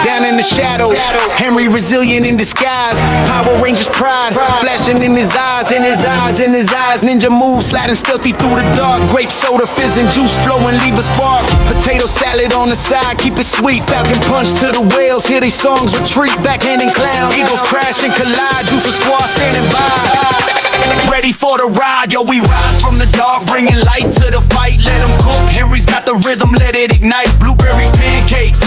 Down in the shadows, Henry resilient in disguise. Power Rangers pride, flashing in his eyes, in his eyes, in his eyes. Ninja moves, sliding stealthy through the dark. Grape soda, fizz and juice flowing, leave a spark. Potato salad on the side, keep it sweet. Falcon punch to the whales, hear these songs retreat. Backhanding clowns, eagles crash and collide. Juice a squad standing by. Ready for the ride, yo, we rise from the dark, bringing light to the fight. Let them cook, Henry's got the rhythm, let it ignite. Blueberry pancakes,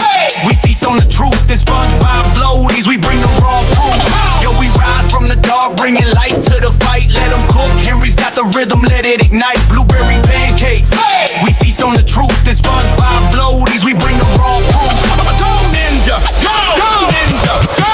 we feast on the truth. This SpongeBob bloaties, we bring the raw proof. Yo, we rise from the dark, bringing light to the fight. Let them cook, Henry's got the rhythm, let it ignite. Blueberry pancakes, we feast on the truth. This SpongeBob bloaties, we bring the raw proof. Go ninja, go, go ninja, go.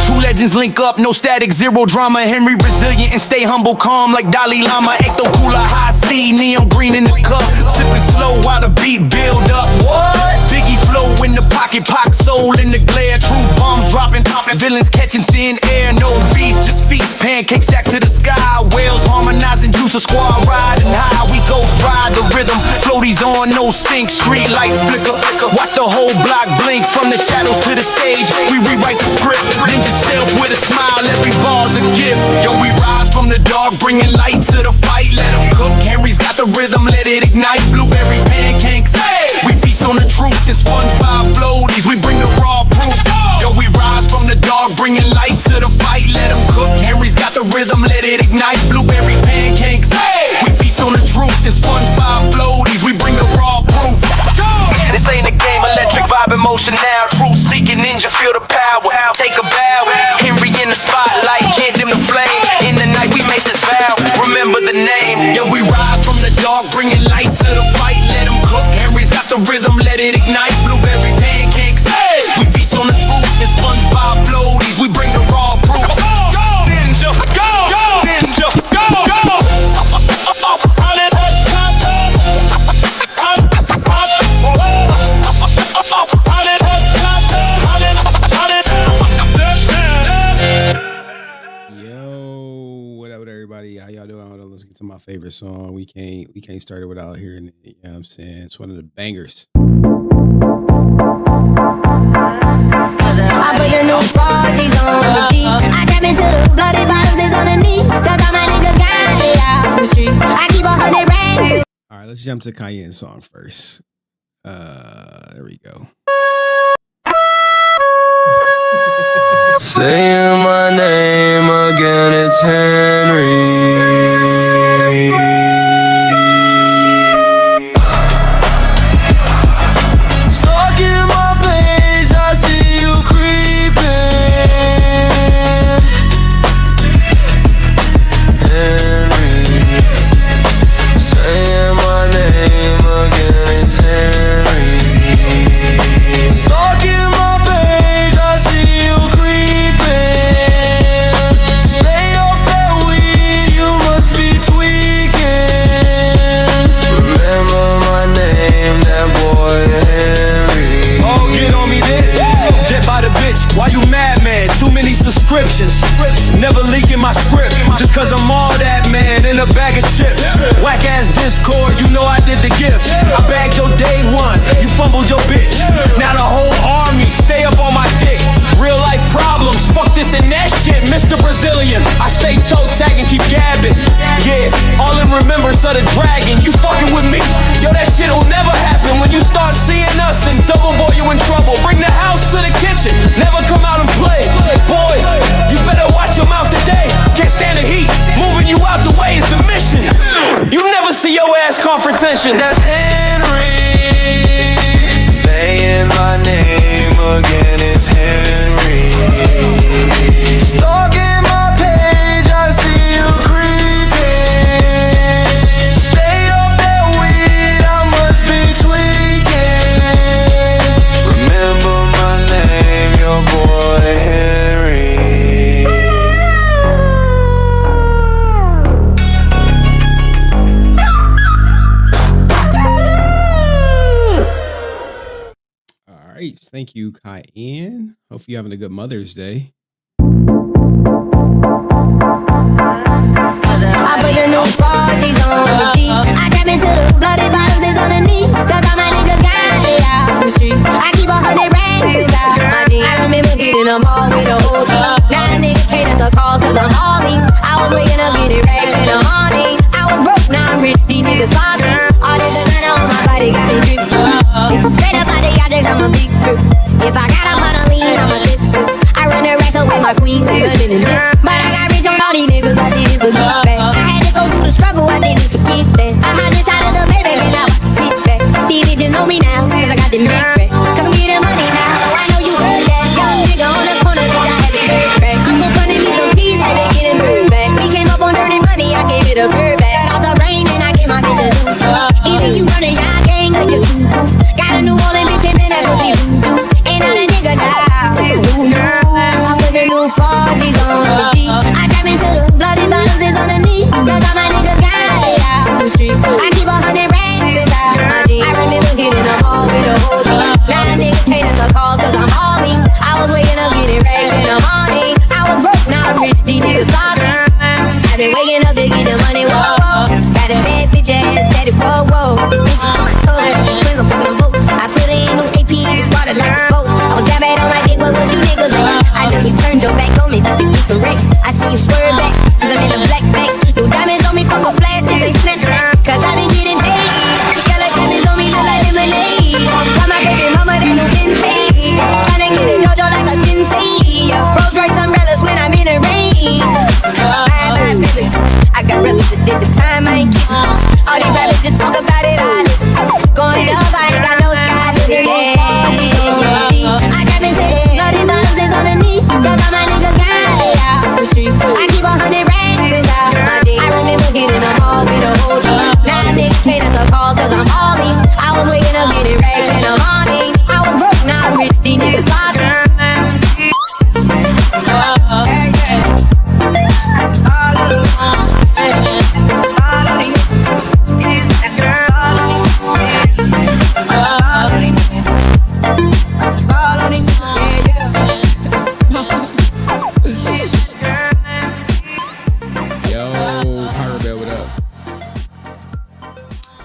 Two legends link up, no static, zero drama. Henry resilient and stay humble, calm like Dalai Lama. Ecto Cooler, high C, neon green in the cup. Sipping slow while the beat build up. What? Biggie flow in the pocket, Pac soul in the glare. True bombs dropping, villains catching thin air. No beef, just feast, pancakes stacked to the sky. Whales harmonizing, juice a squad riding high. We ghost ride the rhythm, floaties on, no sync. Street lights flicker, watch the whole block blink. From the shadows to the stage, we rewrite the script. Ninja stealth with a smile, every bar's a gift. Yo, we rise from the dark, bringing light to the fight. Let them cook, Henry's got the rhythm, let it ignite. Blueberry pancakes, we feast on the truth. And SpongeBob floaties, we bring the raw proof. Yo, we rise from the dark, bringing light to the fight. Let them cook, Henry's got the rhythm, let it ignite. Blueberry pancakes, we feast on the truth. And SpongeBob floaties, we bring the raw proof. This ain't a game, electric vibe emotion now. Truth seeking ninja, feel the power. Take a bow, Henry in the spotlight, can't dim the flame. In the night we make this vow, remember the name. Yo, we rise from the dark, bringing light to the fight. Let them cook, Henry's got the rhythm, let it ignite. Blueberry pancakes, we feast on the truth. And SpongeBob floaties, we bring the raw proof. Go ninja, go, go ninja, go, go. How y'all doing? Let's get to my favorite song. We can't start it without hearing it. You know what I'm saying? It's one of the bangers. I put the new 40s on the G. I tap into the bloody bottoms is on the knee. Cause all my niggas got it out the streets. I keep 100 racks. All right, let's jump to Cayenne's song first. There we go. Saying my name again, it's Henry. Stalking my page, I see you creeping. Henry. Saying my name again, it's Henry. Stalking my page, I see you creeping. Stay off that weed, you must be tweaking. Remember my name, that boy Henry. Oh, get on me, bitch. Jet by the bitch. Why you mad, man? Too many subscriptions. Never leaking my script. Just cause I'm all that, man, in a bag of chips. Whack ass Discord, you know I did the gifts. I bagged your day one, you fumbled your bitch. Now the whole army stay up on my dick. Real life problems, fuck this and that shit. Mr. Brazilian, I stay toe tagging, keep gabbing. Yeah, all in remembrance of the dragon. You fucking with me? Yo, that shit'll never happen. When you start seeing us and double boy, you in trouble. Bring the house to the kitchen, never come out and play. Boy, you better watch your mouth today. Can't stand the heat, moving you out the way is the mission. You never see your ass confrontation. That's Henry. Saying my name again, it's Henry. Stalking my page, I see you creeping. Stay off that weed, I must be tweaking. Remember my name, your boy Henry. All right. Thank you, Cayenne. Hope you're having a good Mother's Day. put the new 40s on the G. I trap into the bloody bottles is on the knee. Cause all my niggas got it out the streets. I keep 100 racks inside my jeans. I remember hitting them all with a whole team. Now a nigga can't answer calls cause I'm hauling. I was waking up getting racks in the morning. I was broke, now I'm rich, these niggas salty. All this designer on my body got me drippin'. Straight up out the objects, I'm a big trip. If I got up on a lean, I'm a sip. I run the racks up with my queen, London and dip. But I got rich on all these niggas, I didn't forget back. I had to go through the struggle, I didn't forget that. I'm on this side of the Maybach and I want to sit back. These bitches know me now, cause I got them big racks. Cause I'm getting money now, oh I know you heard that. Young nigga on the corner, bitch, I had to serve crack. I'm funding me some peas, had to get them birds back. We came up on dirty money, I gave it a bird back. Cut off the rain and I gave my bitch a new. Either you running y'all gang or you suku. Got a new Orleans bitch and man, that pussy voodoo. Ain't not a nigga now, ooh, I put the new 40s on the G. I trap into the bloody bottles is on the knee. Cause all my niggas got it out the street. I keep 100 racks inside my jeans. I remember hitting them all with a whole team. Now a nigga can't answer calls cause I'm hauling. I was waking up getting racks in the morning. I was broke, now I'm rich, these niggas salty. I've been waking up to get the money, whoa, whoa. Got a bad bitch ass, daddy, whoa, whoa. Bitch to my toes, twins, I'm fucking them both. I put it in new AP, water like a boat. I was that bad on my dick, what was you niggas like? I know you turned your back on me just to get some wrecks. I see you swerve back, cause I'm in a black bag. New diamonds on me, fuck a flash, this ain't Snapchat. Cause I been getting paid. Yellow diamonds on me look like lemonade. Got my baby mama, that new vintage. Tryna get a dojo like a sensei. Rolls Royce umbrellas when I'm in the rain. I got brothers that did the time, I ain't kidding. All these rappers just talk about it, I live. Going up, I ain't got no sky limit. I trap into the bloody bottles is on the knee. Cause all my niggas got it out the street. I keep 100 racks inside my jeans. I remember hitting them all with a whole team. Now a nigga can't answer calls cause I'm hauling. I was waking up getting racks in the morning. I was broke, now I'm rich, these niggas salty.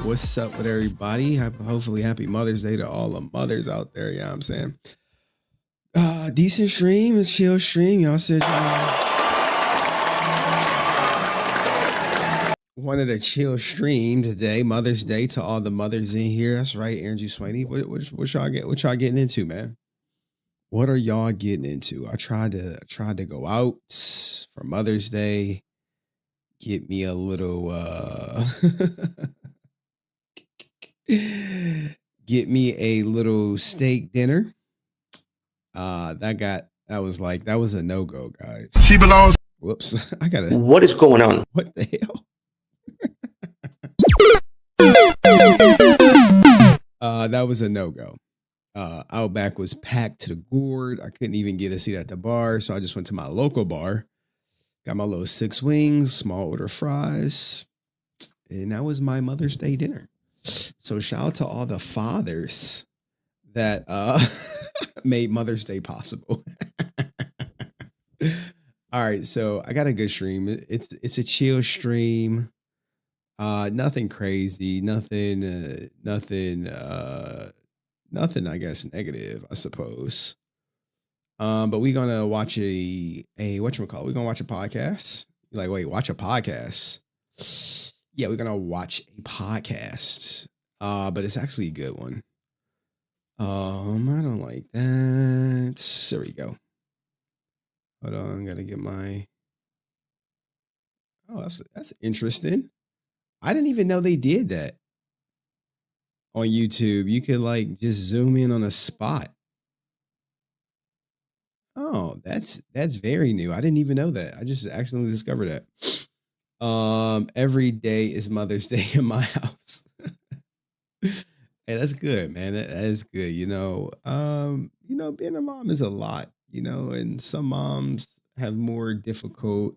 What's up with everybody? Hopefully happy Mother's Day to all the mothers out there. You know what I'm saying? Decent stream, a chill stream. Y'all said wanted a chill stream today. Mother's Day to all the mothers in here. That's right, Andrew Swaney. What y'all getting into, man? What are y'all getting into? I tried to go out for Mother's Day. Get me a little get me a little steak dinner. That was a no-go, guys. She belongs. Whoops. What is going on? What the hell? That was a no-go. Outback was packed to the gourd. I couldn't even get a seat at the bar, so I just went to my local bar. Got my little 6 wings, small order fries, and that was my Mother's Day dinner. So shout out to all the fathers that made Mother's Day possible. All right, so I got a good stream. It's a chill stream. Nothing crazy, nothing I guess negative, I suppose. But we're gonna watch a whatchamacallit? We're gonna watch a podcast. You're like, wait, watch a podcast? Yeah, we're gonna watch a podcast. But it's actually a good one. I don't like that. There we go. Hold on, I gotta get my. Oh, that's interesting. I didn't even know they did that on YouTube. You could like just zoom in on a spot. Oh, that's very new. I didn't even know that. I just accidentally discovered that. Every day is Mother's Day in my house. Hey, that's good, man. That is good. Being a mom is a lot, and some moms have more difficult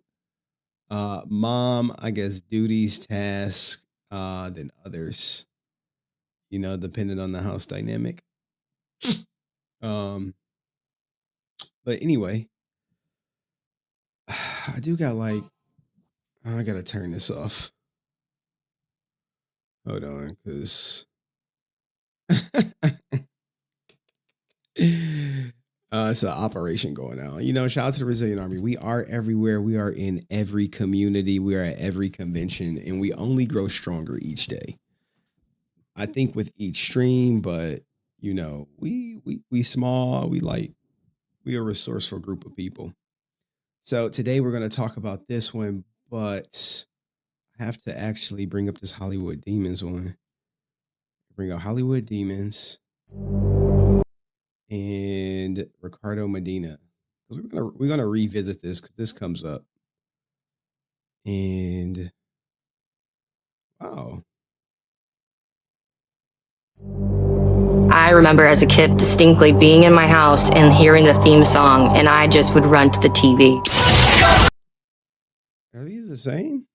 mom, I guess, duties, tasks than others, depending on the house dynamic. But anyway, I do got like I gotta turn this off. Hold on, because it's an operation going on. Shout out to the Resilient Army. We are everywhere. We are in every community. We are at every convention, and we only grow stronger each day. I think with each stream, but we small. We a resourceful group of people. So today we're going to talk about this one, but I have to actually bring up this Hollywood Demons one. Bring out Hollywood Demons and Ricardo Medina. We're gonna revisit this because this comes up. And wow. I remember as a kid distinctly being in my house and hearing the theme song, and I just would run to the TV. Are these the same?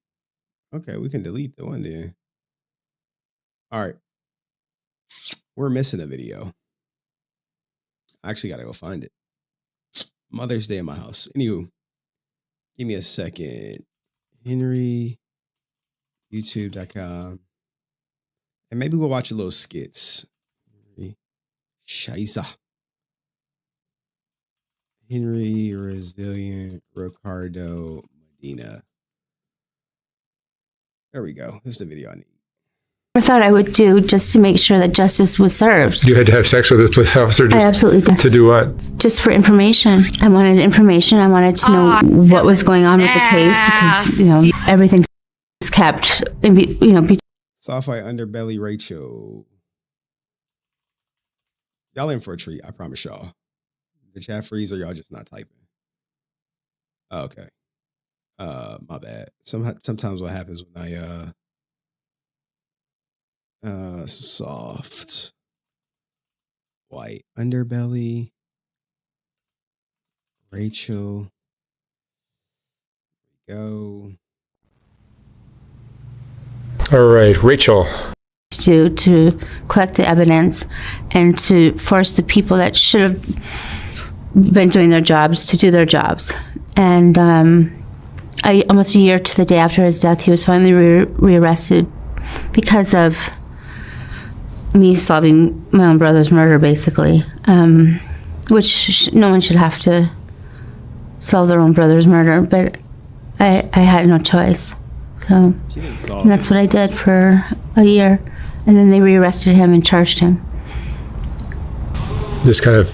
Okay, we can delete the one then. All right. We're missing a video. I actually got to go find it. Mother's Day in my house. Anywho, give me a second. Henry, YouTube.com. And maybe we'll watch a little skits. Shaisa. Henry Resilient, Ricardo Medina. There we go. This is the video I need. I thought I would do just to make sure that justice was served. You had to have sex with this police officer? I absolutely did. To do what? Just for information. I wanted information. I wanted to know what was going on with the case because, everything's kept, Soft-white underbelly Rachel. Y'all in for a treat, I promise y'all. The chat freeze or y'all just not typing? Oh, okay. My bad. Sometimes what happens when I soft white underbelly Rachel. Here we go. All right, Rachel. to collect the evidence and to force the people that should have been doing their jobs to do their jobs. And almost a year to the day after his death, he was finally rearrested because of me solving my own brother's murder, basically, which no one should have to solve their own brother's murder, but I had no choice. So and that's what I did for a year. And then they rearrested him and charged him. Just kind of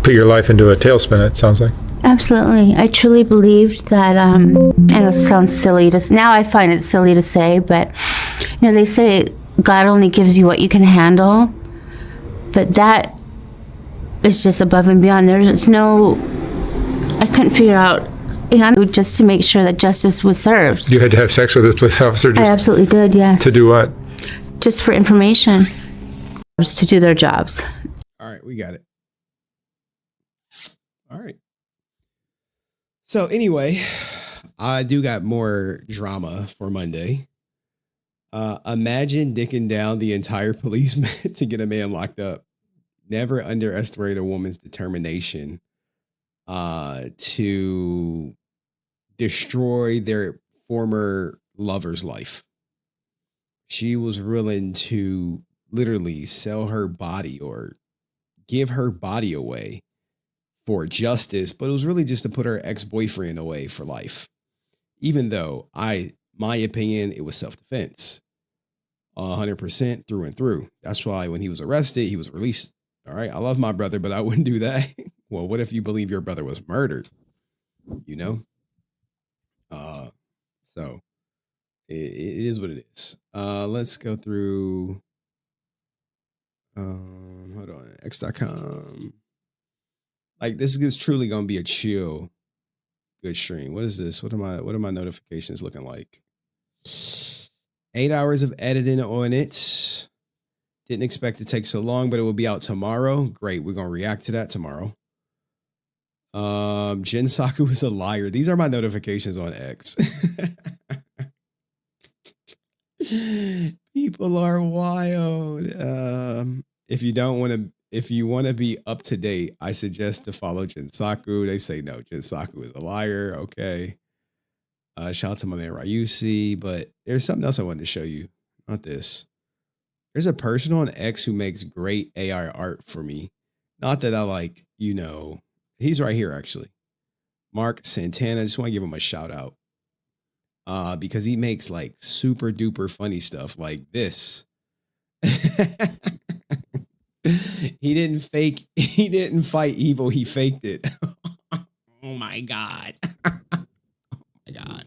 put your life into a tailspin, it sounds like. Absolutely. I truly believed that, and it sounds silly now I find it silly to say, but, they say God only gives you what you can handle, but that is just above and beyond. There's no, I couldn't figure out, just to make sure that justice was served. You had to have sex with this police officer? I absolutely did, yes. To do what? Just for information. Just to do their jobs. All right, we got it. All right. So anyway, I do got more drama for Monday. Imagine dicking down the entire policeman to get a man locked up. Never underestimate a woman's determination to destroy their former lover's life. She was willing to literally sell her body or give her body away for justice, but it was really just to put her ex-boyfriend away for life. Even though my opinion, it was self-defense. 100% through and through. That's why when he was arrested, he was released. All right. I love my brother, but I wouldn't do that. Well, what if you believe your brother was murdered? So it is what it is. Let's go through, hold on, x.com. Like, this is truly going to be a chill, good stream. What is this? What are my notifications looking like? 8 hours of editing on it. Didn't expect it to take so long, but it will be out tomorrow. Great. We're going to react to that tomorrow. Jin Saku is a liar. These are my notifications on X. People are wild. If you want to be up to date, I suggest to follow Jin Saku. They say no, Jin Saku is a liar. Okay. Shout out to my man Ryusi, but there's something else I wanted to show you. Not this. There's a person on X who makes great AI art for me. Not that I like, he's right here actually. Mark Santana. I just want to give him a shout out. Because he makes like super duper funny stuff like this. He didn't fight evil, he faked it. Oh my God. Oh my God.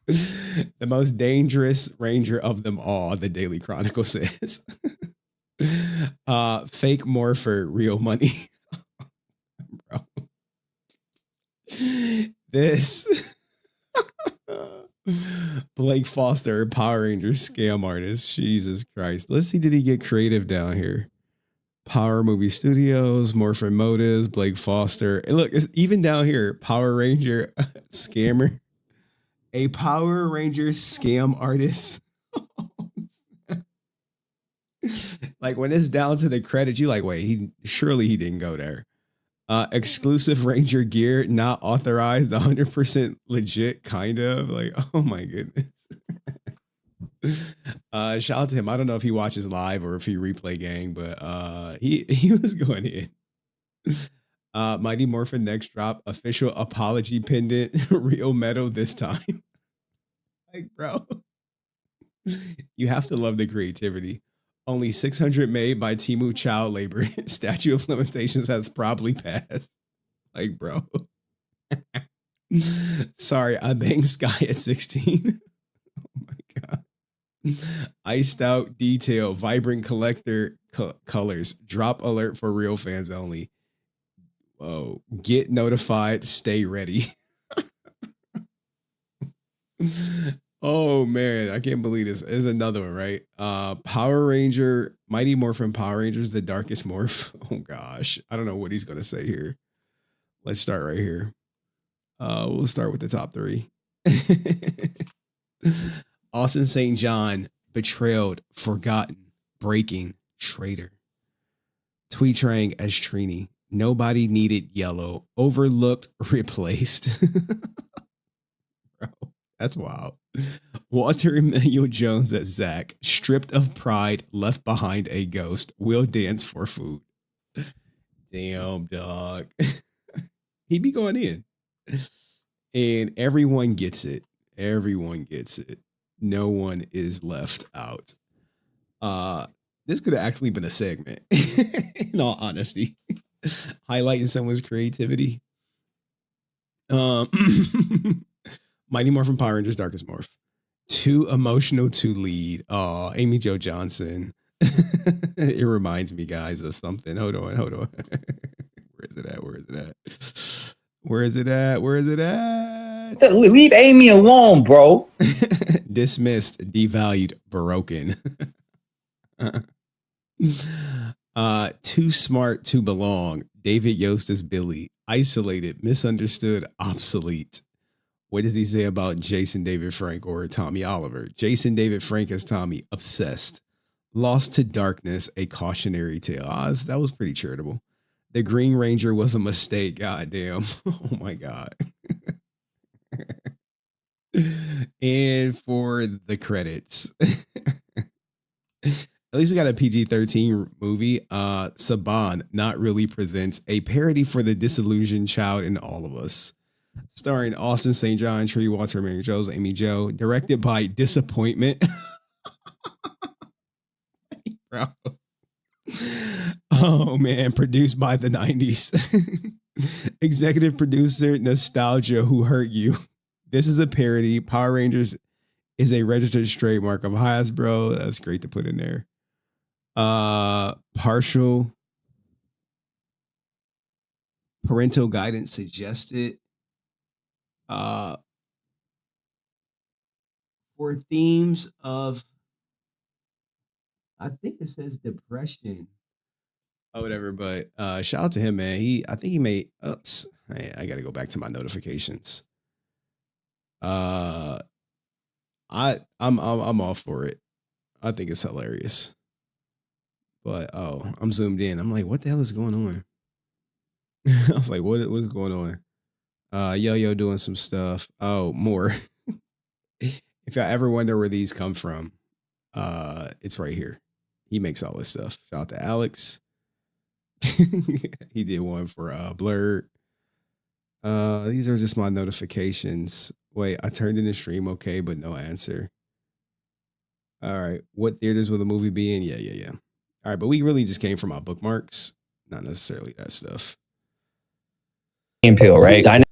The most dangerous ranger of them all, the Daily Chronicle says. Fake morpher, real money. Bro. This Blake Foster, Power Rangers scam artist. Jesus Christ. Let's see, did he get creative down here? Power Movie Studios, Morphin Motives, Blake Foster. And look, it's even down here, Power Ranger scammer. A Power Ranger scam artist. Like when it's down to the credits, you like, wait, surely he didn't go there. Exclusive Ranger gear, not authorized, 100% legit, kind of. Like, oh my goodness. Shout out to him. I don't know if he watches live or if he replay gang, but he was going in. Mighty Morphin next drop, official apology pendant, real metal this time. Like, bro, you have to love the creativity. Only 600 made by Temu child labor. Statute of limitations has probably passed. Like, bro. Sorry, I banged Sky at 16. Oh my God. Iced out detail, vibrant collector colors, drop alert for real fans only. Whoa, get notified, stay ready. Oh man, I can't believe this. There's another one, right? Power Ranger, Mighty Morphin Power Rangers, the darkest morph. Oh gosh, I don't know what he's gonna say here. Let's start right here. We'll start with the top 3. Austin St. John, betrayed, forgotten, breaking, traitor. Tweetrang as Trini. Nobody needed yellow. Overlooked, replaced. Bro, that's wild. Walter Emmanuel Jones as Zach. Stripped of pride, left behind a ghost. Will dance for food. Damn, dog. He be going in. And everyone gets it. Everyone gets it. No one is left out. This could have actually been a segment. In all honesty. Highlighting someone's creativity. Mighty Morphin Power Rangers Darkest Morph. Too emotional to lead. Oh, Amy Jo Johnson. It reminds me, guys, of something. Hold on. Where is it at? Leave Amy alone, bro. Dismissed, devalued, broken. Too smart to belong. David Yost as Billy. Isolated, misunderstood, obsolete. What does he say about Jason David Frank or Tommy Oliver? Jason David Frank as Tommy. Obsessed. Lost to darkness, a cautionary tale. That was pretty charitable. The Green Ranger was a mistake. God damn. Oh my God. And for the credits. At least we got a PG-13 movie. Saban Not Really presents a parody for the disillusioned child in all of us. Starring Austin St. John, Tree, Walter, Mary Jones, Amy Jo. Directed by Disappointment. Bro. Oh man, produced by the 90s. Executive producer Nostalgia, Who Hurt You. This is a parody. Power Rangers is a registered trademark of Hasbro. That's great to put in there. Partial parental guidance suggested. For themes of, I think it says depression or whatever, but shout out to him, man. I think he made, oops, I gotta go back to my notifications. I'm all for it. I think it's hilarious. But I'm zoomed in. I'm like, what the hell is going on? I was like, what is going on? Yo doing some stuff. Oh, more. If y'all ever wonder where these come from, it's right here. He makes all this stuff. Shout out to Alex. He did one for Blurred. These are just my notifications. Wait, I turned in the stream, okay, but no answer. All right. What theaters will the movie be in? Yeah. All right, but we really just came from our bookmarks, not necessarily that stuff. And Peele, right? I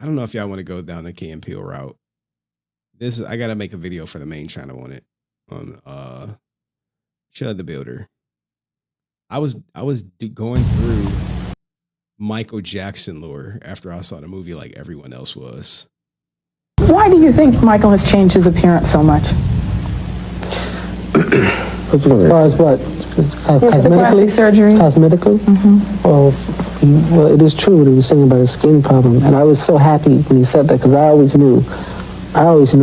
don't know if y'all want to go down the Key and Peele route. I gotta make a video for the main channel on it. On Chud the Builder. I was going through Michael Jackson lore after I saw the movie like everyone else was. Why do you think Michael has changed his appearance so much? As far as what? Cosmetically? Surgery? Cosmetical? Mm-hmm. Well, it is true what he was saying about his skin problem. And I was so happy when he said that because I always knew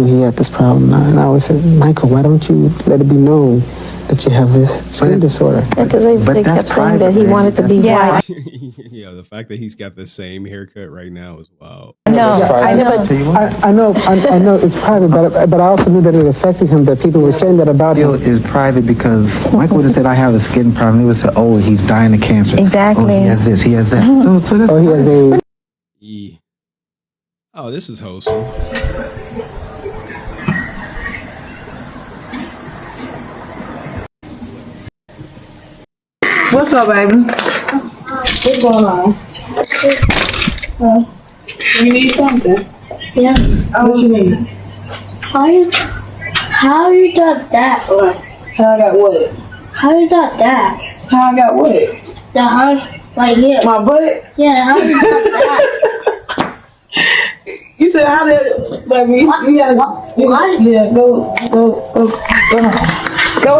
he had this problem. And I always said, Michael, why don't you let it be known that you have this skin disorder? Because they kept saying that he wanted to be white. Yeah, the fact that he's got the same haircut right now is wild. I know it's private, but I also knew that it affected him, that people were saying that about him. Is private because Michael would have said, I have a skin problem. They would say, oh, he's dying of cancer. Exactly. Oh, he has this, he has that. So that's he has a... Oh, this is wholesome. What's up, baby? What's going on? You need something? Yeah. What you need? How you got that one? How I got what? How you got that? How I got what? The hand right here. My butt? Yeah, how you got that? You said how did, baby? You gotta, what? Yeah, go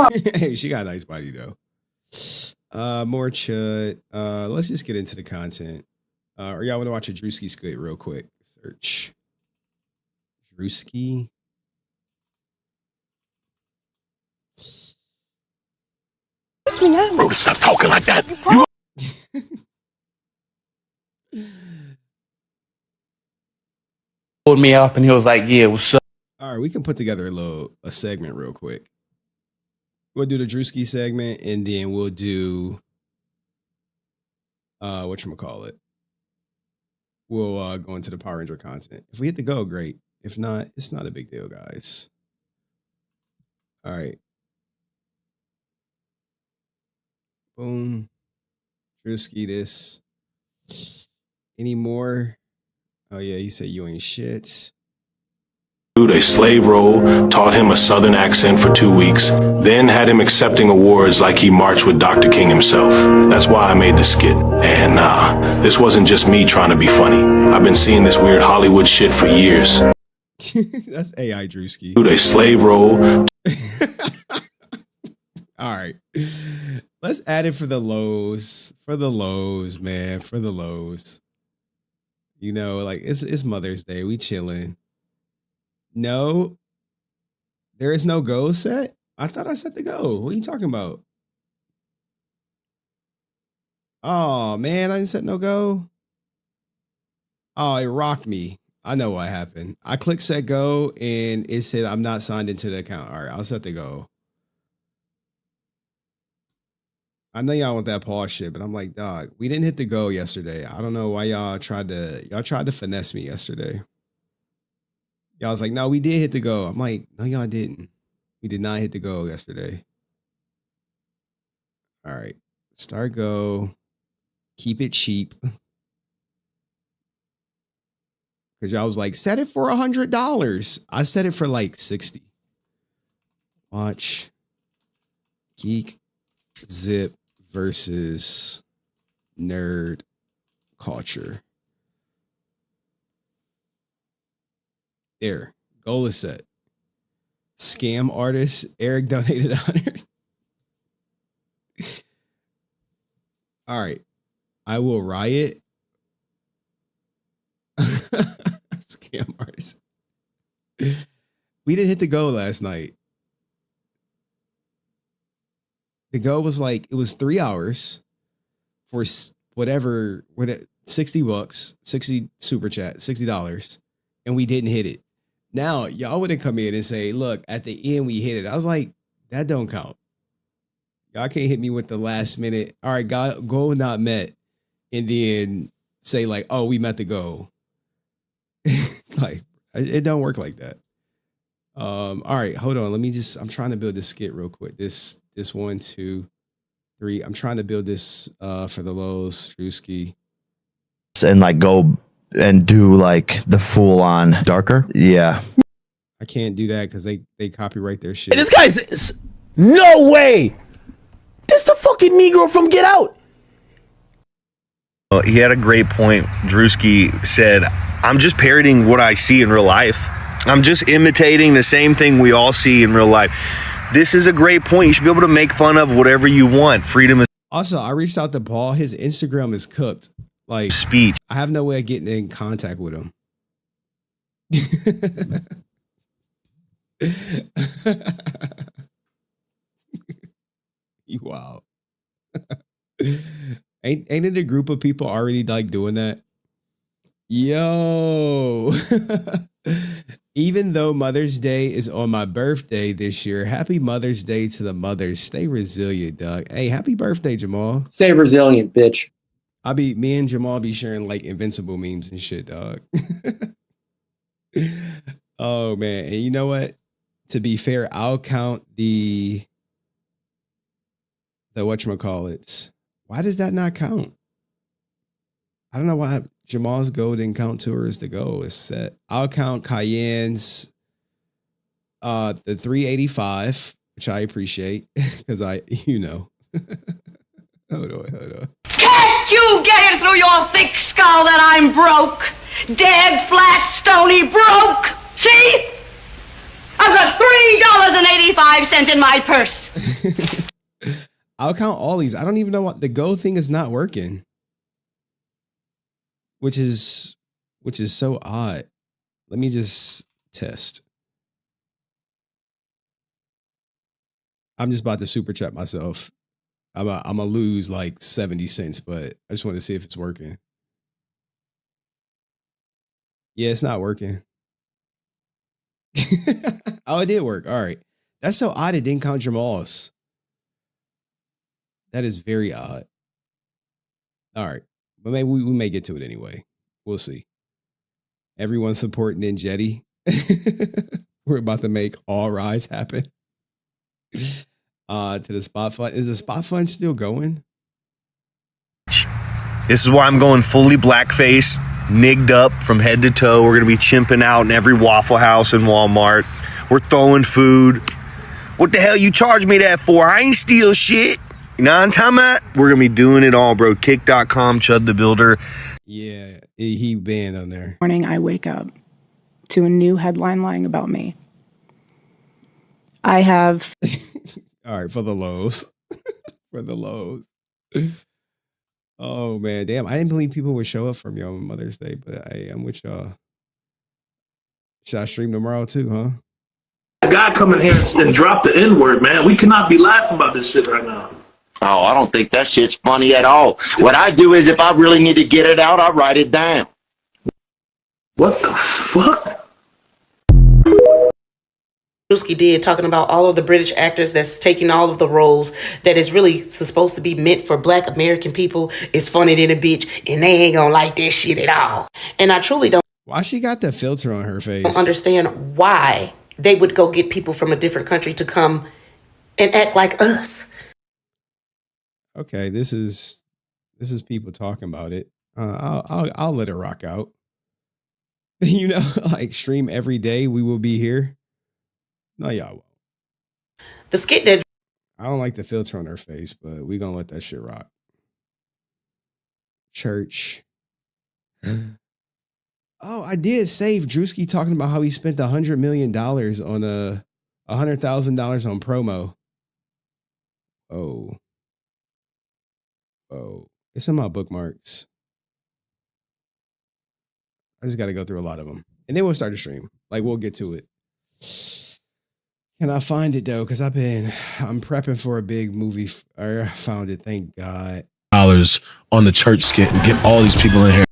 on. Hey, she got a nice body though. More chud. Let's just get into the content. Or y'all want to watch a Druski Skit real quick? Search Druski. Bro, stop talking like that. Pulled me up and he was like, yeah, what's up? All right, we can put together a segment real quick. We'll do the Druski segment and then we'll do whatchamacallit. We'll go into the Power Ranger content. If we hit the go, great. If not, it's not a big deal, guys. All right. Boom. Druski this. Any more? Oh yeah, he said you ain't shit. A slave role, taught him a southern accent for 2 weeks, then had him accepting awards like he marched with Dr. King himself. That's why I made the skit. And this wasn't just me trying to be funny. I've been seeing this weird Hollywood shit for years. That's AI Druski. A slave role. All right. Let's add it for the lows. For the lows, man. For the lows. You know, like it's Mother's Day. We chilling. No, there is no go set. I thought I set the go. What are you talking about? Oh man, I didn't set no go. Oh, it rocked me. I know what happened. I clicked set go and it said I'm not signed into the account. All right, I'll set the go. I know y'all want that pause shit, but I'm like, dog, we didn't hit the go yesterday. I don't know why y'all tried to finesse me yesterday. Y'all was like, no, we did hit the go. I'm like, no, y'all didn't. We did not hit the go yesterday. All right. Start go. Keep it cheap. Because y'all was like, set it for $100. I set it for like 60. Watch. Geek Zip versus Nerd Culture. There. Goal is set. Scam artist. Eric donated 100. All right. I will riot. Scam artist. We didn't hit the goal last night. The goal was like, it was 3 hours for whatever, $60, 60 super chat, $60. And we didn't hit it. Now, y'all wouldn't come in and say, look, at the end we hit it. I was like, that don't count. Y'all can't hit me with the last minute. All right, goal not met. And then say like, oh, we met the goal. Like, it don't work like that. All right, hold on. I'm trying to build this skit real quick. This 1, 2, 3. I'm trying to build this for the Lowe's Druski. And like go and do like the full on darker. Yeah. I can't do that because they copyright their shit. Hey, this guy's no way. This the fucking Negro from Get Out. He had a great point. Druski said, I'm just parodying what I see in real life. I'm just imitating the same thing we all see in real life. This is a great point. You should be able to make fun of whatever you want. Freedom is. Also, I reached out to Paul. His Instagram is cooked. Like speech. I have no way of getting in contact with him. You wild. Ain't it a group of people already like doing that? Yo. Even though Mother's Day is on my birthday this year, happy Mother's Day to the mothers. Stay resilient, dog. Hey, happy birthday, Jamal. Stay resilient, bitch. Me and Jamal be sharing like invincible memes and shit, dog. Oh man. And you know what? To be fair, I'll count the whatchamacallits. Why does that not count? I don't know why Jamal's goal didn't count tours to go. It's set. I'll count Cayenne's the 385, which I appreciate because Hold on. Can't you get it through your thick skull that I'm broke? Dead, flat, stony broke. See? I've got $3.85 in my purse. I'll count all these. I don't even know what the go thing is not working. Which is so odd. Let me just test. I'm just about to super chat myself. I'm gonna lose like 70 cents, but I just want to see if it's working. Yeah, it's not working. Oh, it did work. All right. That's so odd it didn't count Jamal's. That is very odd. All right. But maybe we may get to it anyway. We'll see. Everyone supporting Ninjetti. We're about to make All Rise happen. To the spot fund. Is the spot fund still going? This is why I'm going fully blackface, nigged up from head to toe. We're going to be chimping out in every Waffle House and Walmart. We're throwing food. What the hell you charge me that for? I ain't steal shit. You know what I'm talking about? We're going to be doing it all, bro. Kick.com, Chud the Builder. Yeah, he banned on there. Morning, I wake up to a new headline lying about me. I have... All right, for the lows. For the lows. Oh, man. Damn, I didn't believe people would show up for me on Mother's Day, but I'm with y'all. Should I stream tomorrow too, huh? A guy come in here and drop the N-word, man. We cannot be laughing about this shit right now. Oh, I don't think that shit's funny at all. What I do is if I really need to get it out, I write it down. What the fuck? Druski did, talking about all of the British actors that's taking all of the roles that is really supposed to be meant for Black American people is funny than a bitch, and they ain't gonna like that shit at all. And I truly don't. Why she got that filter on her face? Don't understand why they would go get people from a different country to come and act like us. Okay, this is people talking about it. I'll let it rock out. You know, like stream every day. We will be here. No, y'all won't. The skit that I don't like the filter on her face, but we gonna let that shit rock. Church. Oh, I did save Druski talking about how he spent $100 million on $100,000 on promo. Oh, it's in my bookmarks. I just got to go through a lot of them, and then we'll start the stream. Like we'll get to it. Can I find it though? Because I'm prepping for a big movie. I found it. Thank God. $1 on the church skit and get all these people in here.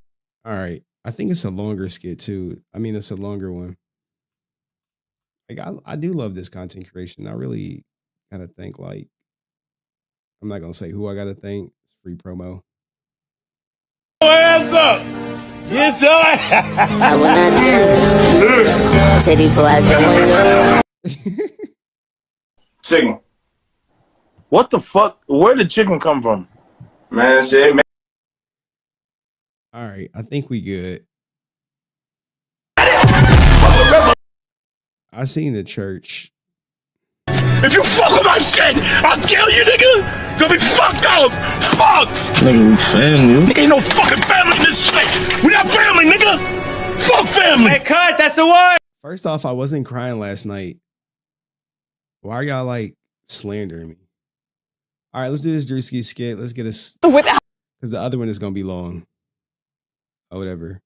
All right. I think it's a longer skit too. I mean, it's a longer one. Like I do love this content creation. I really gotta think like I'm not gonna say who I gotta thank. It's free promo. Hands up! Get your I will not do Chicken. What the fuck? Where did chicken come from? Man, shit, man. All right, I think we good. I seen the church. If you fuck with my shit, I'll kill you, nigga! You'll be fucked up! Fuck! Nigga, we family. Nigga, ain't no fucking family in this shit! We not family, nigga! Fuck family! Hey, cut, that's the one! First off, I wasn't crying last night. Why are y'all like slandering me? All right, let's do this Druski skit. Let's get us because the other one is gonna be long. Or whatever.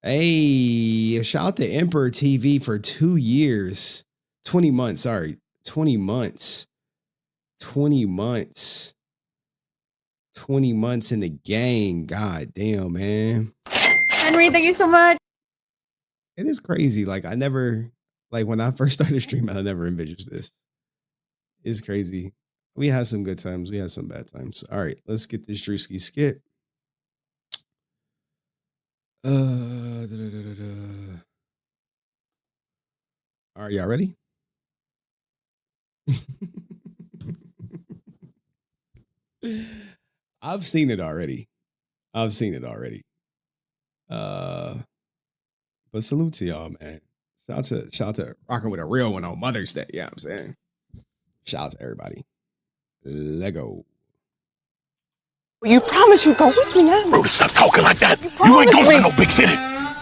Hey, shout out to Emperor TV for 2 years. 20 months, sorry. 20 months. 20 months. 20 months in the gang. God damn, man. Henry, thank you so much. It is crazy. Like I never, like when I first started streaming, I never envisioned this. It's crazy. We had some good times. We had some bad times. All right, let's get this Druski skit. All right, y'all ready? I've seen it already. But salute to y'all, man. Shout out to rocking with a real one on Mother's Day. Yeah, I'm saying. Shout out to everybody. Lego. You promise you go with me now? Rudy, stop talking like that. You ain't going to no big city.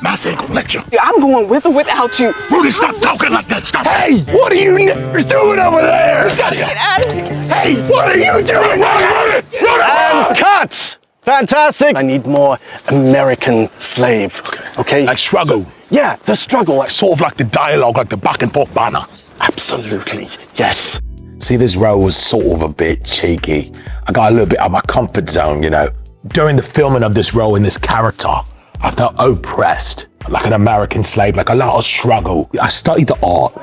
Mass ain't gonna let you. Yeah, I'm going with or without you. Rudy, stop talking like that. Stop. Hey, what are you niggers doing over there? Get out of here. Hey, what are you doing? And cuts. Fantastic. I need more American slave. Okay? Like struggle. Yeah, the struggle. Like sort of like the dialogue, like the back and forth banner. Absolutely, yes. See, this role was sort of a bit cheeky. I got a little bit out of my comfort zone, you know. During the filming of this role in this character, I felt oppressed, like an American slave, like a lot of struggle. I studied the art.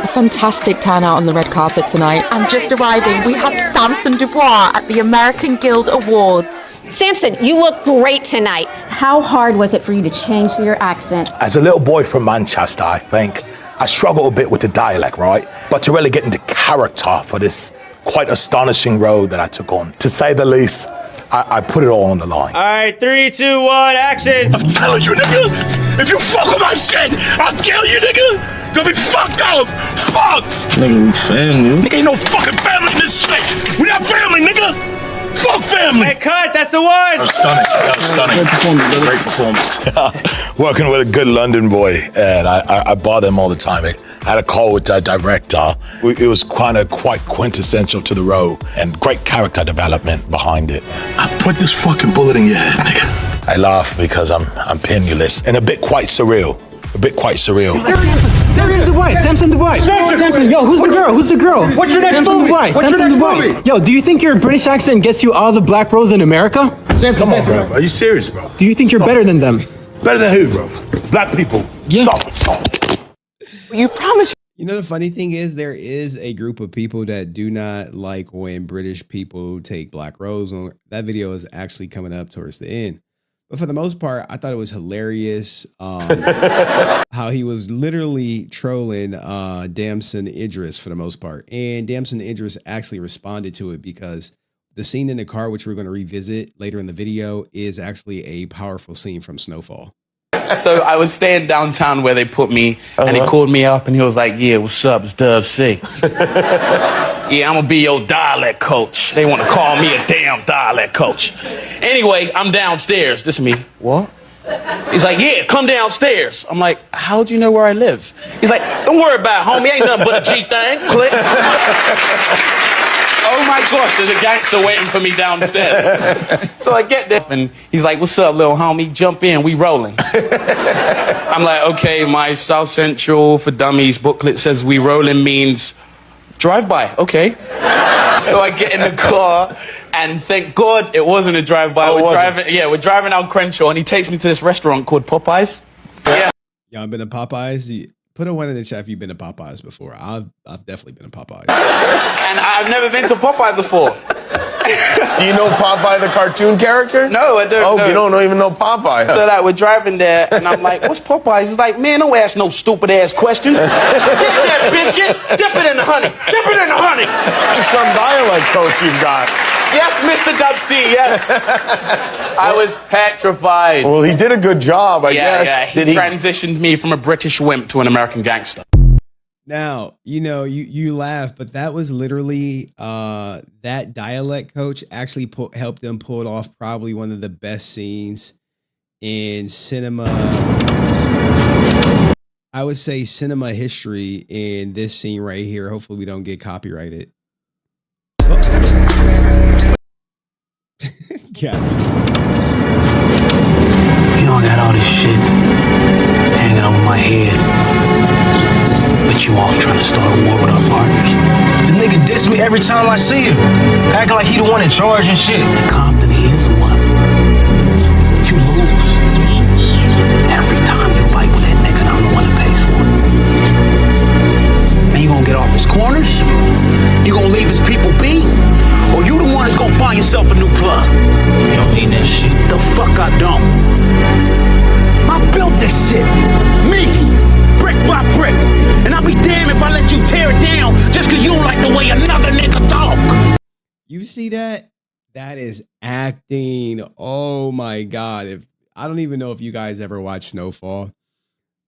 A fantastic turnout on the red carpet tonight. I'm just arriving. We have Samson Dubois at the American Guild Awards. Samson, you look great tonight. How hard was it for you to change your accent? As a little boy from Manchester, I think, I struggled a bit with the dialect, right? But to really get into character for this quite astonishing role that I took on, to say the least, I put it all on the line. All right, 3, 2, 1, action. I'm telling you, nigga, if you fuck with my shit, I'll kill you, nigga. You'll be fucked up. Fuck. Nigga, we family. Nigga, ain't no fucking family in this shit. We not family, nigga. Fuck family. Hey, cut, that's the one. That was stunning. Great performance. Working with a good London boy, and I bother him all the time. I had a call with the director. It was quite quintessential to the role, and great character development behind it. I put this fucking bullet in your head, nigga. I laugh because I'm penniless and a bit quite surreal. Samson Dubois. Samson, yo, who's the girl? What's your next movie? Yo, do you think your British accent gets you all the black bros in America? Come on, bro. Are you serious, bro? Do you think you're better than them? Better than who, bro? Black people. Yeah. Stop. You promise. You know, the funny thing is there is a group of people that do not like when British people take black roles. That video is actually coming up towards the end. But for the most part, I thought it was hilarious how he was literally trolling Damson Idris for the most part. And Damson Idris actually responded to it because the scene in the car, which we're going to revisit later in the video, is actually a powerful scene from Snowfall. So I was staying downtown where they put me, and he called me up and he was like, yeah, what's up? It's Dub C. Yeah, I'm gonna be your dialect coach. They wanna call me a damn dialect coach. Anyway, I'm downstairs. This is me. What? He's like, yeah, come downstairs. I'm like, how do you know where I live? He's like, don't worry about it, homie. Ain't nothing but a G thing. Click. Oh my gosh, there's a gangster waiting for me downstairs. So I get there and he's like, what's up, little homie? Jump in, we rolling. I'm like, okay, my South Central for Dummies booklet says we rolling means drive-by, okay. So I get in the car and thank God it wasn't a drive-by. We're driving out Crenshaw and he takes me to this restaurant called Popeyes. Yeah. Y'all been to Popeyes? Put a 1 in the chat if you've been to Popeyes before. I've definitely been to Popeyes. And I've never been to Popeyes before. Do you know Popeye the cartoon character? No, I don't know. You don't even know Popeye. So like we're driving there, and I'm like, "What's Popeyes?" He's like, "Man, don't ask no stupid ass questions. Get that biscuit, dip it in the honey, dip it in the honey." Some dialect coach you've got. Yes, Mr. Dubsy, yes. I was petrified. Well, he did a good job, I guess. Yeah, he transitioned me from a British wimp to an American gangster. Now, you laugh, but that was literally that dialect coach actually helped him pull off probably one of the best scenes in cinema. I would say cinema history in this scene right here. Hopefully we don't get copyrighted. You know, I got all this shit hanging over my head, but you off trying to start a war with our partners. The nigga diss me every time I see him, acting like he the one in charge and shit. And Compton, he is the one. You lose. Every time you bite with that nigga, and I'm the one that pays for it. And you gonna get off his corners? You gonna leave his people be? Or you the one that's gonna find yourself a new plug? You don't mean that shit. The fuck I don't. I built this shit. Me. Brick by brick. And I'll be damned if I let you tear it down just because you don't like the way another nigga talk. You see that? That is acting. Oh my God. I don't even know if you guys ever watched Snowfall,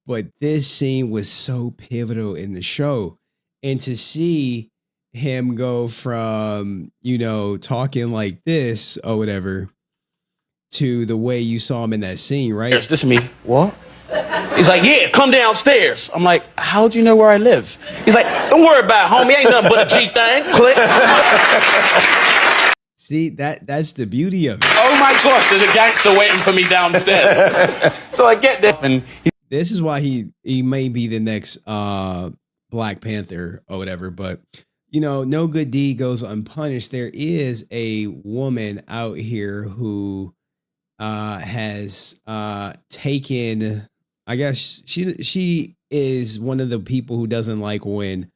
but this scene was so pivotal in the show. And to see him go from, talking like this or whatever to the way you saw him in that scene, right? This is me. What? He's like, yeah, come downstairs. I'm like, how'd you know where I live? He's like, don't worry about it, homie. Ain't nothing but a G thing. Click. See, that's the beauty of it. Oh my gosh, there's a gangster waiting for me downstairs. So I get there, and this is why he may be the next Black Panther or whatever, but no good deed goes unpunished. There is a woman out here who has taken, I guess she is one of the people who doesn't like when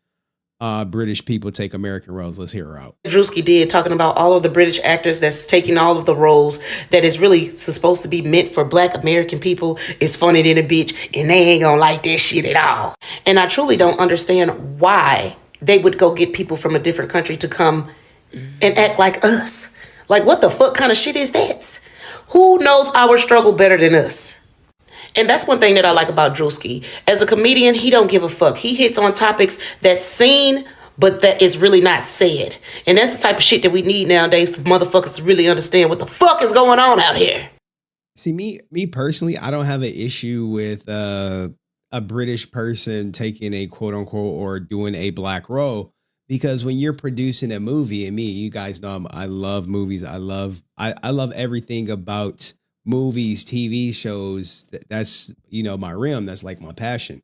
British people take American roles. Let's hear her out. Druski did, talking about all of the British actors that's taking all of the roles that is really supposed to be meant for Black American people is funny than a bitch, and they ain't gonna like that shit at all. And I truly don't understand why they would go get people from a different country to come and act like us. Like, what the fuck kind of shit is that? Who knows our struggle better than us? And that's one thing that I like about Druski. As a comedian, he don't give a fuck. He hits on topics that's seen, but that is really not said. And that's the type of shit that we need nowadays for motherfuckers to really understand what the fuck is going on out here. See, me personally, I don't have an issue with a British person taking a quote unquote or doing a Black role, because when you're producing a movie, and you guys know I love movies. I love everything about movies, TV shows. That's my realm. That's like my passion.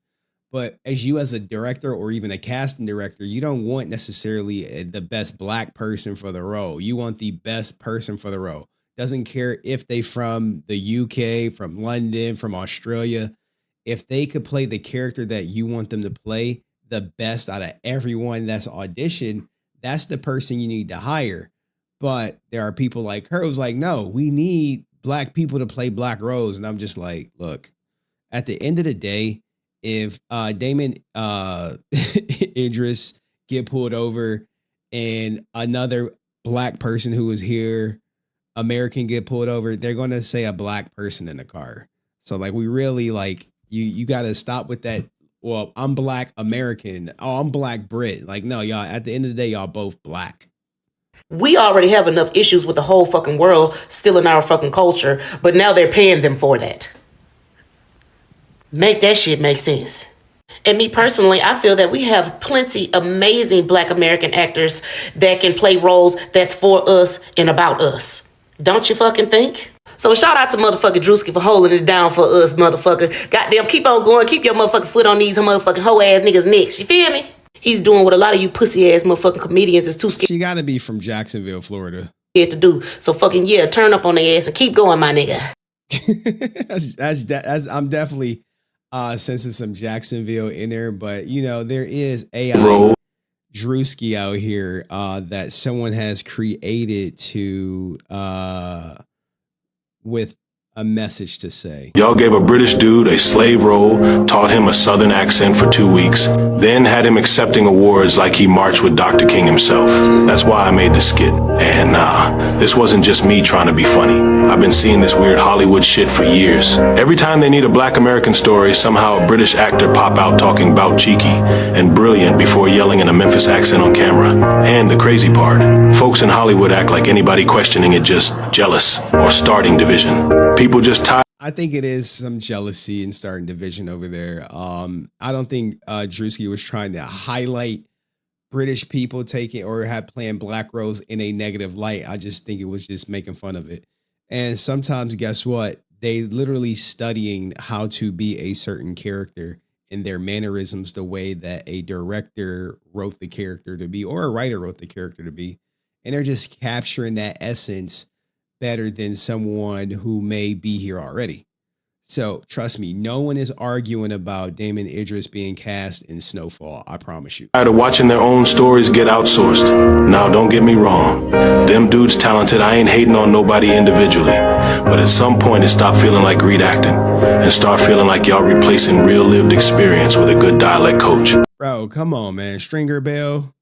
But as a director or even a casting director, you don't want necessarily the best Black person for the role. You want the best person for the role. Doesn't care if they from the UK, from London, from Australia. If they could play the character that you want them to play the best out of everyone that's auditioned, that's the person you need to hire. But there are people like her who's like, no, we need Black people to play Black roles. And I'm just like, look, at the end of the day, if Damon Idris get pulled over and another Black person who is here, American, get pulled over, they're going to say a Black person in the car. So like, we really like, you got to stop with that. Well, I'm Black American. Oh, I'm Black Brit. Like, no, y'all, at the end of the day, y'all both Black. We already have enough issues with the whole fucking world stealing our fucking culture, but now they're paying them for that. Make that shit make sense. And me personally, I feel that we have plenty amazing Black American actors that can play roles that's for us and about us. Don't you fucking think? So shout out to motherfucking Druski for holding it down for us, motherfucker. Goddamn, keep on going. Keep your motherfucking foot on these motherfucking hoe ass niggas' necks. You feel me? He's doing what a lot of you pussy ass motherfucking comedians is too scared. She gotta be from Jacksonville, Florida. To do. So fucking yeah, turn up on their ass and keep going, my nigga. that's I'm definitely Sensing some Jacksonville in there, but there is AI Druski out here that someone has created to with a message to say. Y'all gave a British dude a slave role, taught him a southern accent for 2 weeks, then had him accepting awards like he marched with Dr. King himself. That's why I made the skit. And this wasn't just me trying to be funny. I've been seeing this weird Hollywood shit for years. Every time they need a black American story, somehow a British actor pop out talking bout cheeky and brilliant before yelling in a Memphis accent on camera. And the crazy part, folks in Hollywood act like anybody questioning it just jealous or starting division. People just tired. I think it is some jealousy and starting division over there. I don't think Druski was trying to highlight British people taking or have playing black roles in a negative light. I just think it was just making fun of it. And sometimes, guess what? They literally studying how to be a certain character and their mannerisms the way that a director wrote the character to be or a writer wrote the character to be. And they're just capturing that essence better than someone who may be here already. So trust me, no one is arguing about Damon Idris being cast in Snowfall. I promise you. Tired of watching their own stories get outsourced. Now, don't get me wrong. Them dudes talented. I ain't hating on nobody individually. But at some point, it stopped feeling like read acting and start feeling like y'all replacing real lived experience with a good dialect coach. Bro, come on, man. Stringer Bell.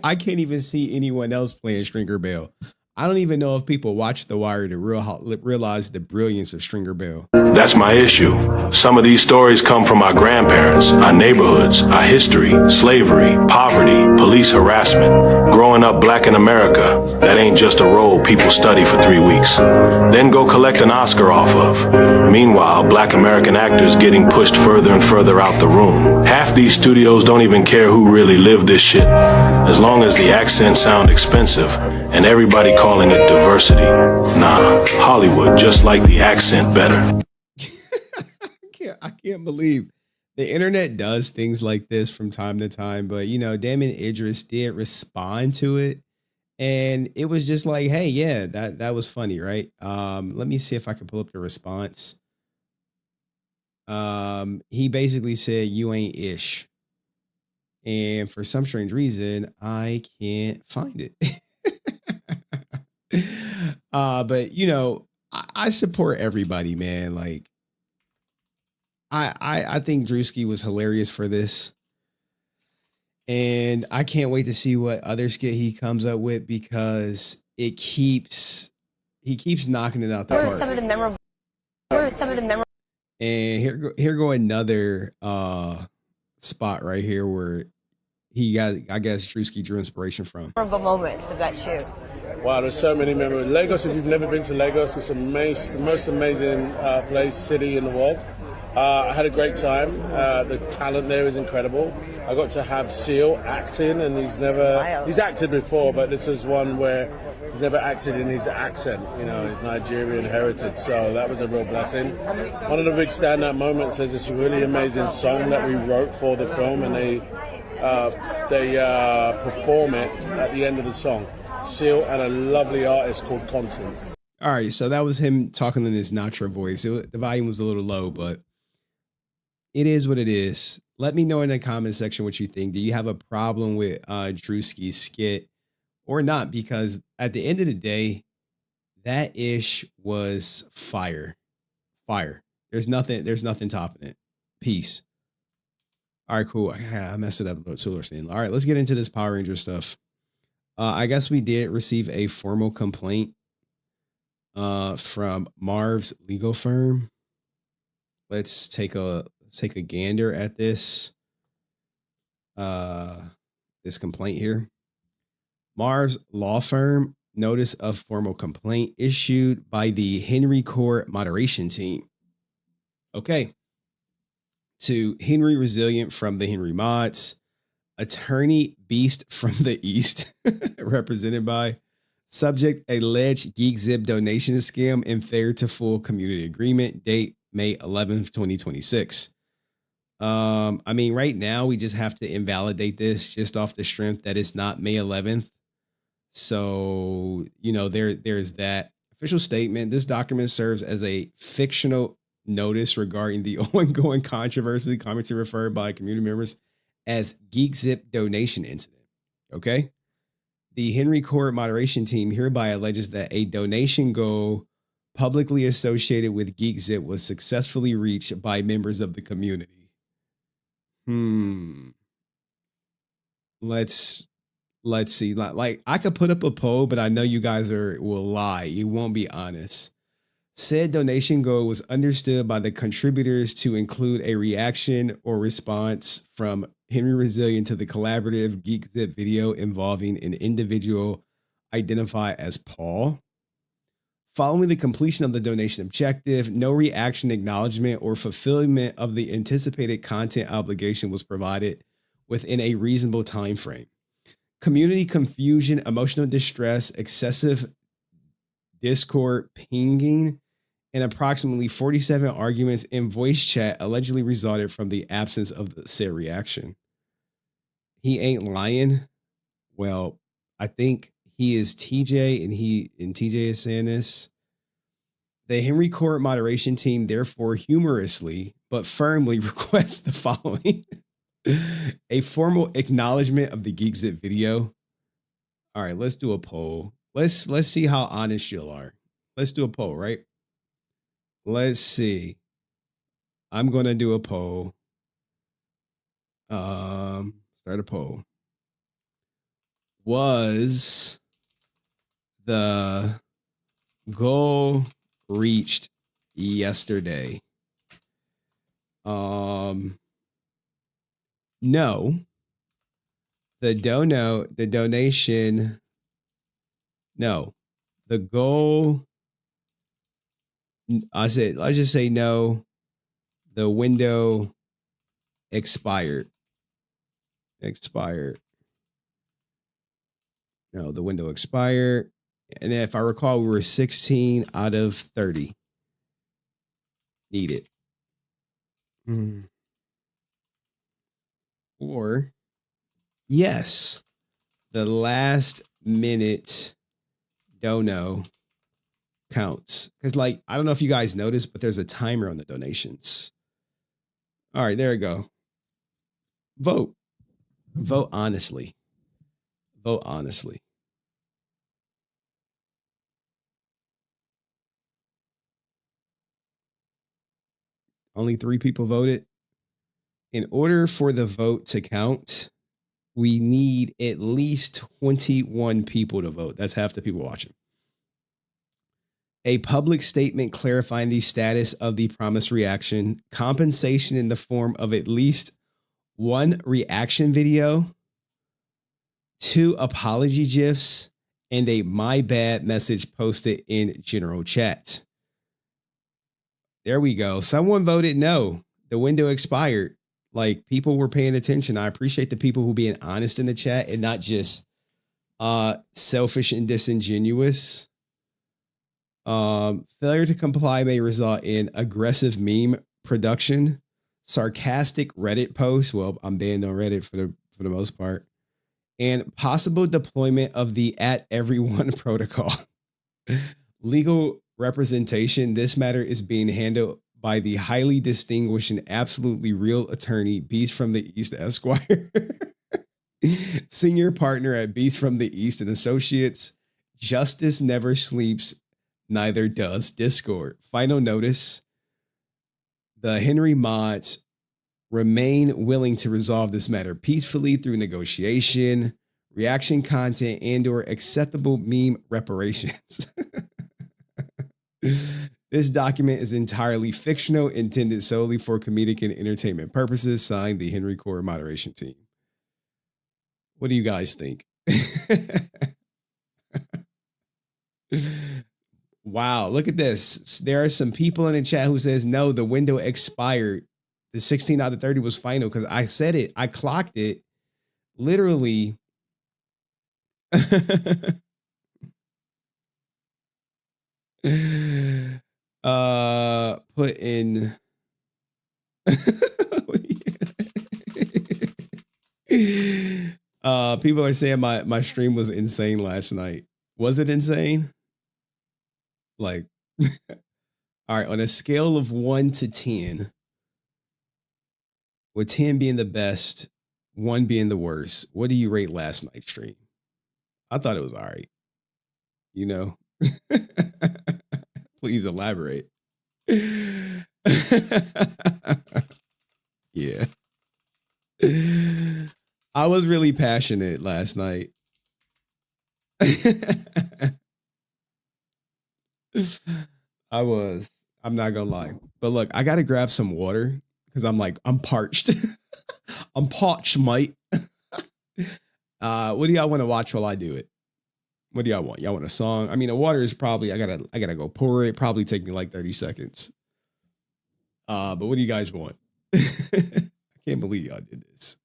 I can't even see anyone else playing Stringer Bell. I don't even know if people watch The Wire to realize the brilliance of Stringer Bell. That's my issue. Some of these stories come from our grandparents, our neighborhoods, our history, slavery, poverty, police harassment. Growing up black in America, that ain't just a role people study for 3 weeks. Then go collect an Oscar off of. Meanwhile, black American actors getting pushed further and further out the room. Half these studios don't even care who really lived this shit, as long as the accents sound expensive and everybody calling it diversity. Nah, Hollywood just like the accent better. I can't believe the internet does things like this from time to time, but Damon Idris did respond to it, and it was just like, hey, yeah, that was funny, right? Let me see if I can pull up the response. He basically said, "You ain't ish," and for some strange reason, I can't find it. But I support everybody, man. Like, I think Druski was hilarious for this, and I can't wait to see what other skit he comes up with because he keeps knocking it out the park. What are some of the memorable? And here go another spot right here where he got, I guess, Druski drew inspiration from. Memorable moments of that shoot. Wow, there's so many memories. Lagos, if you've never been to Lagos, it's the most amazing city in the world. I had a great time. The talent there is incredible. I got to have Seal acting, and he's acted before, but this is one where he's never acted in his accent, his Nigerian heritage. So that was a real blessing. One of the big standout moments is this really amazing song that we wrote for the film, and they perform it at the end of the song. Seal and a lovely artist called Constance. All right, so that was him talking in his natural voice. The volume was a little low, but it is what it is. Let me know in the comment section what you think. Do you have a problem with Druski Skit or not? Because at the end of the day, that ish was fire. There's nothing topping it. Peace. All right, cool. I messed it up. All right, let's get into this Power Ranger stuff. I guess we did receive a formal complaint from Marv's legal firm. Let's take a gander at this complaint here. Marv's law firm notice of formal complaint issued by the Henry Court moderation team. Okay. To HenryResilient from the Henry Mods, Attorney Beast from the East, represented by subject alleged Geek Zip donation scam and fair to full community agreement, date May 11th, 2026. I mean, right now we just have to invalidate this just off the strength that it's not May 11th. So, there's that. Official statement. This document serves as a fictional notice regarding the ongoing controversy commonly referred by community members as Geek Zip donation incident. Okay? The Henry Court moderation team hereby alleges that a donation goal publicly associated with Geek Zip was successfully reached by members of the community. Let's see. Like I could put up a poll, but I know you guys will lie. You won't be honest. Said donation goal was understood by the contributors to include a reaction or response from Henry Resilient to the collaborative Geek Zip video involving an individual identified as Paul. Following the completion of the donation objective, no reaction, acknowledgement, or fulfillment of the anticipated content obligation was provided within a reasonable time frame. Community confusion, emotional distress, excessive Discord pinging, and approximately 47 arguments in voice chat allegedly resulted from the absence of the said reaction. He ain't lying. Well, I think he is TJ, and TJ is saying this. The Henry Court moderation team therefore humorously but firmly requests the following. A formal acknowledgement of the Geek Zip video. All right, let's do a poll. Let's see how honest you are. Let's do a poll, right? Let's see. I'm going to do a poll. Start a poll. Was the goal reached yesterday? No. The donation. No. The goal. Let's just say no. The window expired. No, the window expired. And if I recall, we were 16 out of 30 needed. Or, yes, the last minute dono counts. Because, like, I don't know if you guys noticed, but there's a timer on the donations. All right, there we go. Vote. Vote honestly. Vote honestly. Only 3 people voted. In order for the vote to count, we need at least 21 people to vote. That's half the people watching. A public statement clarifying the status of the promised reaction, compensation in the form of at least 1 reaction video, 2 apology GIFs, and a my bad message posted in general chat. There we go. Someone voted no. The window expired. Like, people were paying attention. I appreciate the people who being honest in the chat and not just selfish and disingenuous. Failure to comply may result in aggressive meme production, sarcastic Reddit posts. Well, I'm banned on Reddit for the most part, and possible deployment of the @everyone protocol. Legal representation. This matter is being handled by the highly distinguished and absolutely real attorney, Beast from the East Esquire, senior partner at Beast from the East and Associates. Justice never sleeps, neither does Discord. Final notice. The Henry mods remain willing to resolve this matter peacefully through negotiation, reaction content, and/or acceptable meme reparations. This document is entirely fictional, intended solely for comedic and entertainment purposes. Signed, the Henry Court moderation team. What do you guys think? Wow, look at this. There are some people in the chat who says, no, the window expired. The 16 out of 30 was final because I said it. I clocked it. Literally. Put in people are saying my stream was insane last night. Was it insane? Like, all right, on a scale of 1 to 10, with 10 being the best, 1 being the worst, what do you rate last night's stream? I thought it was all right. You know? Please elaborate. Yeah. I was really passionate last night. I was. I'm not gonna lie. But look, I gotta grab some water because I'm parched. I'm parched, mate. What do y'all want to watch while I do it? What do y'all want? Y'all want a song? I mean, the water is probably I gotta go pour it. Probably take me like 30 seconds. But what do you guys want? I can't believe y'all did this.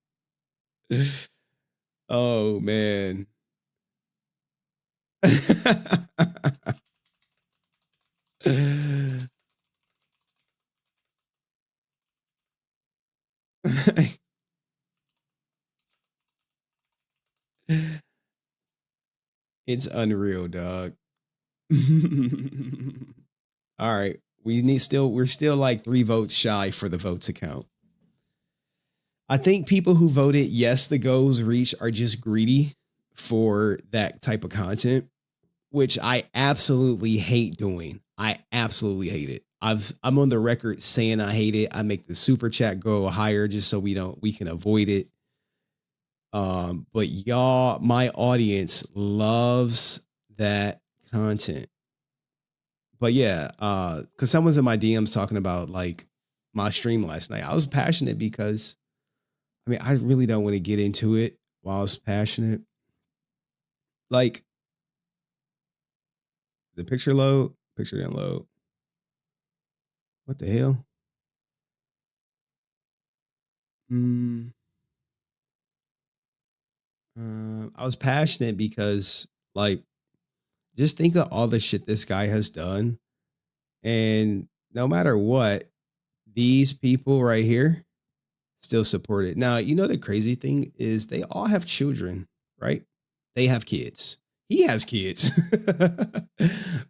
Oh man. It's unreal, dog. All right. We're still like 3 votes shy for the vote to count. I think people who voted yes, the goals reached are just greedy for that type of content, which I absolutely hate doing. I absolutely hate it. I'm on the record saying I hate it. I make the super chat go higher just so we can avoid it. But y'all, my audience loves that content. But yeah, because someone's in my DMs talking about like my stream last night. I was passionate because I mean, I really don't want to get into it while I was passionate. Like the picture didn't load. What the hell? I was passionate because like just think of all the shit this guy has done. And no matter what, these people right here still support it. Now, you know, the crazy thing is they all have children, right? They have kids. He has kids.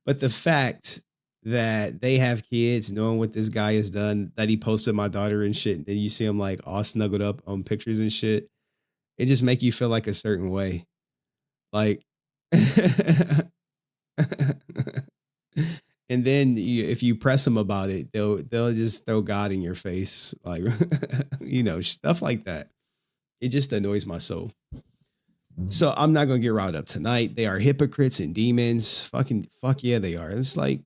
But the fact that they have kids, knowing what this guy has done, that he posted my daughter and shit, and then you see him like all snuggled up on pictures and shit, it just make you feel like a certain way. Like, and then if you press them about it, they'll just throw God in your face, like you know, stuff like that. It just annoys my soul. So I'm not gonna get riled up tonight. They are hypocrites and demons. Fuck yeah, they are. It's like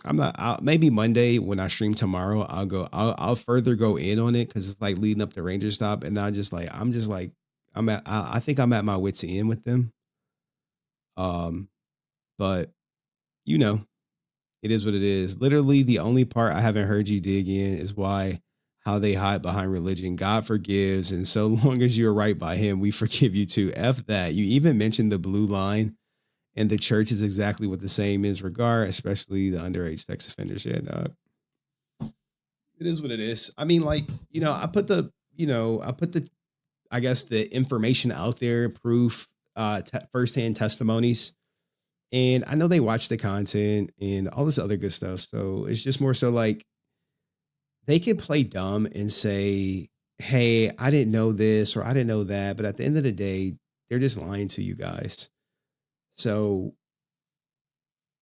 I'm not. Maybe Monday when I stream tomorrow, I'll further go in on it because it's like leading up to Ranger Stop, and I think I'm at my wit's end with them. But you know, it is what it is. Literally, the only part I haven't heard you dig in is how they hide behind religion. God forgives, and so long as you're right by him, we forgive you too. F that. You even mentioned the blue line, and the church is exactly what the same is regard, especially the underage sex offenders. Yeah, dog. It is what it is. I mean, like, you know, I put the I guess the information out there, proof, firsthand testimonies. And I know they watch the content and all this other good stuff. So it's just more so like they could play dumb and say, hey, I didn't know this or I didn't know that. But at the end of the day, they're just lying to you guys. So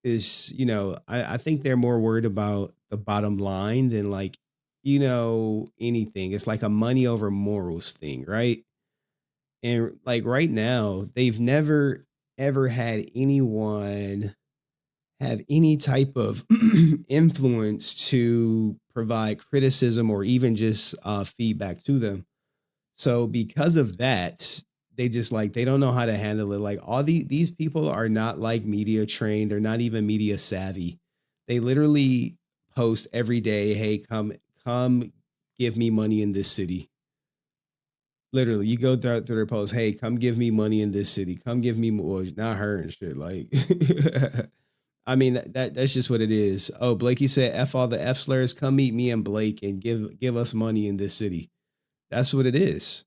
I think they're more worried about the bottom line than like, you know, anything. It's like a money over morals thing, right? And like right now, they've never ever had anyone have any type of influence to provide criticism or even just feedback to them. So because of that, they just like they don't know how to handle it. Like all these people are not like media trained. They're not even media savvy. They literally post every day, hey, come give me money in this city. Literally, you go through their post, hey, come give me money in this city. Come give me more, not her and shit. Like, I mean, that's just what it is. Oh, Blakey said, F all the F slurs, come meet me and Blake and give us money in this city. That's what it is.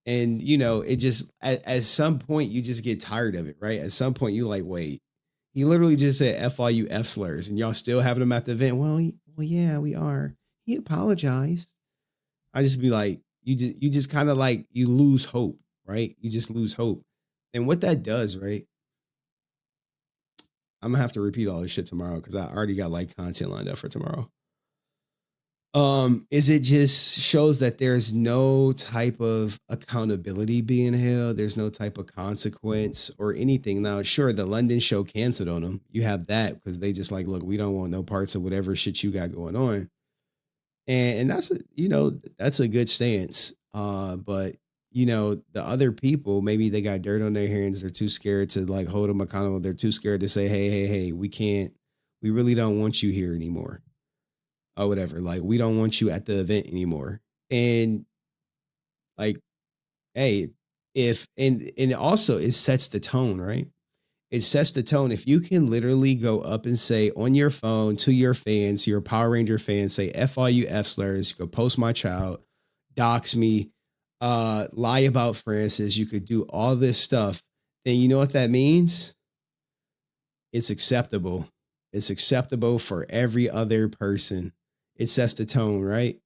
And, you know, it just, at some point, you just get tired of it, right? At some point, you're like, wait, He literally just said F all you F slurs, and y'all still having him at the event. Well, yeah, we are. He apologized. I just be like, you just kind of like, you lose hope, right? You just lose hope. And what that does, right? I'm gonna have to repeat all this shit tomorrow because I already got like content lined up for tomorrow. Is it just shows that there's no type of accountability being held. There's no type of consequence or anything. Now, sure, the London show canceled on them. You have that because they just like, look, we don't want no parts of whatever shit you got going on. And that's, that's a good stance. But the other people, maybe they got dirt on their hands. They're too scared to like hold them accountable. They're too scared to say, hey, we really don't want you here anymore. Or whatever. Like, we don't want you at the event anymore. And like, hey, and also it sets the tone, right? It sets the tone. If you can literally go up and say on your phone to your fans, your Power Ranger fans, say F all you F slurs, you could post my child, dox me, lie about Francis, you could do all this stuff, then you know what that means? It's acceptable. It's acceptable for every other person. It sets the tone, right?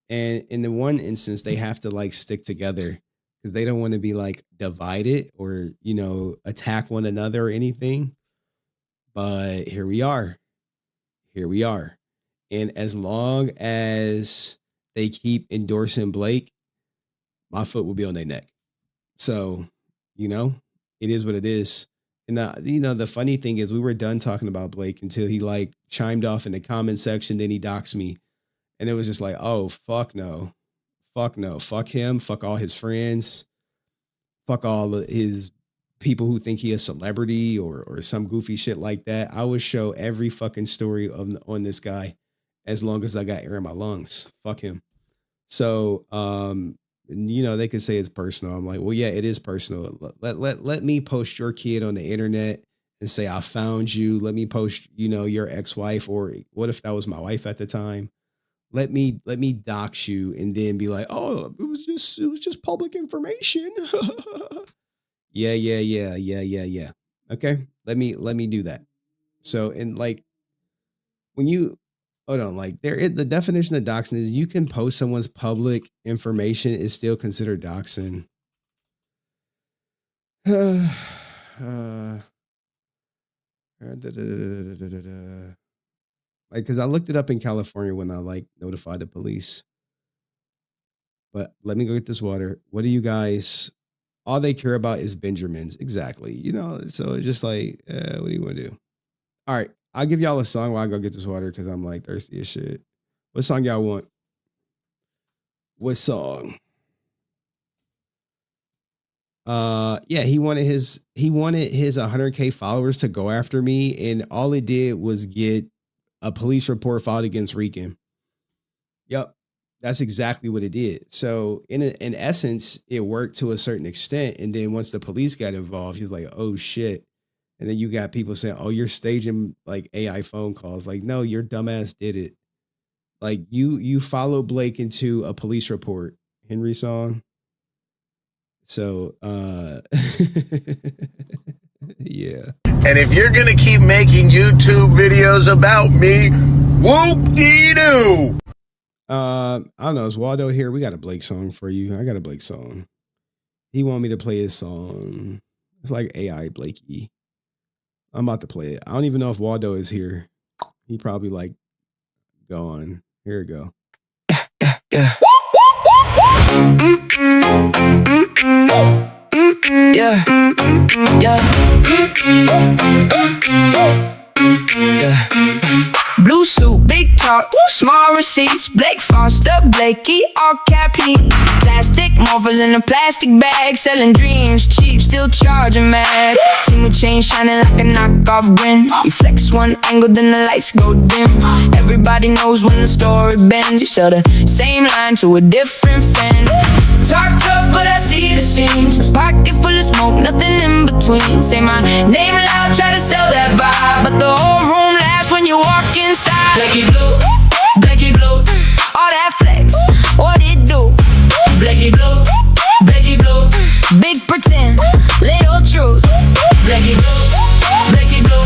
And in the one instance, they have to like stick together because they don't want to be like divided or, attack one another or anything. But here we are. And as long as they keep endorsing Blake, my foot will be on their neck. So, it is what it is. And the funny thing is we were done talking about Blake until he like chimed off in the comment section. Then he doxed me. And it was just like, oh, fuck no. Fuck him. Fuck all his friends. Fuck all of his people who think he a celebrity or some goofy shit like that. I would show every fucking story on this guy as long as I got air in my lungs. Fuck him. So, they could say it's personal. I'm like, well, yeah, it is personal. Let me post your kid on the internet and say, I found you. Let me post, your ex-wife, or what if that was my wife at the time? Let me dox you and then be like, oh, it was just public information. Yeah. Okay. Let me do that. So, and like when you, hold on, like the definition of doxing is you can post someone's public information is still considered doxing. Like, because I looked it up in California when I like notified the police. But let me go get this water. What do you guys, all they care about is Benjamins. Exactly. So it's just like, what do you want to do? All right. I'll give y'all a song while I go get this water because I'm like thirsty as shit. What song y'all want? What song? Yeah, he wanted his 100K followers to go after me, and all it did was get a police report filed against Rican. Yep, that's exactly what it did. So in essence, it worked to a certain extent, and then once the police got involved, he was like, "Oh shit." And then you got people saying, oh, you're staging like AI phone calls. Like, no, your dumbass did it. Like you followed Blake into a police report, Henry song. So, yeah. And if you're going to keep making YouTube videos about me, whoop-dee-doo. I don't know. Is Waldo here? We got a Blake song for you. I got a Blake song. He wanted me to play his song. It's like AI Blakey. I'm about to play it. I don't even know if Waldo is here. He probably like gone. Here we go. Yeah. Blue suit, big talk, small receipts. Blake Foster, Blakey, all cap heat. Plastic morphers in a plastic bag, selling dreams cheap, still charging mad. See my chain shining like a knockoff grin. You flex one angle, then the lights go dim. Everybody knows when the story bends. You sell the same line to a different fan. Talk tough, but I see the seams. Pocket full of smoke, nothing in between. Say my name loud, try to sell that vibe, but the whole room laughs when you walk inside. Blakey blue, Blakey blue, all that flex, what it do? Blakey blue, Blakey blue, big pretend, little truth. Blakey blue, Blakey blue,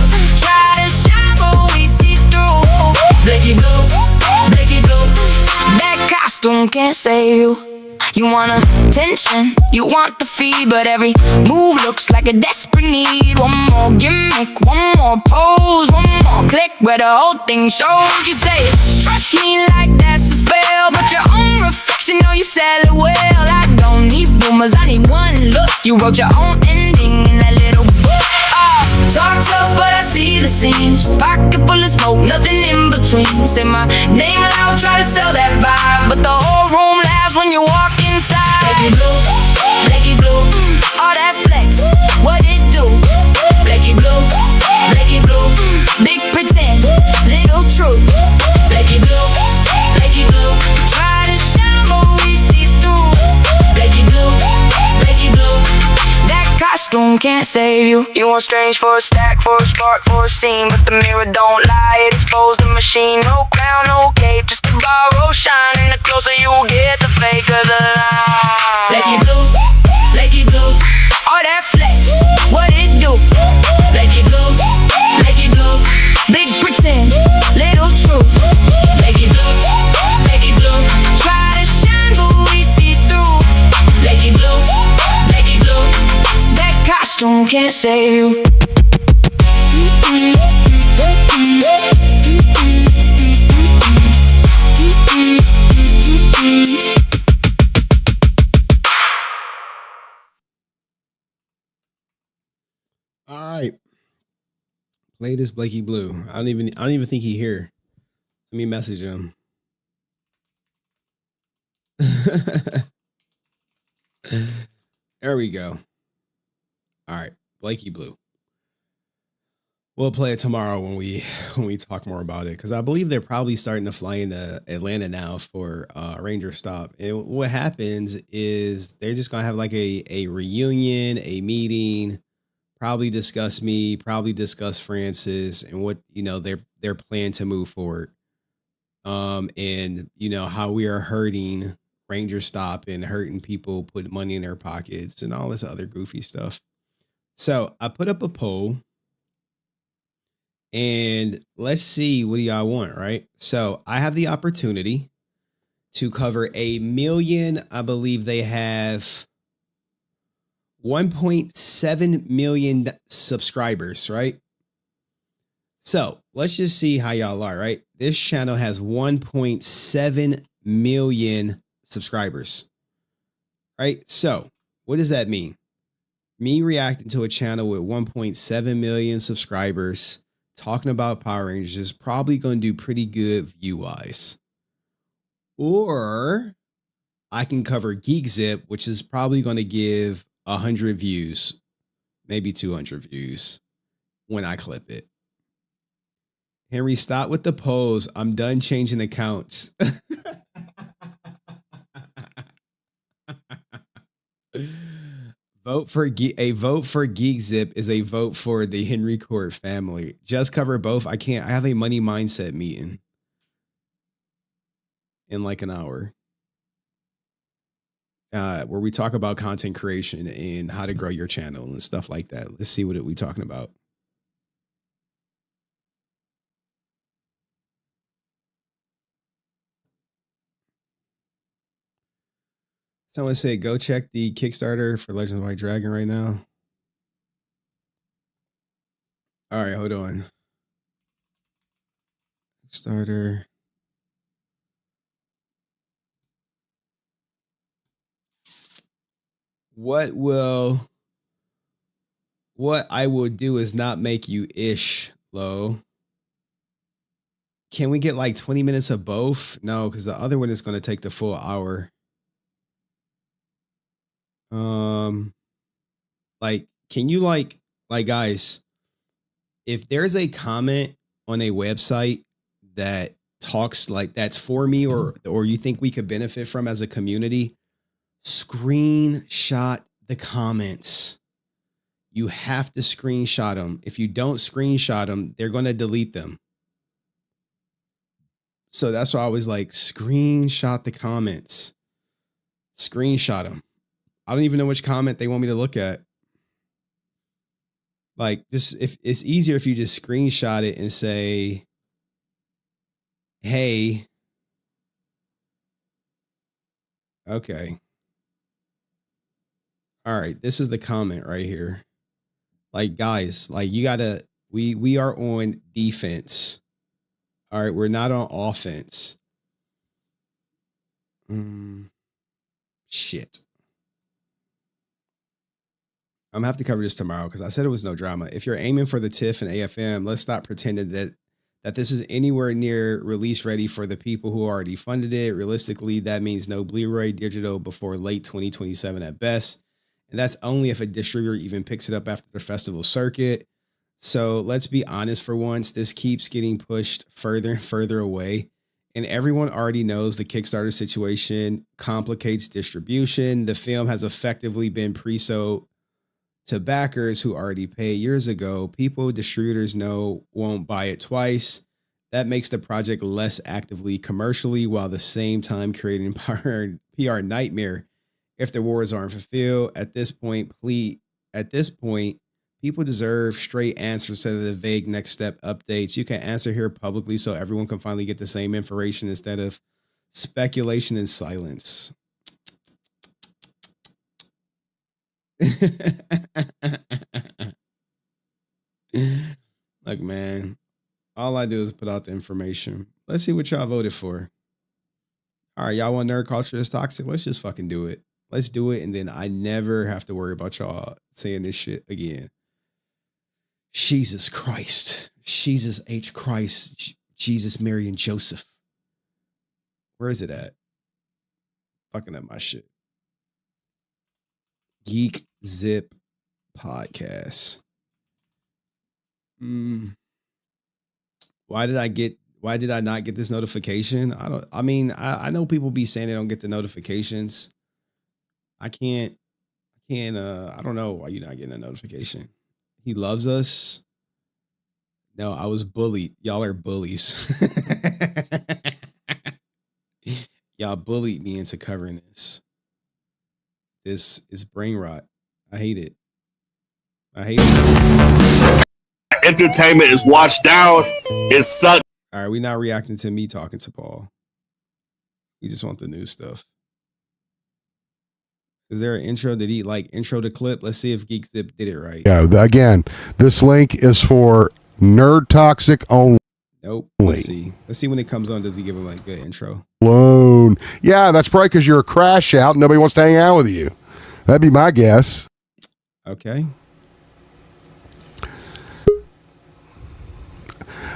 costume can't save you. You want attention, you want the feed, but every move looks like a desperate need. One more gimmick, one more pose, one more click where the whole thing shows. You say, trust me like that's a spell, but your own reflection, know you sell it well. I don't need rumors, I need one look. You wrote your own ending in that little book. Talk tough, but I see the seams. Pocket full of smoke, nothing in between. Say my name loud, try to sell that vibe, but the whole room laughs when you walk inside. Blacky blue, all that flex, what it do? Blacky blue, big pretend, little truth. Blacky blue, try to shine, but we see through. Blacky blue, that costume can't save you. You want strange for a stack, for a spark, for a scene, but the mirror don't lie, it exposed the machine. No crown, no cape, just to borrow shine, and the closer you get, the faker the lie. Blacky blue, all that flex, what it do? Blacky blue, big pretend, little truth. Blacky blue, try to shine, but we see through. Blacky blue, that costume can't save you. All right. Play this Blakey Blue. I don't even think he here. Let me message him. There we go. All right, Blakey Blue. We'll play it tomorrow when we talk more about it, because I believe they're probably starting to fly into Atlanta now for Ranger Stop. And what happens is they're just gonna have like a reunion, a meeting, probably discuss me, probably discuss Francis and what their plan to move forward. And how we are hurting Ranger Stop and hurting people, put money in their pockets and all this other goofy stuff. So I put up a poll. And let's see, what do y'all want, right? So I have the opportunity to cover 1 million. I believe they have 1.7 million subscribers, right? So let's just see how y'all are, right? This channel has 1.7 million subscribers, right? So what does that mean? Me reacting to a channel with 1.7 million subscribers talking about Power Rangers is probably going to do pretty good view-wise. Or I can cover Geek Zip, which is probably going to give 100 views, maybe 200 views when I clip it. Henry, stop with the polls. I'm done changing accounts. A vote for Geek Zip is a vote for the Henry Court family. Just cover both. I have a money mindset meeting in like an hour. Where we talk about content creation and how to grow your channel and stuff like that. Let's see what we're talking about. Someone said, go check the Kickstarter for Legends of White Dragon right now. All right, hold on. Kickstarter. What I will do is not make you ish, Lo. Can we get like 20 minutes of both? No, because the other one is going to take the full hour. Like, can you like guys, if there's a comment on a website that talks like that's for me or you think we could benefit from as a community, screenshot the comments. You have to screenshot them. If you don't screenshot them, they're going to delete them. So that's why I was like, screenshot the comments. Screenshot them. I don't even know which comment they want me to look at. Like, just if it's easier if you just screenshot it and say, hey, Okay. All right. This is the comment right here. Like, guys, like you gotta, we are on defense. All right. We're not on offense. Shit. I'm gonna have to cover this tomorrow because I said it was no drama. If you're aiming for the TIFF and AFM, let's stop pretending that this is anywhere near release ready for the people who already funded it. Realistically, that means no Blu-ray digital before late 2027 at best. And that's only if a distributor even picks it up after the festival circuit. So let's be honest for once, this keeps getting pushed further and further away. And everyone already knows the Kickstarter situation complicates distribution. The film has effectively been pre-sold to backers who already paid years ago. People distributors know won't buy it twice. That makes the project less actively commercially while at the same time creating PR nightmare if the awards aren't fulfilled. At this point, people deserve straight answers instead of the vague next step updates. You can answer here publicly so everyone can finally get the same information instead of speculation and silence. Look, man, all I do is put out the information. Let's see what y'all voted for. All right, y'all want nerd culture is toxic? Let's just fucking do it. Let's do it, and then I never have to worry about y'all saying this shit again. Jesus Christ. Jesus H. Christ. Jesus, Mary, and Joseph. Where is it at? Fucking up my shit. Geek Zip Podcast. Why did I not get this notification? I know people be saying they don't get the notifications. I don't know why you're not getting a notification. He loves us. No, I was bullied. Y'all are bullies. Y'all bullied me into covering this. This is brain rot. I hate it. Entertainment is washed down. It sucks. All right, we're not reacting to me talking to Paul. We just want the new stuff. Is there an intro? Did he intro the clip? Let's see if Geek Zip did it right. Yeah, again, this link is for Nerd Toxic only. Nope. Let's see. Let's see when it comes on. Does he give him a good intro? Alone. Yeah, that's probably because you're a crash out and nobody wants to hang out with you. That'd be my guess. Okay.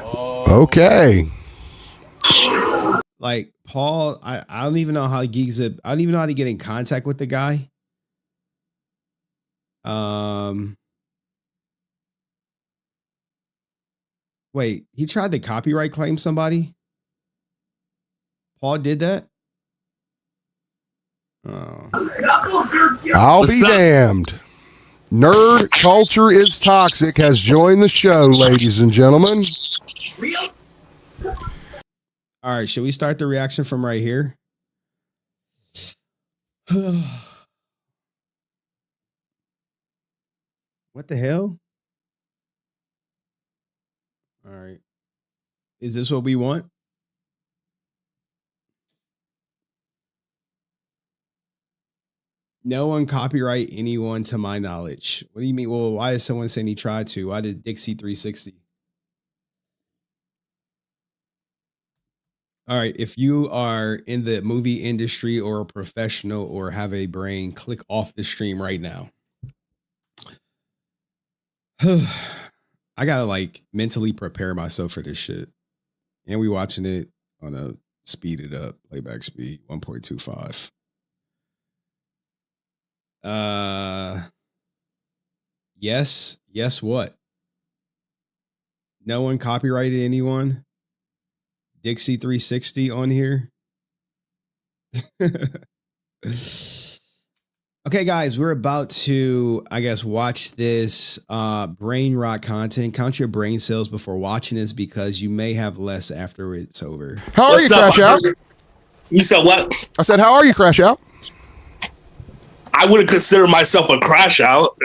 Okay. Like Paul, I don't even know how Geek Zip. I don't even know how to get in contact with the guy. Wait, he tried to copyright claim somebody? Paul did that? Oh. I'll be damned. Nerd Culture is Toxic has joined the show, ladies and gentlemen. All right, should we start the reaction from right here? What the hell? All right. Is this what we want? No one copyright anyone to my knowledge. What do you mean? Well, why is someone saying he tried to? Why did Dixie 360? All right. If you are in the movie industry or a professional or have a brain, click off the stream right now. I gotta mentally prepare myself for this shit. And we watching it on a speeded up playback speed 1.25. Yes, what? No one copyrighted anyone? Dixie 360 on here? Okay, guys, we're about to, I guess, watch this brain rot content. Count your brain cells before watching this because you may have less after it's over. How are you, Crash Out? You said what? I said, how are you, Crash Out? I wouldn't consider myself a crash out.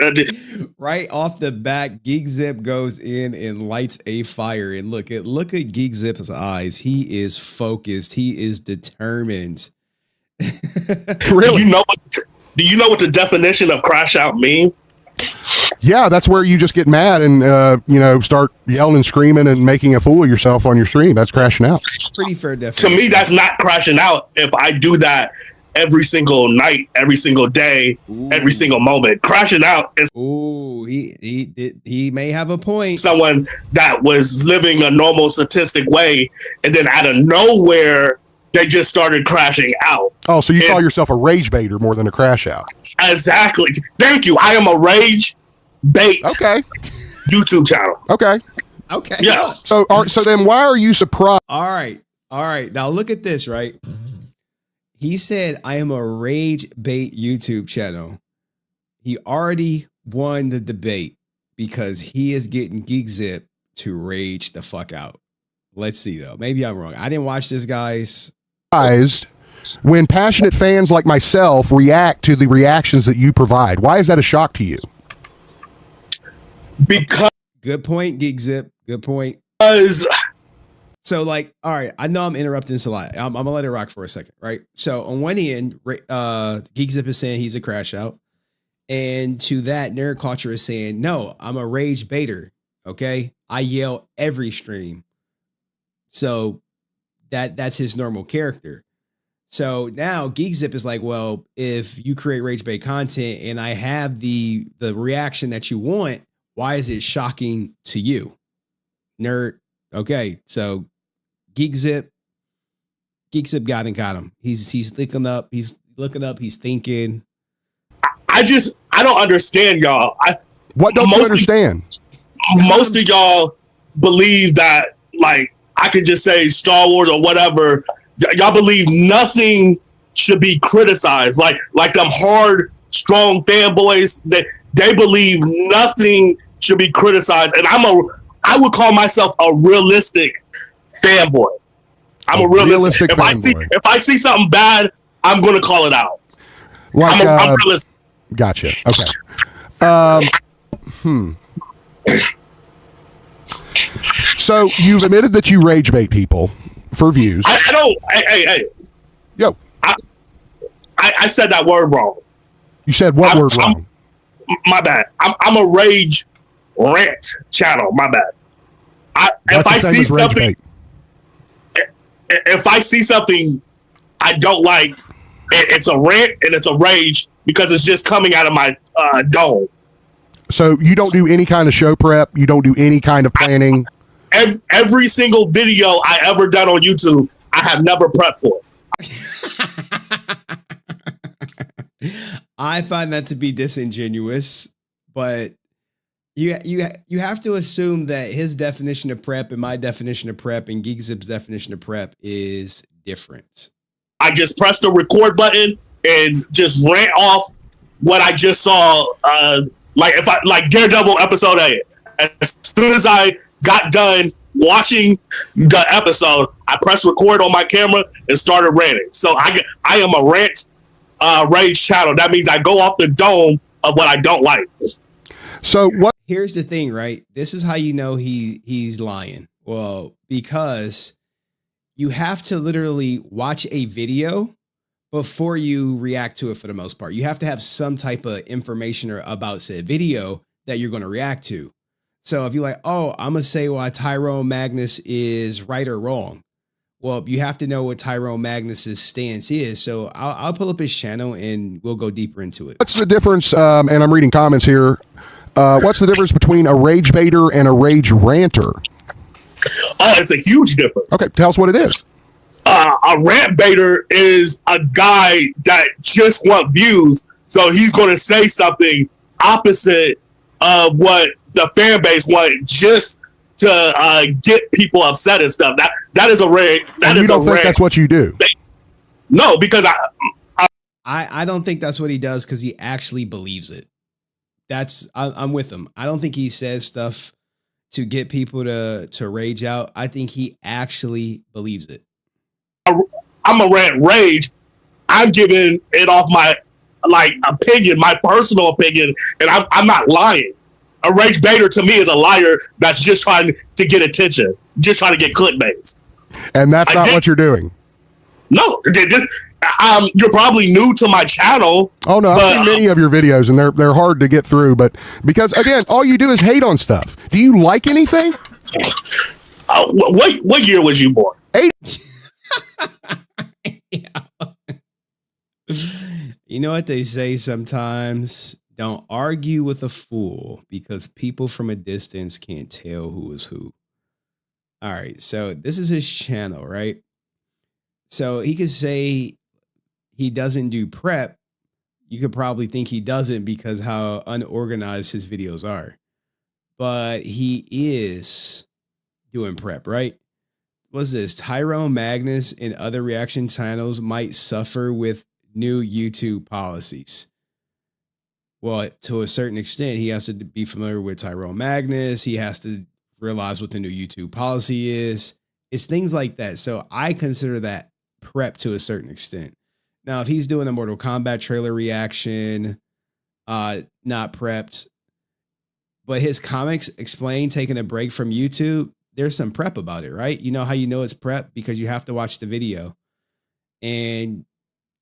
Right off the bat, Geek Zip goes in and lights a fire. And look at Geek Zip's eyes. He is focused. He is determined. Really? Do you know what the definition of crash out mean? Yeah, that's where you just get mad and start yelling and screaming and making a fool of yourself on your stream. That's crashing out. Pretty fair definition. To me, that's not crashing out if I do that every single night, every single day, every single moment. Crashing out is he may have a point. Someone that was living a normal statistic way, and then out of nowhere, they just started crashing out. Oh, so you call yourself a rage baiter more than a crash out? Exactly. Thank you. I am a rage bait. Okay. YouTube channel. Okay. Okay. Yeah. So then why are you surprised? All right. Now look at this, right? He said, I am a rage bait YouTube channel. He already won the debate because he is getting Geek Zip to rage the fuck out. Let's see, though. Maybe I'm wrong. I didn't watch this, guys. When passionate fans like myself react to the reactions that you provide. Why is that a shock to you? Because good point, Geek Zip. Good point. So, like, all right, I know I'm interrupting this a lot. I'm gonna let it rock for a second, right? So, on one end, Geek Zip is saying he's a crash out, and to that, Nerd Culture is saying, no, I'm a rage baiter. Okay, I yell every stream, so that's his normal character. So now Geek Zip is like, well, if you create rage bait content and I have the reaction that you want, why is it shocking to you, Nerd? Okay, so Geek Zip got him. He's looking up. He's thinking. I don't understand, y'all. What don't you understand? Most of y'all believe that, like, I could just say Star Wars or whatever. Y'all believe nothing should be criticized. Like them hard, strong fanboys, they believe nothing should be criticized. And I would call myself a realistic fanboy. I'm a realistic fanboy. If I see something bad, I'm going to call it out. I'm realistic. Gotcha. Okay. So you've admitted that you rage bait people for views. I don't. Hey. Yo. I said that word wrong. You said what word wrong? My bad. I'm a rage rant channel. My bad. If I see something I don't like, it's a rant and it's a rage because it's just coming out of my dome. So you don't do any kind of show prep. You don't do any kind of planning. Every single video I ever done on YouTube, I have never prepped for. I find that to be disingenuous, but you have to assume that his definition of prep and my definition of prep and Geek Zip's definition of prep is different. I just press the record button and just rant off what I just saw. Like Daredevil episode 8. As soon as I got done watching the episode, I pressed record on my camera and started ranting. So I am a rant rage channel. That means I go off the dome of what I don't like. So what? Here's the thing, right? This is how you know he's lying. Well, because you have to literally watch a video before you react to it for the most part. You have to have some type of information or about said video that you're going to react to. So if you're like, oh, I'm going to say why Tyrone Magnus is right or wrong. Well, you have to know what Tyrone Magnus's stance is. So I'll pull up his channel and we'll go deeper into it. What's the difference? And I'm reading comments here. What's the difference between a rage baiter and a rage ranter? Oh, it's a huge difference. Okay, tell us what it is. A rant baiter is a guy that just wants views, so he's going to say something opposite of what the fan base want just to get people upset and stuff. That is a rant. And you don't think that's what you do? No, because I don't think that's what he does because he actually believes it. I'm with him. I don't think he says stuff to get people to rage out. I think he actually believes it. I'm a rant rage. I'm giving it off my opinion, my personal opinion, and I'm not lying. A rage baiter to me is a liar that's just trying to get attention, just trying to get clickbaits. And that's not what you're doing. No, you're probably new to my channel. Oh no, I've seen many of your videos, and they're hard to get through. But because again, all you do is hate on stuff. Do you like anything? What year was you born? 8. You know what they say sometimes? Don't argue with a fool because people from a distance can't tell who is who. All right, so this is his channel, right? So he could say he doesn't do prep. You could probably think he doesn't because how unorganized his videos are. But he is doing prep, right? What's this? Tyrone Magnus and other reaction channels might suffer with new YouTube policies. Well, to a certain extent, he has to be familiar with Tyrone Magnus. He has to realize what the new YouTube policy is. It's things like that. So I consider that prep to a certain extent. Now, if he's doing a Mortal Kombat trailer reaction, not prepped, but his comics explain taking a break from YouTube, there's some prep about it, right? You know how you know it's prep? Because you have to watch the video. And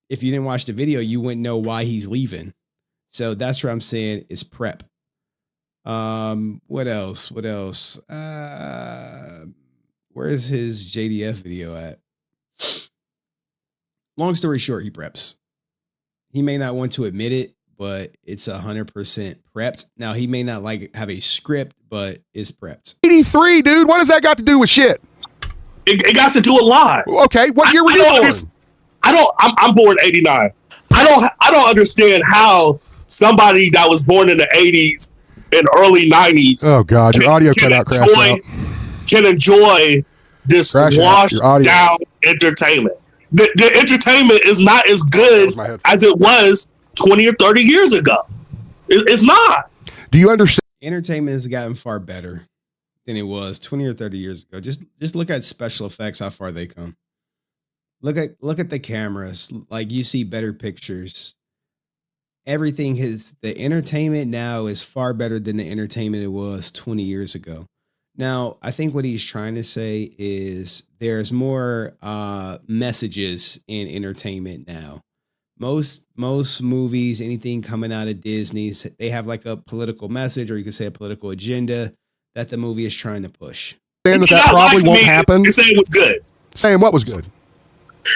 if you didn't watch the video, you wouldn't know why he's leaving. So that's what I'm saying is prep. What else? Where's his JDF video at? Long story short, he preps. He may not want to admit it, but it's 100% prepped. Now, he may not have a script, but it's prepped. 83, dude. What does that got to do with shit? It got to do a lot. Okay, what year were you born? I'm born 89. I don't understand how somebody that was born in the 80s and early 90s. Oh God, your audio cut out. Can enjoy this washed down entertainment. The entertainment is not as good as it was 20 or 30 years ago. It's not. Do you understand? Entertainment has gotten far better than it was 20 or 30 years ago. Just look at special effects, how far they come. Look at the cameras. Like, you see better pictures. Everything the entertainment now is far better than the entertainment it was 20 years ago. Now, I think what he's trying to say is there's more messages in entertainment now. Most movies, anything coming out of Disney, they have like a political message, or you could say a political agenda that the movie is trying to push. Saying that probably won't happen. You're saying it was good. Saying what was good?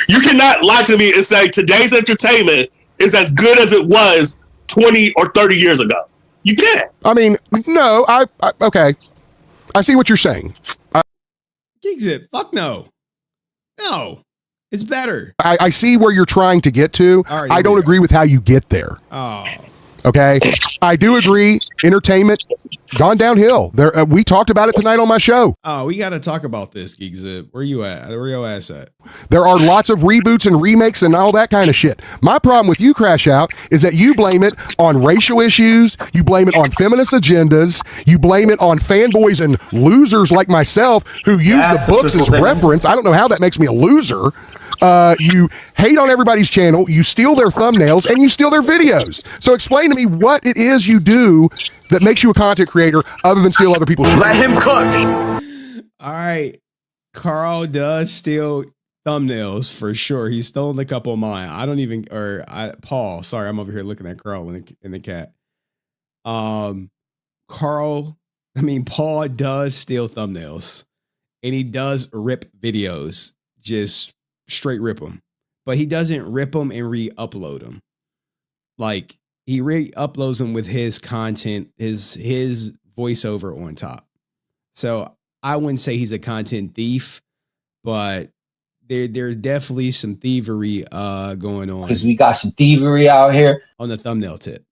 You cannot lie to me and say today's entertainment is as good as it was 20 or 30 years ago. You can't. I mean, no, okay. I see what you're saying. Geekzip, fuck no. No, it's better. I see where you're trying to get to. Right, I don't agree with how you get there. Oh. Okay. I do agree. Entertainment gone downhill. We talked about it tonight on my show. Oh, we got to talk about this, Geekzip. Where you at? Where your ass at? There are lots of reboots and remakes and all that kind of shit. My problem with you, Crash Out, is that you blame it on racial issues. You blame it on feminist agendas. You blame it on fanboys and losers like myself who use the books as reference. I don't know how that makes me a loser. You hate on everybody's channel. You steal their thumbnails and you steal their videos. So explain to me what it is you do that makes you a content creator other than steal other people's shit. Let him cook. All right. Carl does steal thumbnails for sure. He's stolen a couple of mine. Paul, sorry, I'm over here looking at Carl in the cat. Paul does steal thumbnails and he does rip videos, just straight rip them, but he doesn't rip them and re-upload them. Like, he re-uploads them with his content, his voiceover on top. So I wouldn't say he's a content thief, but there's definitely some thievery going on. Because we got some thievery out here. On the thumbnail tip.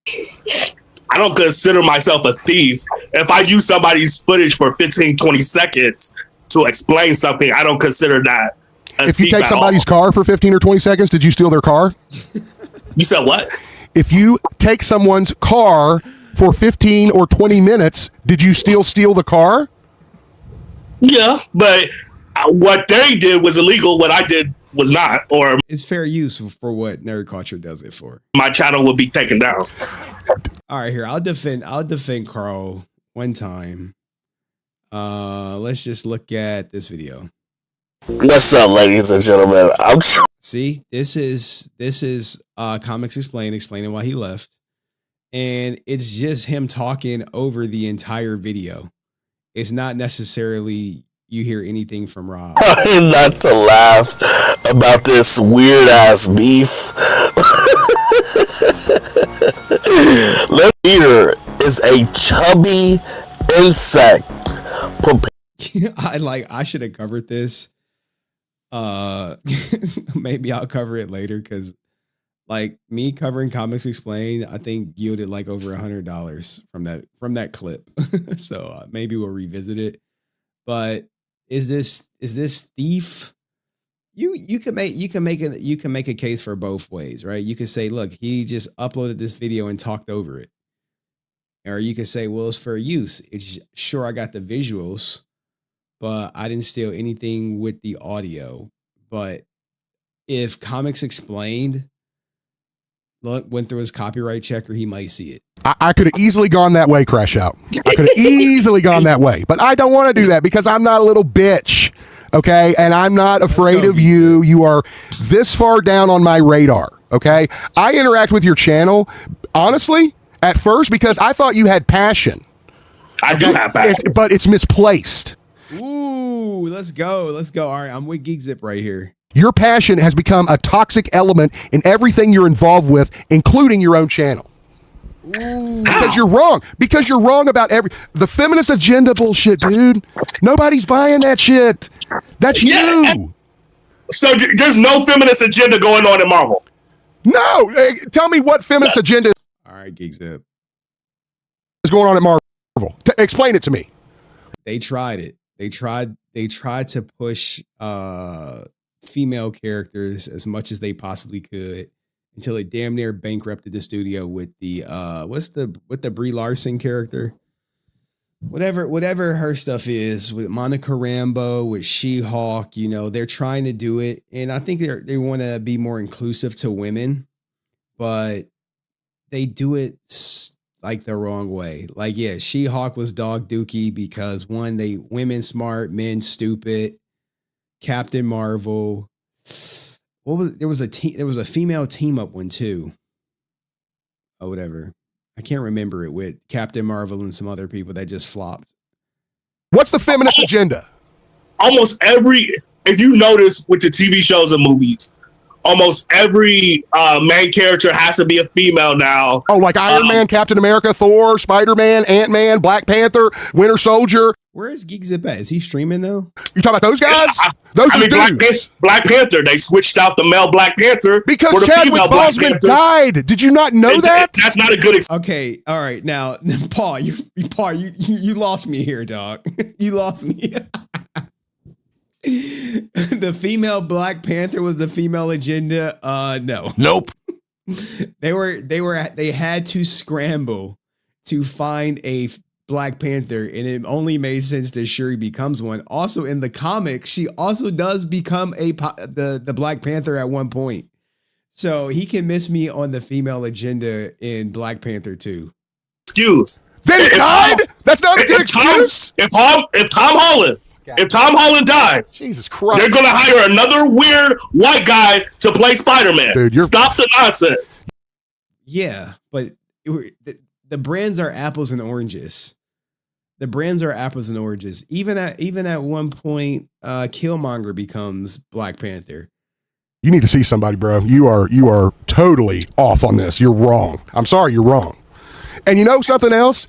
I don't consider myself a thief. If I use somebody's footage for 15, 20 seconds to explain something, I don't consider that a If you thief take at somebody's all. car for 15 or 20 seconds, did you steal their car? You said what? If you take someone's car for 15 or 20 minutes, did you still steal the car? Yeah, but what they did was illegal. What I did was not. Or it's fair use for what nerd culture does it for. My channel will be taken down. All right, here I'll defend Carl one time. Let's just look at this video. What's up, ladies and gentlemen? See, this is Comics explaining why he left. And it's just him talking over the entire video. It's not necessarily you hear anything from Rob. Not to laugh about this weird ass beef. Here is a chubby insect. I should have covered this. Maybe I'll cover it later because like me covering Comics Explained, I think yielded like over $100 from that clip. So maybe we'll revisit it. But is this thief? You can make a case for both ways, right? You could say, look, he just uploaded this video and talked over it. Or you could say, well, it's for use. It's sure I got the visuals, but I didn't steal anything with the audio. But if Comics Explained went through his copyright checker, he might see it. I could have easily gone that way, Crash Out. I could have easily gone that way, but I don't want to do that because I'm not a little bitch, okay? And I'm not afraid of you. You are this far down on my radar, okay? I interact with your channel, honestly, at first because I thought you had passion. I do have passion. But it's misplaced. Ooh, let's go. All right, I'm with Geek Zip right here. Your passion has become a toxic element in everything you're involved with, including your own channel. Ooh. Because you're wrong. Because you're wrong about the feminist agenda bullshit, dude. Nobody's buying that shit. That's you. So there's no feminist agenda going on in Marvel? No. Tell me what feminist agenda All right, Geek Zip is going on at Marvel. Explain it to me. They tried it. They tried to push female characters as much as they possibly could until it damn near bankrupted the studio with the with the Brie Larson character, whatever her stuff is with Monica Rambeau, with She-Hulk. You know, they're trying to do it, and I think they want to be more inclusive to women, but they do it like the wrong way. Like, yeah, She-Hulk was dog dookie because women smart, men stupid. Captain Marvel. There was a female team up one too. Oh, whatever. I can't remember it with Captain Marvel and some other people that just flopped. What's the feminist agenda? Almost if you notice with the TV shows and movies, almost every main character has to be a female now. Oh, like Iron Man, Captain America, Thor, Spider-Man, Ant-Man, Black Panther, Winter Soldier. Where is Geek Zip at? Is he streaming though? You talking about those guys? Black Panther. They switched out the male Black Panther because Chadwick Boseman died. Did you not know that? That's not a good. Okay, all right. Now, Paul, you lost me here, dog. You lost me. The female Black Panther was the female agenda. No. Nope. They had to scramble to find a Black Panther, and it only made sense that Shuri becomes one. Also, in the comics, she also does become the Black Panther at one point. So he can miss me on the female agenda in Black Panther 2. Excuse. Then he died? That's not a good excuse. If Tom Holland dies, Jesus Christ, they're gonna hire another weird white guy to play Spider-Man. Dude, stop the nonsense. Yeah, but the brands are apples and oranges. Even at one point, Killmonger becomes Black Panther. You need to see somebody, bro. You are totally off on this. You're wrong. I'm sorry, you're wrong. And you know something else?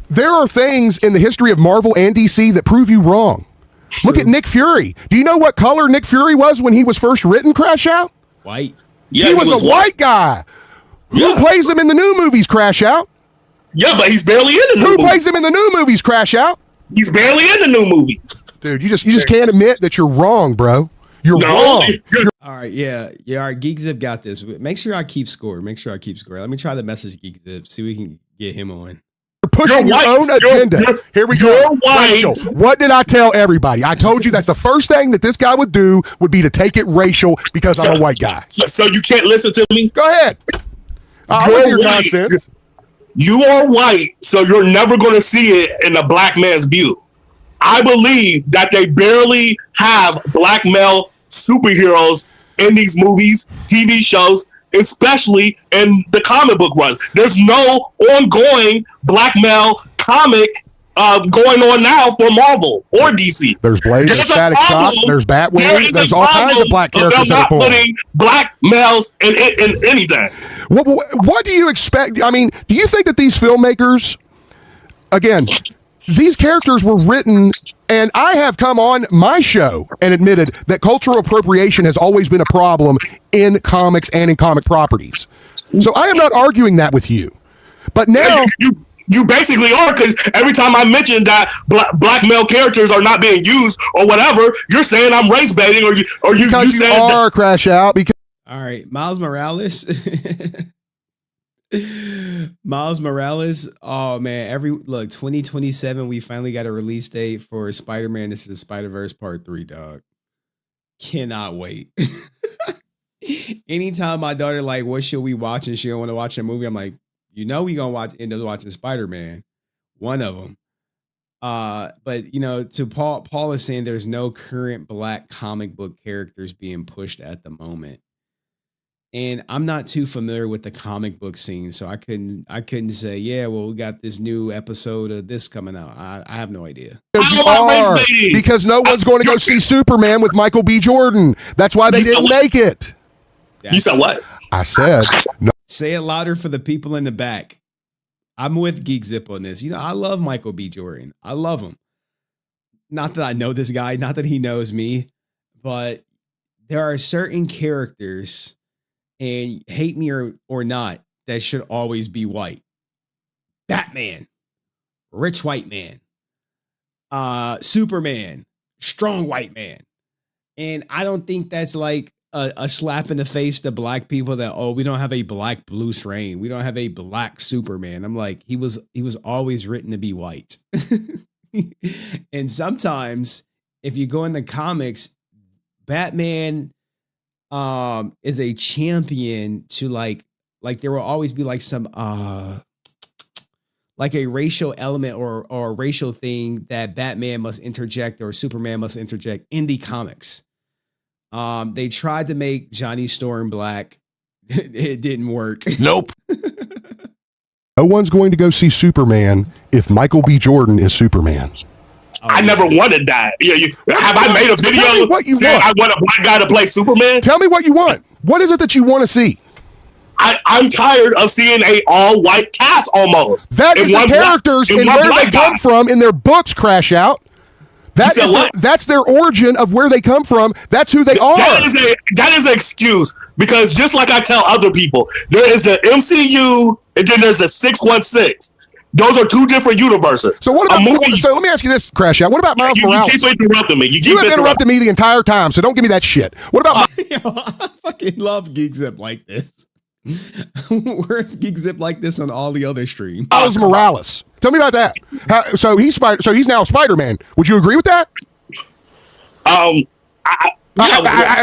There are things in the history of Marvel and DC that prove you wrong. True. Look at Nick Fury. Do you know what color Nick Fury was when he was first written, Crash Out? White. Yeah, he was a white guy. Who plays him in the new movies, Crash Out? Yeah, but he's barely in the new movies. Who plays him in the new movies, Crash Out? He's barely in the new movies. Dude, you just can't admit that you're wrong, bro. You're wrong. All right, yeah. All right, Geek Zip got this. Make sure I keep score. Let me try to message Geek Zip, see if we can get him on. You're pushing your own agenda. Here we go. Racial. What did I tell everybody? I told you that's the first thing that this guy would do would be to take it racial because I'm a white guy. So you can't listen to me? Go ahead. You are white, so you're never going to see it in a black man's view. I believe that they barely have black male superheroes in these movies, TV shows, especially in the comic book run. There's no ongoing black male comic going on now for Marvel or DC. There's Blade, there's Static Shock, there's Batwing, there's all kinds of black characters. They're not putting black males in anything. What do you expect? I mean, do you think that these filmmakers, again, these characters were written, and I have come on my show and admitted that cultural appropriation has always been a problem in comics and in comic properties. So I am not arguing that with you. But now... You basically are, because every time I mention that black male characters are not being used or whatever, you're saying I'm race baiting, or you are Crash Out. Because all right, Miles Morales. Miles Morales. Oh man, 2027. We finally got a release date for Spider-Man. This is Spider-Verse Part 3, dog. Cannot wait. Anytime my daughter like, what should we watch, and she don't want to watch a movie, I'm like, we gonna end up watching Spider-Man, one of them. But to Paul is saying there's no current black comic book characters being pushed at the moment, and I'm not too familiar with the comic book scene, so I couldn't say, yeah, well, we got this new episode of this coming out. I have no idea. Because no one's going to go see Superman with Michael B. Jordan. That's why they didn't make it. You said what? I said no. Say it louder for the people in the back. I'm with Geek Zip on this. I love Michael B. Jordan. I love him. Not that I know this guy, not that he knows me, but there are certain characters, and hate me or not, that should always be white. Batman, rich white man, Superman, strong white man. And I don't think that's like a slap in the face to black people that, we don't have a black Bruce Wayne, we don't have a black Superman. I'm like, he was always written to be white. And sometimes if you go in the comics, Batman is a champion to like there will always be like some like a racial element or a racial thing that Batman must interject or Superman must interject in the comics. They tried to make Johnny Storm black. It didn't work. Nope. No one's going to go see Superman if Michael B. Jordan is Superman. I never wanted that. Have I made a video saying I want a black guy to play Superman? Tell me what you want. What is it that you want to see? I'm tired of seeing a all-white cast almost. That is the characters and where they come from in their books, Crash Out. That's their origin of where they come from. That's who they are. That is an excuse, because just like I tell other people, there is the MCU and then there's the 616. Those are two different universes. So what about? So let me ask you this, Crash Out. What about Miles Morales? You keep interrupting me. You have interrupted me the entire time, so don't give me that shit. What about? I fucking love Geek Zip like this. Where's Geek Zip like this on all the other streams? Miles Morales. Tell me about that. So he's now Spider-Man. Would you agree with that?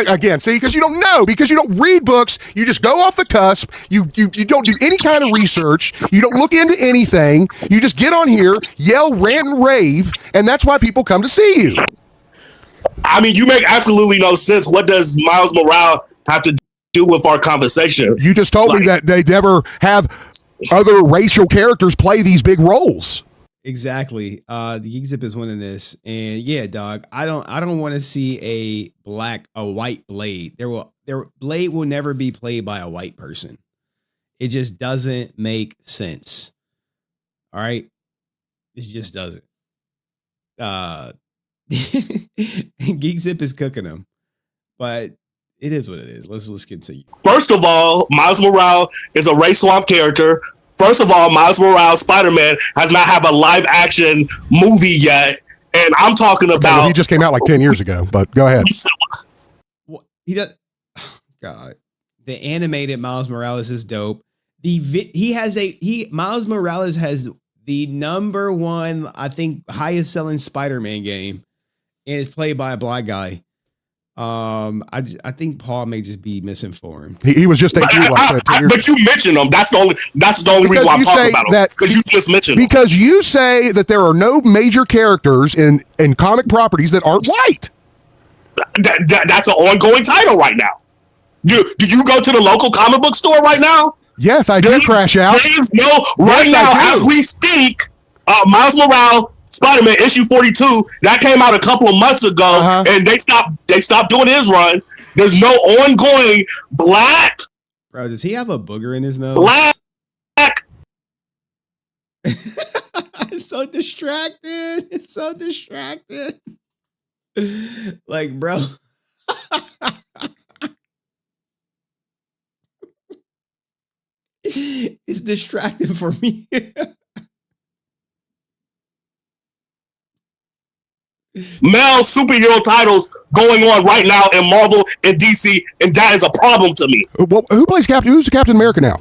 Again, see, because you don't know, because you don't read books, you just go off the cusp. You don't do any kind of research. You don't look into anything. You just get on here, yell, rant, and rave, and that's why people come to see you. I mean, you make absolutely no sense. What does Miles Morales have to do with our conversation? You just told me that they never have other racial characters play these big roles. Exactly. The Geek Zip is winning this, and yeah, dog. I don't want to see a white Blade. Blade will never be played by a white person. It just doesn't make sense. All right, it just doesn't. Geek Zip is cooking them, but it is what it is. Let's continue. First of all, Miles Morales is a race swamp character. First of all, Miles Morales, Spider-Man, has not had a live action movie yet. And I'm talking about... Well, he just came out like 10 years ago, but go ahead. He does... Oh, God. The animated Miles Morales is dope. Miles Morales has the number one, I think, highest selling Spider-Man game. And it's played by a black guy. I think Paul may just be misinformed. He was just But you mentioned them. That's the only reason why I'm talking about them. Because you just mentioned them. Because you say that there are no major characters in comic properties that aren't white. That's an ongoing title right now. Do you go to the local comic book store right now? Yes, I do. Crash out. Right now, as we speak, Miles Morales, Spider-Man issue 42 that came out a couple of months ago, and they stopped doing his run. There's no ongoing black. Bro, does he have a booger in his nose? Black. It's so distracted. It's so distracted. Like, bro. It's distracting for me. Male superhero titles going on right now in Marvel and DC, and that is a problem to me. Well, who plays Captain? Who's Captain America now?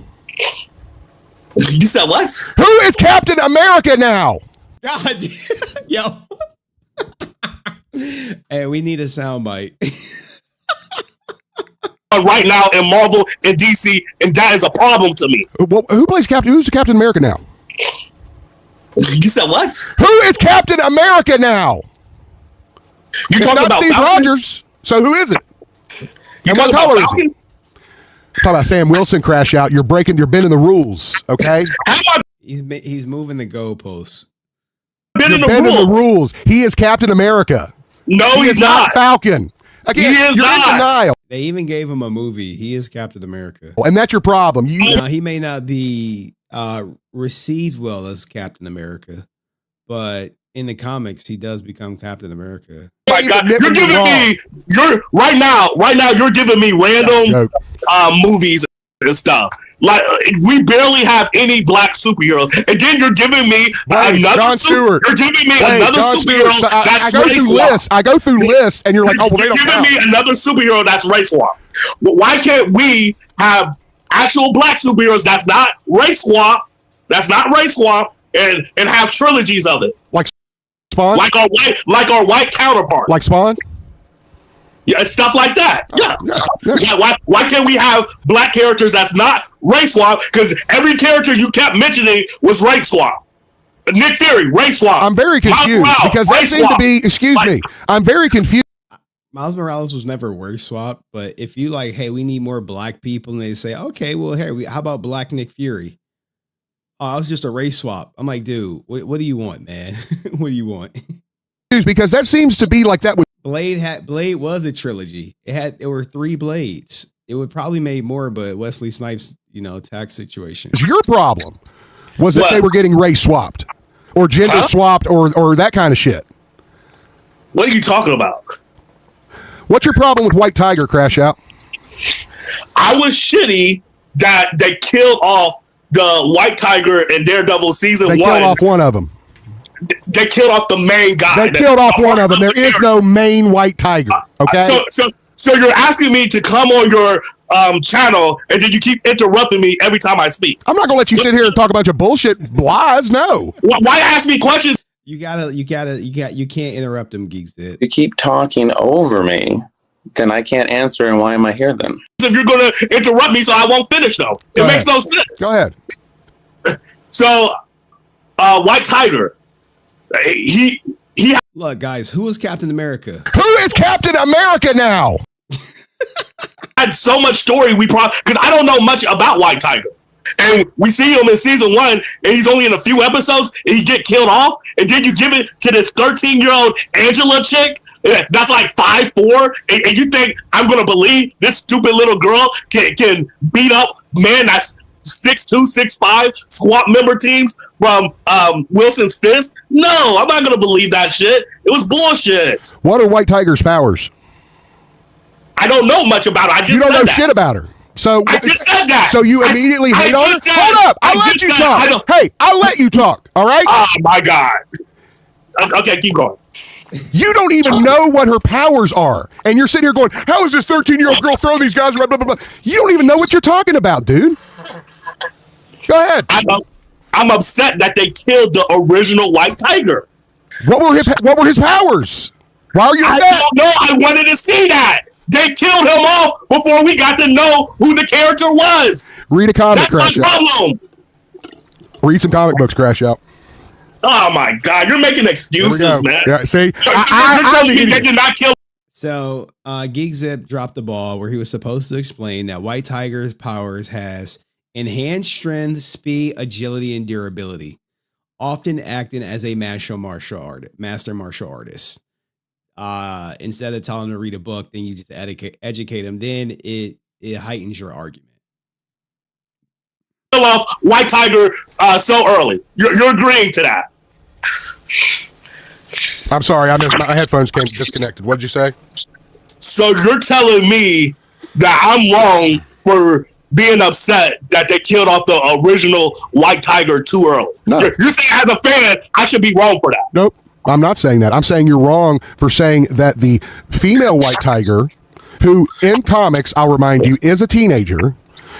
You said what? Who is Captain America now? God, yo. Hey, we need a soundbite. Right now in Marvel and DC, and that is a problem to me. Well, who plays Captain? Who's Captain America now? You said what? Who is Captain America now? You're talking about Steve Falcon? Rogers. So who is it? You what talking color about is he? Talk about Sam Wilson crash out. You're bending the rules. Okay. He's moving the goalposts. Bending the rules. He is Captain America. No, he he's is not Falcon. Again, he is you're not. in denial. They even gave him a movie. He is Captain America. And that's your problem. Now, he may not be received well as Captain America, but in the comics, he does become Captain America. Oh my God, you're giving me right now. You're giving me random movies and stuff. Like we barely have any black superheroes, and then you're giving me another superhero. You're giving me another superhero that's race swap. I go through lists, and you're like, oh, well, you're giving me another superhero that's race swap. Why can't we have actual black superheroes that's not race swap? That's not race swap, and have trilogies of it, like Spawn, like our white counterpart, like Spawn. Yeah, stuff like that. Yeah. Why can't we have black characters that's not race swap? Because every character you kept mentioning was race swap. Nick Fury, race swap. I'm very confused because that seemed to be. Excuse me. I'm very confused. Miles Morales was never race swap, but if you like, hey, we need more black people, and they say, okay, well, here, how about Black Nick Fury? Oh, I was just a race swap. I'm like, dude, what do you want, man? What do you want? Because that seems to be like that. Blade was a trilogy. There were 3 Blades. It would probably made more, but Wesley Snipes, tax situation. Your problem was that they were getting race swapped or gender swapped or that kind of shit. What are you talking about? What's your problem with White Tiger, Crash Out? I was shitty that they killed off the White Tiger in Daredevil season 1. They killed off one of them. They killed off the main guy. They killed off one of them. There is no main White Tiger. Okay. So you're asking me to come on your channel, and then you keep interrupting me every time I speak. I'm not gonna let you sit here and talk about your bullshit lies. No. Why ask me questions? You can't interrupt them, Geeks. If you keep talking over me, then I can't answer, and why am I here then? If you're gonna interrupt me, so I won't finish though. It makes no sense. Go ahead. So, White Tiger. He Look, guys, who is Captain America? Who is Captain America now? Had so much story because I don't know much about White Tiger, and we see him in season 1, and he's only in a few episodes, and he get killed off, and then you give it to this 13-year-old Angela chick that's like 5'4", and you think I'm gonna believe this stupid little girl can beat up man that's 6'2", 6'5", squad member teams from Wilson's Fist? No, I'm not gonna believe that shit. It was bullshit. What are White Tiger's powers? I don't know much about her. You don't know shit about her. So I just said that. So you immediately hate on her? Hold up. I'll let you talk. Hey, I'll let you talk. All right? Oh my God. Okay, keep going. You don't even know what her powers are. And you're sitting here going, how is this 13-year-old girl throwing these guys around? Blah, blah, blah. You don't even know what you're talking about, dude. Go ahead. I'm upset that they killed the original White Tiger. What were his powers? Why are you upset? I don't know. I wanted to see that. They killed him off before we got to know who the character was. Read a comic, That's my problem. Read some comic books, Crash Out. Oh my God, you're making excuses, man. Yeah, see, you're telling me they did not kill. So, Geek Zip dropped the ball where he was supposed to explain that White Tiger's powers has enhanced strength, speed, agility, and durability, often acting as a master martial artist. Instead of telling him to read a book, then you just educate him. Then it heightens your argument. Kill off White Tiger so early. You're agreeing to that. I'm sorry, my headphones came disconnected. What did you say? So you're telling me that I'm wrong for being upset that they killed off the original White Tiger too early? No. You're saying as a fan, I should be wrong for that. Nope, I'm not saying that. I'm saying you're wrong for saying that the female White Tiger, who in comics, I'll remind you, is a teenager,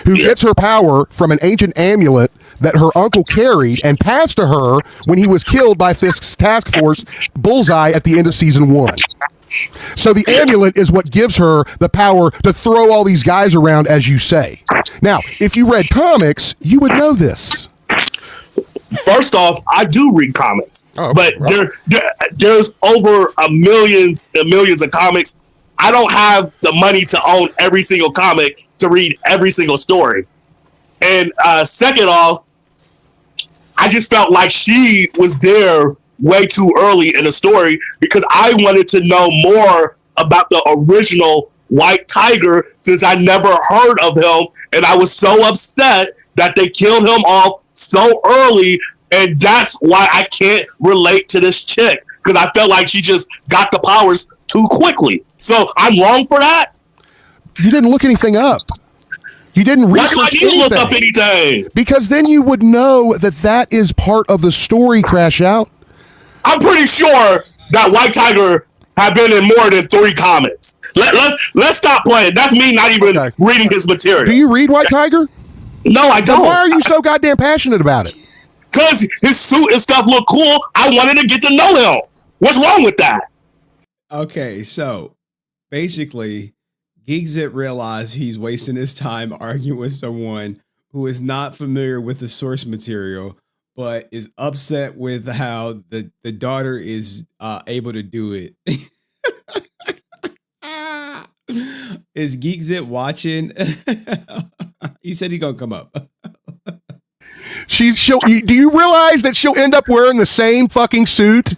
who gets her power from an ancient amulet that her uncle carried and passed to her when he was killed by Fisk's task force Bullseye at the end of season 1. So the amulet is what gives her the power to throw all these guys around, as you say. Now, if you read comics, you would know this. First off, I do read comics, but right. there's over millions and millions of comics. I don't have the money to own every single comic to read every single story. And second off, I just felt like she was there way too early in the story because I wanted to know more about the original White Tiger since I never heard of him. And I was so upset that they killed him off so early. And that's why I can't relate to this chick, because I felt like she just got the powers too quickly. So I'm wrong for that? You didn't look anything up. You didn't research Why do I need to look up anything? Because then you would know that that is part of the story, Crash Out. I'm pretty sure that White Tiger have been in more than 3 comics. Let's stop playing. That's me not even reading his material. Do you read White Tiger? No, I don't. Then why are you so goddamn passionate about it? Because his suit and stuff look cool. I wanted to get to know him. What's wrong with that? Okay, so basically, Geek Zip realized he's wasting his time arguing with someone who is not familiar with the source material, but is upset with how the daughter is able to do it. Is Geek Zip watching? He said he's gonna come up. Do you realize that she'll end up wearing the same fucking suit?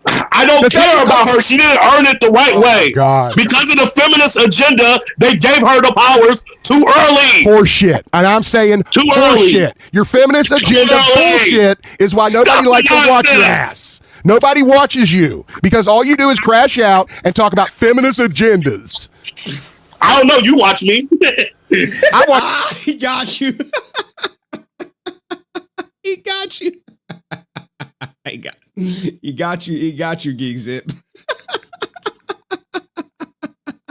I don't care about her. She didn't earn it the right way. God. Because of the feminist agenda, they gave her the powers too early. Horseshit. And I'm saying horseshit. Your feminist agenda bullshit is why nobody likes to watch your ass. Nobody watches you because all you do is crash out and talk about feminist agendas. I don't know. You watch me. I watch. He got you. He got you. He got you, Geek Zip.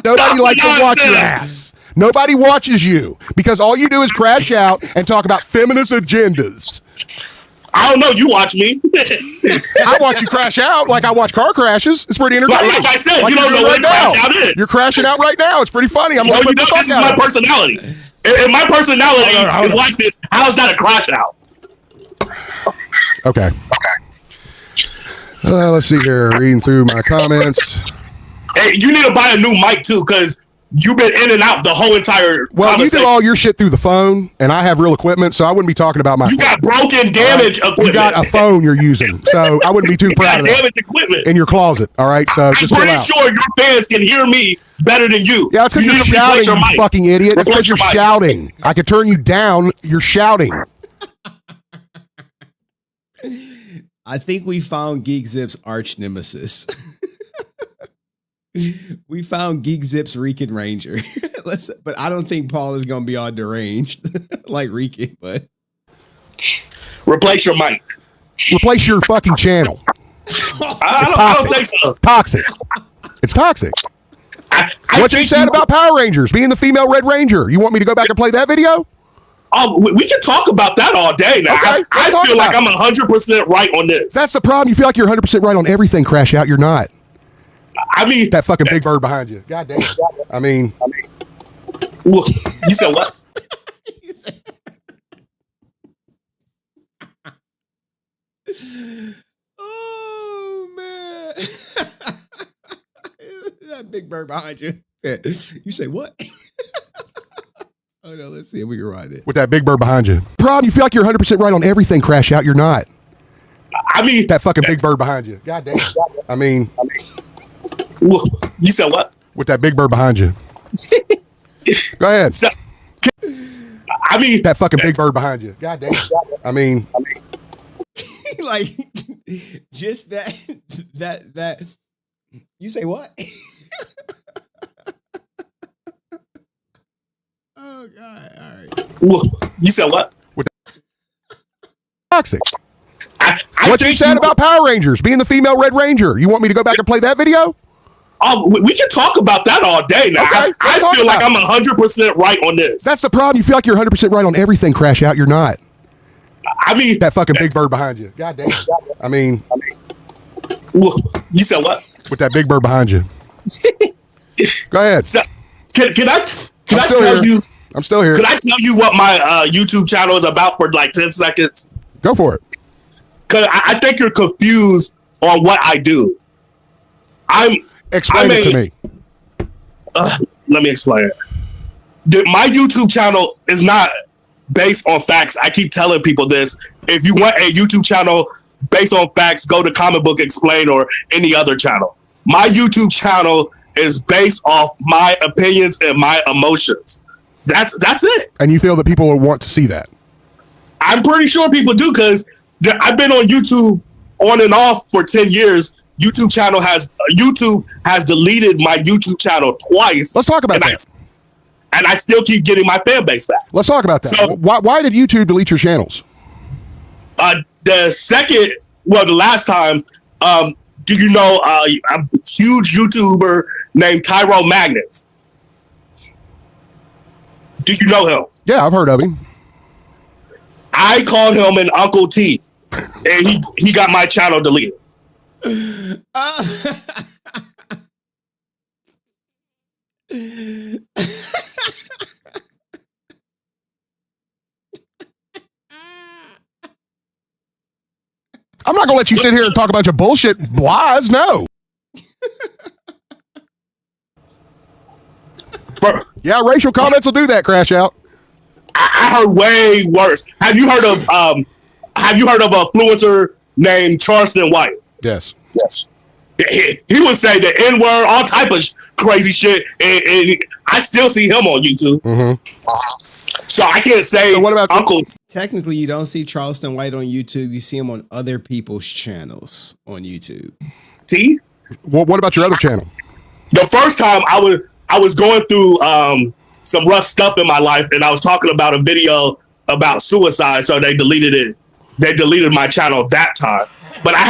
Nobody likes to watch your ass. Nobody watches you because all you do is crash out and talk about feminist agendas. I don't know. You watch me. I watch you crash out like I watch car crashes. It's pretty entertaining. Like I said, like you don't know what crash out is. You're crashing out right now. It's pretty funny. I'm no, you know, this is my personality. If my personality is like this, how is that a crash out? Okay. Let's see here. Reading through my comments. Hey, you need to buy a new mic too, because you've been in and out the whole entire. Well, you do all your shit through the phone, and I have real equipment, so I wouldn't be talking about my. You got broken, damaged equipment. You got a phone you're using, so I wouldn't be too proud of that. Damaged equipment In your closet, all right. So I'm just pretty sure your fans can hear me better than you. Yeah, it's because you're shouting, you fucking idiot. It's because you're shouting. I could turn you down. You're shouting. I think we found Geek Zip's arch nemesis. We found Geek Zip's Rican Ranger. But I don't think Paul is going to be all deranged like Rican, but. Replace your mic. Replace your fucking channel. I don't think so. Toxic. It's toxic. What you said about Power Rangers, being the female Red Ranger. You want me to go back and play that video? Oh, we can talk about that all day now. Okay, I feel like I'm 100% right on this. That's the problem. You feel like you're 100% right on everything, Crash Out. You're not. I mean, that fucking big bird behind you. God damn. I mean, well, you said what? Oh man, that big bird behind you. You say what? Oh no, let's see if we can ride it. with that big bird behind you. Problem, you feel like you're 100% right on everything, Crash Out. You're not. I mean, that fucking big bird behind you. God damn. I mean, well, you said what? With that big bird behind you. Go ahead. I mean, that fucking big bird behind you. God damn. I mean, like just that. You say what? Oh God! All right. Well, you said what? Toxic. What you said about Power Rangers being the female Red Ranger? You want me to go back and play that video? We can talk about that all day now. Okay, I feel like I'm 100% right on this. That's the problem. You feel like you're 100% right on everything, Crash Out. You're not. I mean, that fucking big bird behind you. God damn. I mean, well, you said what? With that big bird behind you. Go ahead. Can I tell you? I'm still here. Can I tell you what my YouTube channel is about for like 10 seconds? Go for it. Because I think you're confused on what I do. Explain it to me. Let me explain it. My YouTube channel is not based on facts. I keep telling people this. If you want a YouTube channel based on facts, go to Comic Book Explain or any other channel. My YouTube channel is based off my opinions and my emotions. That's it. And you feel that people will want to see that? I'm pretty sure people do, because I've been on YouTube on and off for 10 years. YouTube has deleted my YouTube channel twice. Let's talk about that. And I still keep getting my fan base back. Let's talk about that. So, why did YouTube delete your channels? The last time, do you know a huge YouTuber named Tyro Magnus? Do you know him? Yeah, I've heard of him. I called him an Uncle T, and he got my channel deleted. I'm not gonna let you sit here and talk about your bullshit lies. No. Yeah, racial comments will do that. Crash Out. I heard way worse. Have you heard of a influencer named Charleston White? Yes. He would say the N-word, all type of crazy shit, and I still see him on YouTube. Mm-hmm. So I can't say. So what about Uncle? Technically, you don't see Charleston White on YouTube. You see him on other people's channels on YouTube. See? What about your other channel? The first time I was going through some rough stuff in my life, and I was talking about a video about suicide, so they deleted it. They deleted my channel that time. But I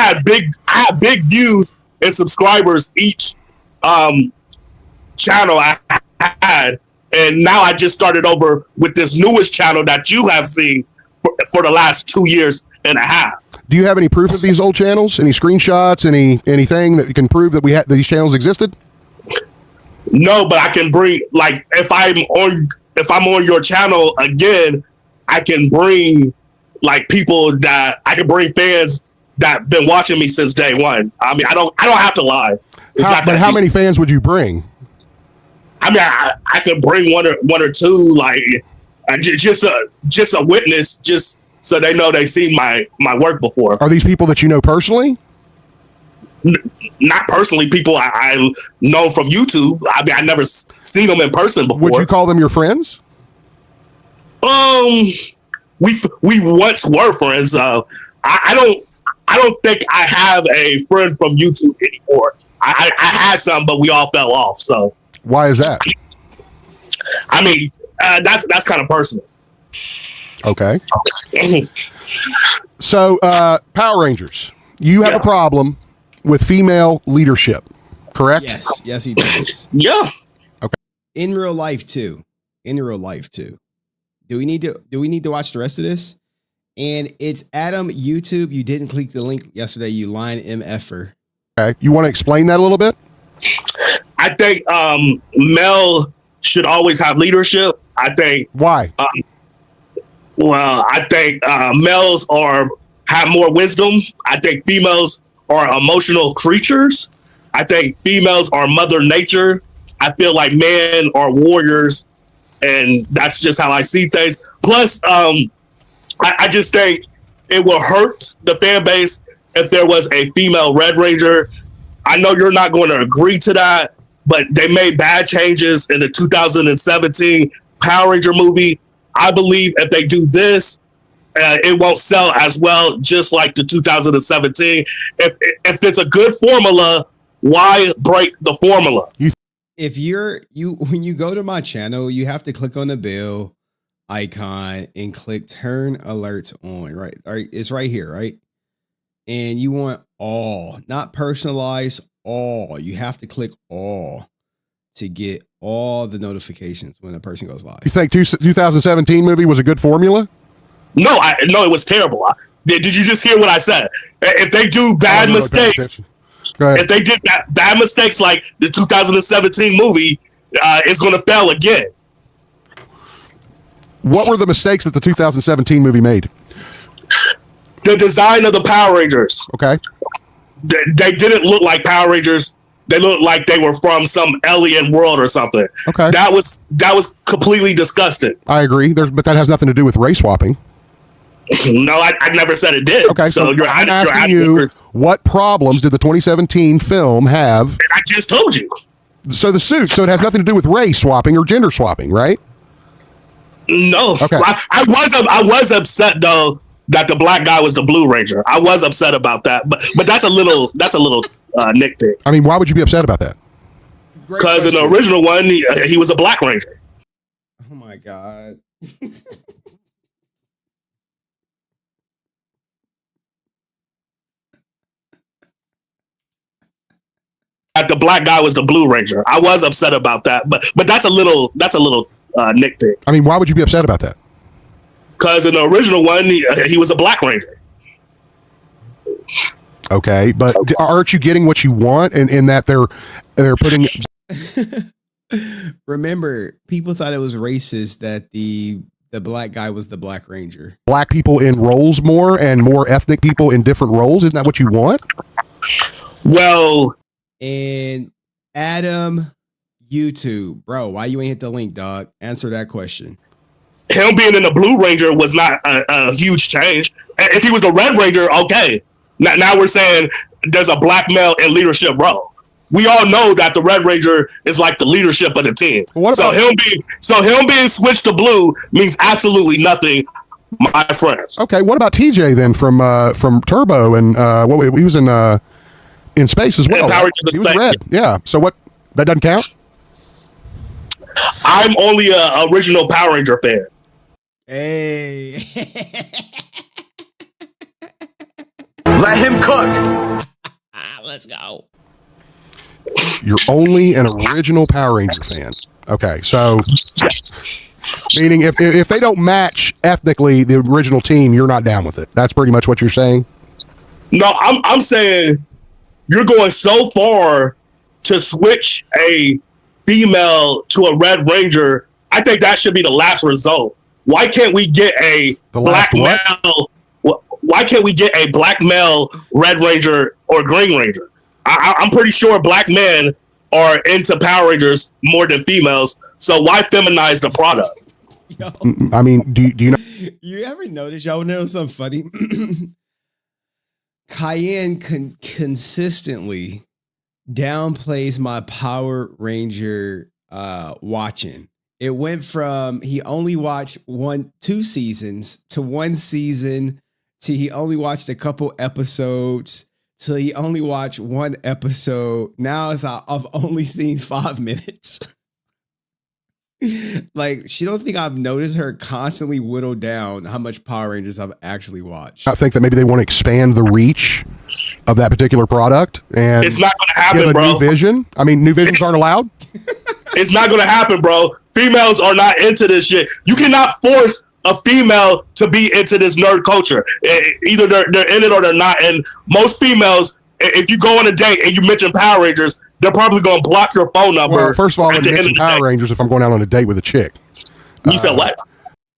had big views and subscribers each channel I had, and now I just started over with this newest channel that you have seen for the last 2 years and a half. Do you have any proof of these old channels? Any screenshots? Anything that can prove that these channels existed? No, but I can bring, like, if I'm on your channel again, I can bring like people that I can bring fans that been watching me since day one. I mean, I don't have to lie. How many fans would you bring? I mean, I could bring one or two, like just a witness, just so they know they've seen my work before. Are these people that you know personally? Not personally, people I know from YouTube. I mean, I never seen them in person before. Would you call them your friends? We once were friends. I don't think I have a friend from YouTube anymore. I had some, but we all fell off. So why is that? I mean, that's kind of personal. Okay. So, Power Rangers, you have a problem with female leadership, correct? Yes, he does. Yeah. Okay. In real life too. Do we need to watch the rest of this? And it's Adam YouTube. You didn't click the link yesterday, you lying MFer. Okay. You want to explain that a little bit? I think male should always have leadership. I think why? I think males have more wisdom. I think females are emotional creatures. I think females are Mother Nature. I feel like men are warriors, and that's just how I see things. Plus, I just think it will hurt the fan base if there was a female Red Ranger. I know you're not going to agree to that, but they made bad changes in the 2017 Power Ranger movie. I believe if they do this, it won't sell as well, just like the 2017. If it's a good formula, why break the formula? If when you go to my channel, you have to click on the bell icon and click turn alerts on, right? All right, it's right here, right? And you want all, not personalized, all. You have to click all to get all the notifications when a person goes live. You think 2017 movie was a good formula? No, it was terrible. Did you just hear what I said? If they do bad mistakes, if they did bad mistakes like the 2017 movie, it's going to fail again. What were the mistakes that the 2017 movie made? The design of the Power Rangers. Okay. They didn't look like Power Rangers. They looked like they were from some alien world or something. Okay. That was completely disgusting. I agree. But that has nothing to do with race swapping. No, I never said it did. Okay, so I'm asking you, what problems did the 2017 film have? I just told you. So the suit. So it has nothing to do with race swapping or gender swapping, right? No. Okay. I was upset though that the black guy was the Blue Ranger. I was upset about that, but that's a little nitpick. I mean, why would you be upset about that? Because in the original one, he was a Black Ranger. Oh my God. That the black guy was the Blue Ranger. I was upset about that, but that's a little nitpick. I mean, why would you be upset about that? Because in the original one, he was a Black Ranger. Okay, but aren't you getting what you want in that they're putting? Remember, people thought it was racist that the black guy was the Black Ranger. Black people in roles more and more ethnic people in different roles. Isn't that what you want? Well, and Adam, YouTube, bro, why you ain't hit the link, dog? Answer that question. Him being in the Blue Ranger was not a huge change. If he was the Red Ranger, okay. Now we're saying there's a black male in leadership role. We all know that the Red Ranger is like the leadership of the team. So him being switched to blue means absolutely nothing, my friends. Okay, what about TJ then from Turbo and he was in space as well? Right? He was red. Yeah. So what? That doesn't count. I'm only a original Power Ranger fan. Hey. Let him cook. Let's go. You're only an original Power Ranger fan. Okay, so meaning if they don't match ethnically the original team, you're not down with it. That's pretty much what you're saying. No, I'm saying you're going so far to switch a female to a Red Ranger. I think that should be the last result. Why can't we get a black male? Why can't we get a black male Red Ranger or Green Ranger? I'm pretty sure black men are into Power Rangers more than females. So why feminize the product? Yo. I mean, do you know? You ever notice? Y'all know something funny? Cayenne consistently downplays my Power Ranger watching. It went from he only watched 2 seasons to 1 season to he only watched a couple episodes till he only watched 1 episode. Now it's I've only seen 5 minutes. Like, she don't think I've noticed her constantly whittle down how much Power Rangers I've actually watched. I think that maybe they want to expand the reach of that particular product, and it's not going to happen, give a bro. new vision. I mean, new visions aren't allowed. It's not going to happen, bro. Females are not into this shit. You cannot force a female to be into this nerd culture. Either they're in it or they're not. And most females if you go on a date and you mention Power Rangers, they're probably going to block your phone number. Well, first of all, I would mention Power Rangers if I'm going out on a date with a chick. You said what?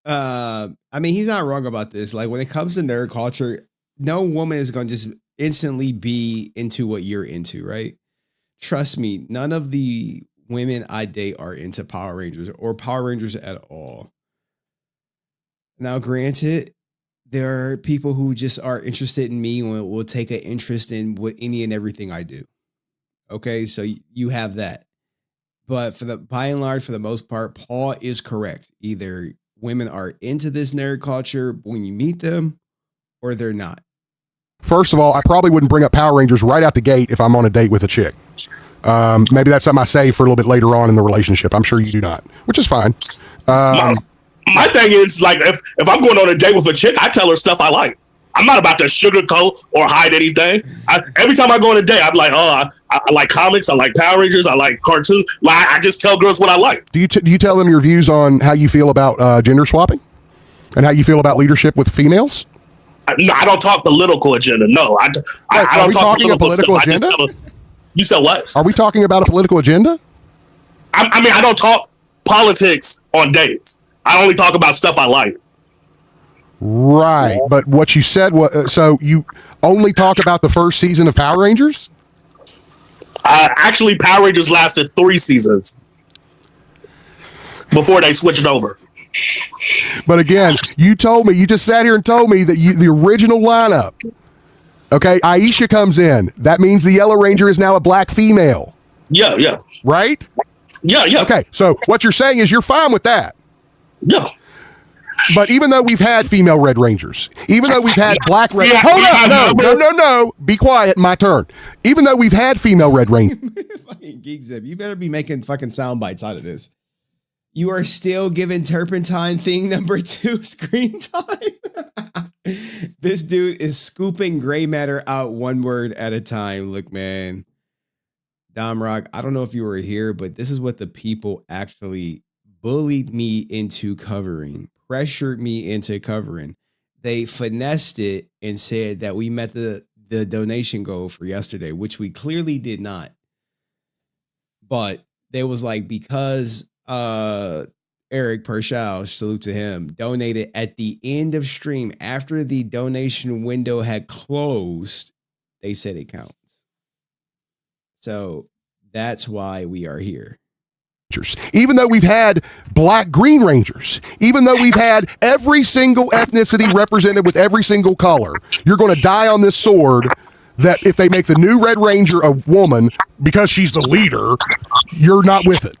I mean, he's not wrong about this. Like, when it comes to nerd culture, no woman is going to just instantly be into what you're into, right? Trust me, none of the women I date are into Power Rangers or Power Rangers at all. Now, granted, there are people who just are interested in me and will take an interest in what any and everything I do. Okay, so you have that. But by and large, for the most part, Paul is correct. Either women are into this nerd culture when you meet them, or they're not. First of all, I probably wouldn't bring up Power Rangers right out the gate if I'm on a date with a chick. Maybe that's something I save for a little bit later on in the relationship. I'm sure you do not, which is fine. My thing is, like, if I'm going on a date with a chick, I tell her stuff I like. I'm not about to sugarcoat or hide anything. Every time I go on a date, I'm like, oh, I like comics, I like Power Rangers, I like cartoons. Like, I just tell girls what I like. Do you tell them your views on how you feel about gender swapping and how you feel about leadership with females? No, I don't talk political agenda. No, I don't talk political agenda. You said what? Are we talking about a political agenda? I mean, I don't talk politics on dates. I only talk about stuff I like. Right, but what you said was, so you only talk about the first season of Power Rangers? Actually, Power Rangers lasted 3 seasons before they switched over. But again, you just sat here and told me that the original lineup, okay, Aisha comes in. That means the Yellow Ranger is now a black female. Yeah. Right? Yeah. Okay, so what you're saying is you're fine with that. Yeah. But even though we've had female Red Rangers, even though we've had black Red Rangers, hold up, no, be quiet, my turn. Even though we've had female Red Rangers. Fucking Geek Zip, you better be making fucking sound bites out of this. You are still giving Turpentine thing number 2 screen time. This dude is scooping gray matter out one word at a time. Look, man, Dom Rock, I don't know if you were here, but this is what the people actually bullied me into covering, pressured me into covering. They finessed it and said that we met the donation goal for yesterday, which we clearly did not. But they was like, because Eric Pershaw, salute to him, donated at the end of stream after the donation window had closed, they said it counts. So that's why we are here. Even though we've had black Green Rangers, even though we've had every single ethnicity represented with every single color, you're going to die on this sword that if they make the new Red Ranger a woman because she's the leader, you're not with it.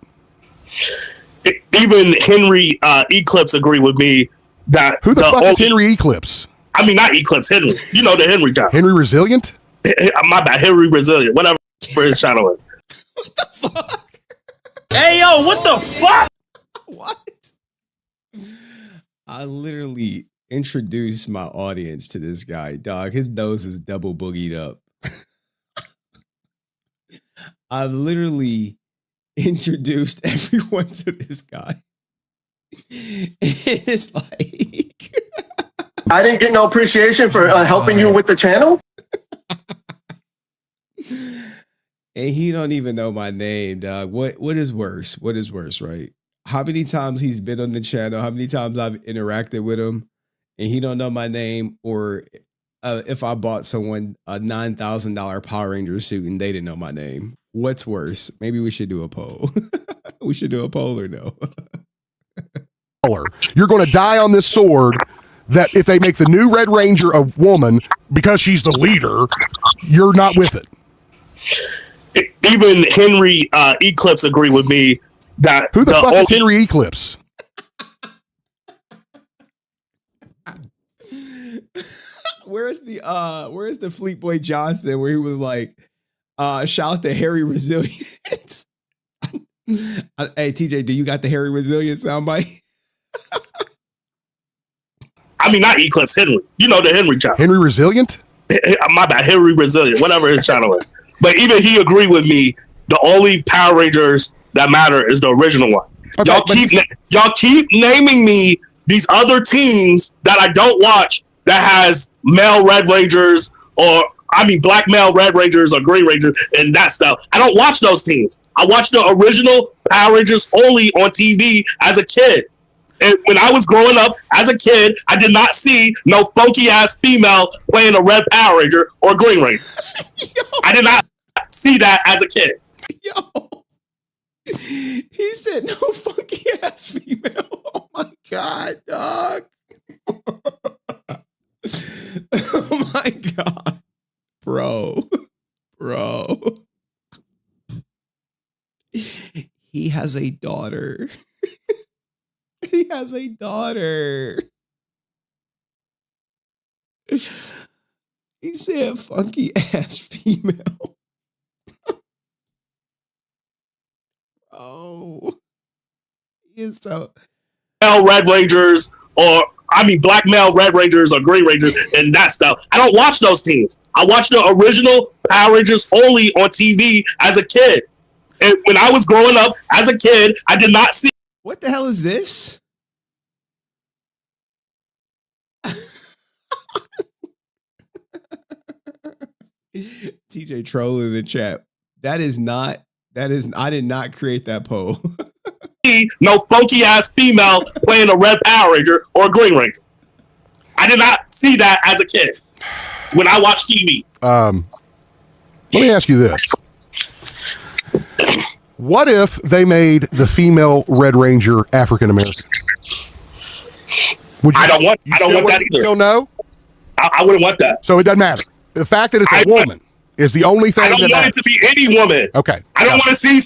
Even Henry Eclipse agree with me that who the fuck is Henry Eclipse? I mean, not Eclipse, Henry. You know the Henry guy. HenryResilient? My bad, HenryResilient. Whatever his channel is. What the fuck? Hey, yo, what the fuck? What? I literally introduced my audience to this guy, dog. His nose is double boogied up. I've literally introduced everyone to this guy. It's like I didn't get no appreciation for helping you with the channel. And he don't even know my name, dog. What is worse? What is worse, right? How many times he's been on the channel? How many times I've interacted with him, and he don't know my name? Or if I bought someone a $9,000 Power Ranger suit and they didn't know my name? What's worse? Maybe we should do a poll. We should do a poll or no? You're going to die on this sword that if they make the new Red Ranger a woman because she's the leader, you're not with it. Even Henry Eclipse agree with me that who the fuck is Henry Eclipse? Where's the Fleet Boy Johnson where he was like, shout out to HenryResilient. Hey TJ, do you got the HenryResilient soundbite? I mean, not Eclipse, Henry. You know the Henry channel. HenryResilient? My bad, HenryResilient, whatever his channel is. But even he agreed with me. The only Power Rangers that matter is the original one. Okay, y'all keep naming me these other teams that I don't watch that has male Red Rangers or Black male Red Rangers or Green Rangers and that stuff. I don't watch those teams. I watched the original Power Rangers only on TV as a kid. And when I was growing up as a kid, I did not see no funky ass female playing a red Power Ranger or Green Ranger. I did not see that as a kid. Yo. He said no funky ass female. Oh my God, dog. Oh my God. Bro. He has a daughter. He has a daughter. He said funky ass female. Oh. He is so Red Rangers or Black male Red Rangers or Green Rangers and that stuff. I don't watch those teams. I watched the original Power Rangers only on TV as a kid. And when I was growing up as a kid, I did not see. What the hell is this? TJ troll in the chat. I did not create that poll. No funky ass female playing a red Power Ranger or a Green Ranger. I did not see that as a kid when I watched TV. Let me ask you this. What if they made the female Red Ranger African American? I don't want that either. You don't know? I wouldn't want that. So it doesn't matter. The fact that it's a woman is the only thing. I don't want it to be any woman. Okay. I don't want to see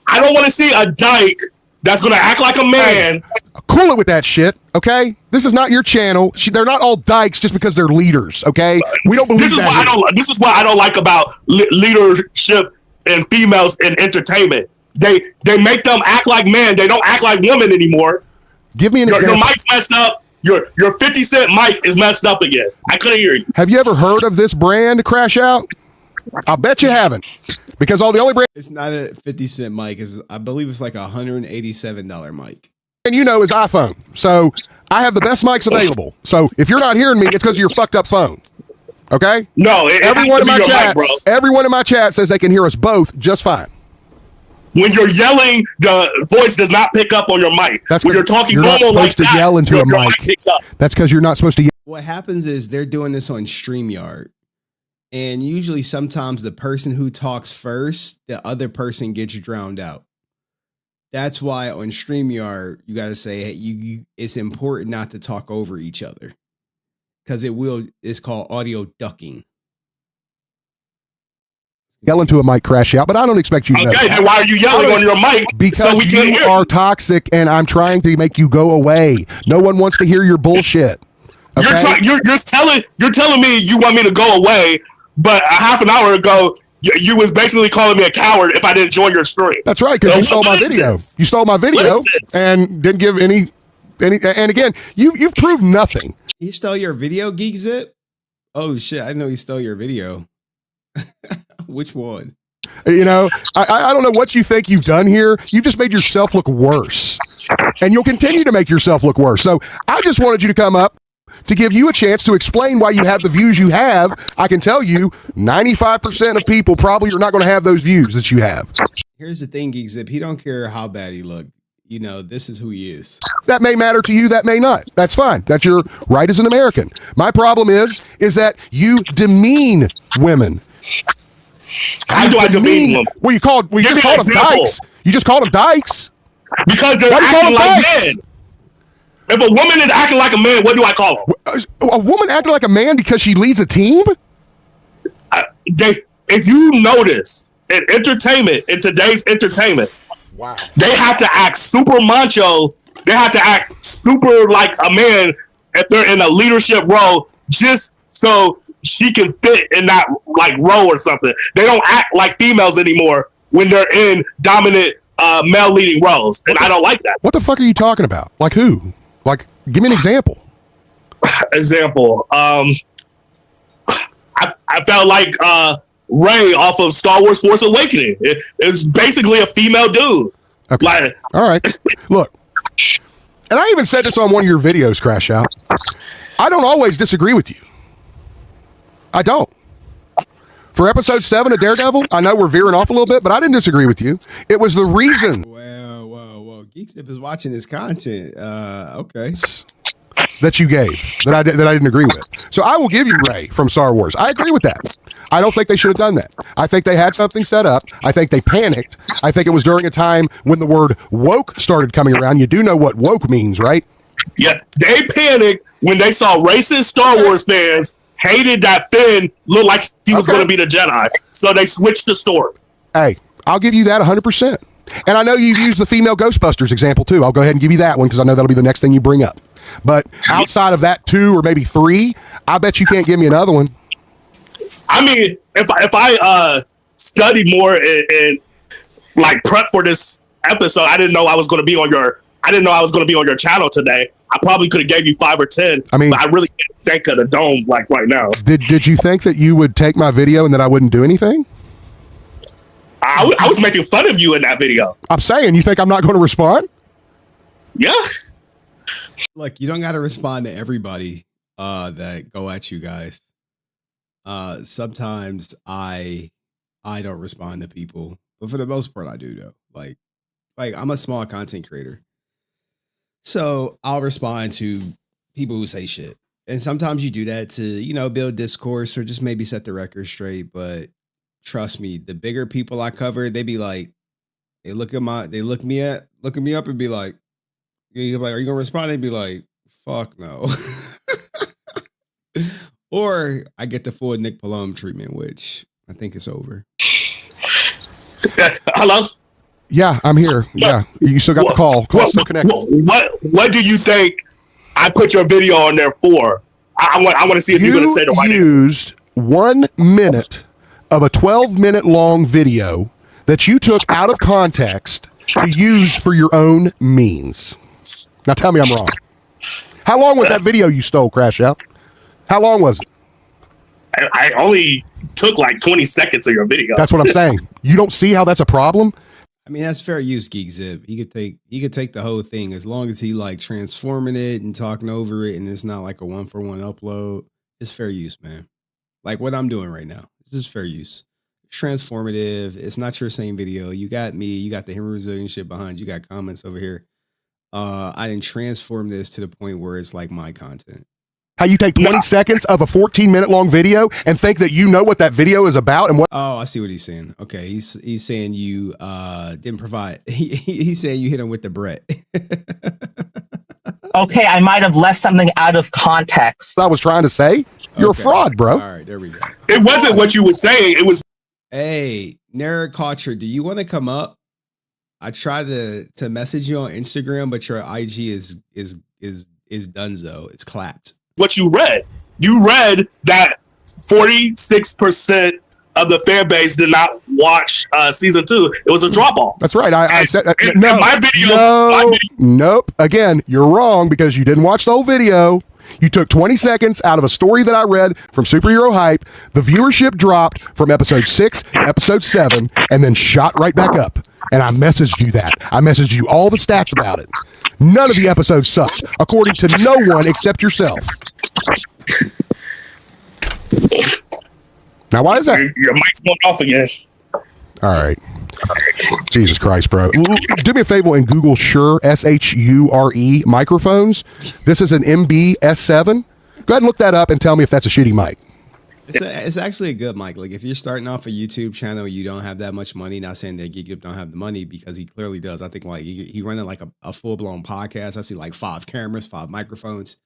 I don't want to see a dyke that's going to act like a man. Hey, cool it with that shit, okay? This is not your channel. They're not all dykes just because they're leaders, okay? We don't believe this is that. This is what I don't like about leadership and females in entertainment. They make them act like men. They don't act like women anymore. Give me an example. Your mic's messed up. Your 50 Cent mic is messed up again. I couldn't hear you. Have you ever heard of this brand, Crash Out? I'll bet you haven't. Because all the only brand... It's not a 50 Cent mic. I believe it's like a $187 mic. And you know is iPhone. So I have the best mics available. So if you're not hearing me, it's because of your fucked up phone. Okay? No, everyone in my chat says they can hear us both just fine. When you're yelling, the voice does not pick up on your mic. That's when you're talking you're not normal supposed like to that, yell into a your mic. picks up. That's because you're not supposed to yell. What happens is they're doing this on StreamYard. And usually sometimes the person who talks first, the other person gets drowned out. That's why on StreamYard, you got to say, hey, it's important not to talk over each other. Because it's called audio ducking. Yell into a mic, Crash Out, but I don't expect you to know. Okay, then why are you yelling on your mic? Because so we can't you hear are toxic and I'm trying to make you go away. No one wants to hear your bullshit. Okay? You're telling me you want me to go away, but a half an hour ago you was basically calling me a coward if I didn't join your stream. That's right, because you stole my video. You stole my video and didn't give any. And again, you've proved nothing. He stole your video, Geek Zip? Oh shit! I know he stole your video. Which one? You know, I don't know what you think you've done here. You've just made yourself look worse. And you'll continue to make yourself look worse. So I just wanted you to come up to give you a chance to explain why you have the views you have. I can tell you 95% of people probably are not going to have those views that you have. Here's the thing, Geek Zip. He don't care how bad he looked. You know, this is who he is. That may matter to you. That may not. That's fine. That's your right as an American. My problem is that you demean women. How do I demean them? Well, you just called them dykes. You just called them dykes. Because they're acting like men. If a woman is acting like a man, what do I call them? A woman acting like a man because she leads a team? If you notice in entertainment, in today's entertainment, wow, they have to act super macho. They have to act super like a man if they're in a leadership role, just so she can fit in that like role or something. They don't act like females anymore when they're in dominant male leading roles, and I don't like that. What the fuck are you talking about? Like who? Like, give me an example. Example. I felt like Rey off of Star Wars Force Awakening. It's basically a female dude. Okay. Like, all right. Look, and I even said this on one of your videos, Crash Out. I don't always disagree with you. I don't. For episode 7 of Daredevil, I know we're veering off a little bit, but I didn't disagree with you. It was the reason. Whoa. Geek Zip is watching this content. Okay. That you gave that I didn't agree with. So I will give you Rey from Star Wars. I agree with that. I don't think they should have done that. I think they had something set up. I think they panicked. I think it was during a time when the word woke started coming around. You do know what woke means, right? Yeah, they panicked when they saw racist Star Wars fans hated that Finn looked like he was going to be the Jedi. So they switched the story. Hey, I'll give you that 100%. And I know you've used the female Ghostbusters example too. I'll go ahead and give you that one because I know that'll be the next thing you bring up. But outside of that 2 or maybe 3, I bet you can't give me another one. I mean, if I studied more and like prep for this episode, I didn't know I was going to be on your channel today. I probably could have gave you 5 or 10. I mean, but I really can't think of the dome like right now. Did you think that you would take my video and that I wouldn't do anything? I was making fun of you in that video. I'm saying, you think I'm not going to respond? Yeah. Look, you don't got to respond to everybody that go at you guys. Sometimes I don't respond to people, but for the most part, I do though. Like I'm a small content creator, so I'll respond to people who say shit. And sometimes you do that to build discourse or just maybe set the record straight. But trust me, the bigger people I cover, they be like, they look me up and be like, you're like, are you gonna respond? They'd be like, fuck no. Or I get the full Nick Palome treatment, which I think is over. Hello? Yeah, I'm here. Yeah, you still got the call. Call's still connected. What do you think I put your video on there for? I want to see if you're going to say the right answer. You used 1 minute of a 12-minute long video that you took out of context to use for your own means. Now tell me I'm wrong. How long was that video you stole, Crash Out? How long was it? I only took like 20 seconds of your video. That's what I'm saying. You don't see how that's a problem? I mean, that's fair use, Geek Zip. He could take the whole thing as long as he like transforming it and talking over it, and it's not like a 1-for-1 upload. It's fair use, man. Like what I'm doing right now. This is fair use. It's transformative. It's not your same video. You got me. You got the HenryResilient shit behind you. Got comments over here. I didn't transform this to the point where it's like my content. How you take 20 seconds of a 14-minute long video and think that you know what that video is about and what? Oh, I see what he's saying. Okay, he's saying you didn't provide. He's saying you hit him with the Brett. Okay, I might have left something out of context. I was trying to say you're a fraud, bro. All right, there we go. It wasn't what you were saying. It was. Hey, Nerd Culture, do you want to come up? I tried to message you on Instagram, but your IG is donezo. It's clapped. What you read that 46% of the fan base did not watch season 2. It was a drop off. That's right. I said no. My video. Nope. Again, you're wrong because you didn't watch the whole video. You took 20 seconds out of a story that I read from Superhero Hype. The viewership dropped from episode 6 to episode 7 and then shot right back up. And I messaged you that. I messaged you all the stats about it. None of the episodes sucked, according to no one except yourself. Now, why is that? Your mic's going off again. All right. Jesus Christ, bro. Do me a favor and Google Shure, SHURE microphones. This is an MB S7. Go ahead and look that up and tell me if that's a shitty mic. It's actually a good mic. Like if you're starting off a YouTube channel, you don't have that much money. Not saying that Geek don't have the money because he clearly does. I think like he running like a full blown podcast. I see like 5 cameras, 5 microphones.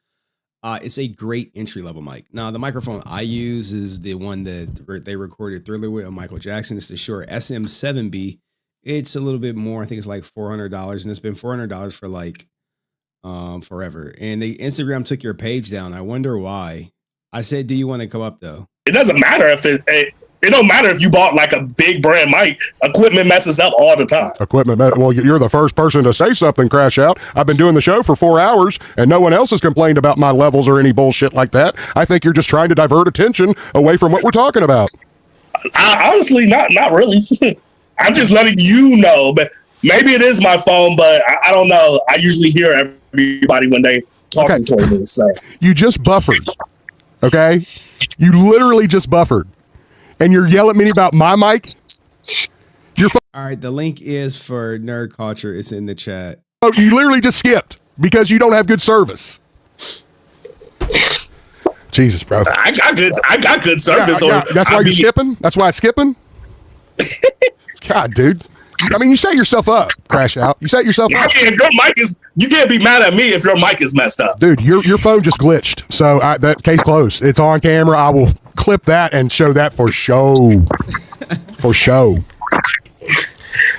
It's a great entry level mic. Now the microphone I use is the one that they recorded Thriller with on Michael Jackson. It's the Shure SM7B. It's a little bit more. I think it's like $400, and it's been $400 for like forever. And the Instagram took your page down. I wonder why. I said, do you want to come up though? It doesn't matter if it don't matter if you bought like a big brand mic. Equipment messes up all the time. Well, you're the first person to say something, Crash Out. I've been doing the show for 4 hours and no one else has complained about my levels or any bullshit like that. I think you're just trying to divert attention away from what we're talking about. Honestly, not really. I'm just letting you know, but maybe it is my phone, but I don't know. I usually hear everybody when they talking to me. So. You just buffered. Okay? You literally just buffered. and you're yelling at me about my mic. All right, the link is for Nerd Culture. It's in the chat. Oh, you literally just skipped because you don't have good service. Jesus, bro. I got good service. That's why you're skipping? That's why it's skipping? God, dude. I mean, you set yourself up, Crash Out. You set yourself up. If your mic is, you can't be mad at me if your mic is messed up. Dude, your phone just glitched. So that case closed. It's on camera. I will clip that and show that for show. For show.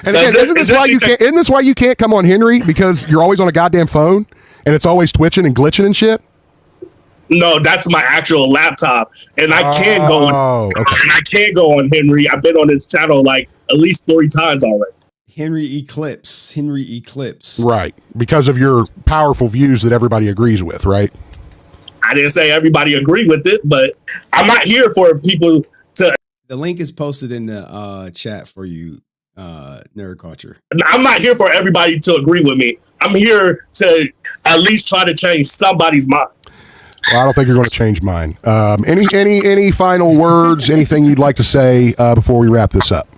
And again, isn't this why you can't come on Henry? Because you're always on a goddamn phone and it's always twitching and glitching and shit? No, that's my actual laptop, and I can't go on. Okay. And I can't go on Henry. I've been on his channel like at least 3 times already. Henry Eclipse. Right, because of your powerful views that everybody agrees with, right? I didn't say everybody agreed with it, but I'm not here for people to. The link is posted in the chat for you, Nerd Culture. I'm not here for everybody to agree with me. I'm here to at least try to change somebody's mind. Well, I don't think you're going to change mine. Any final words? Anything you'd like to say before we wrap this up?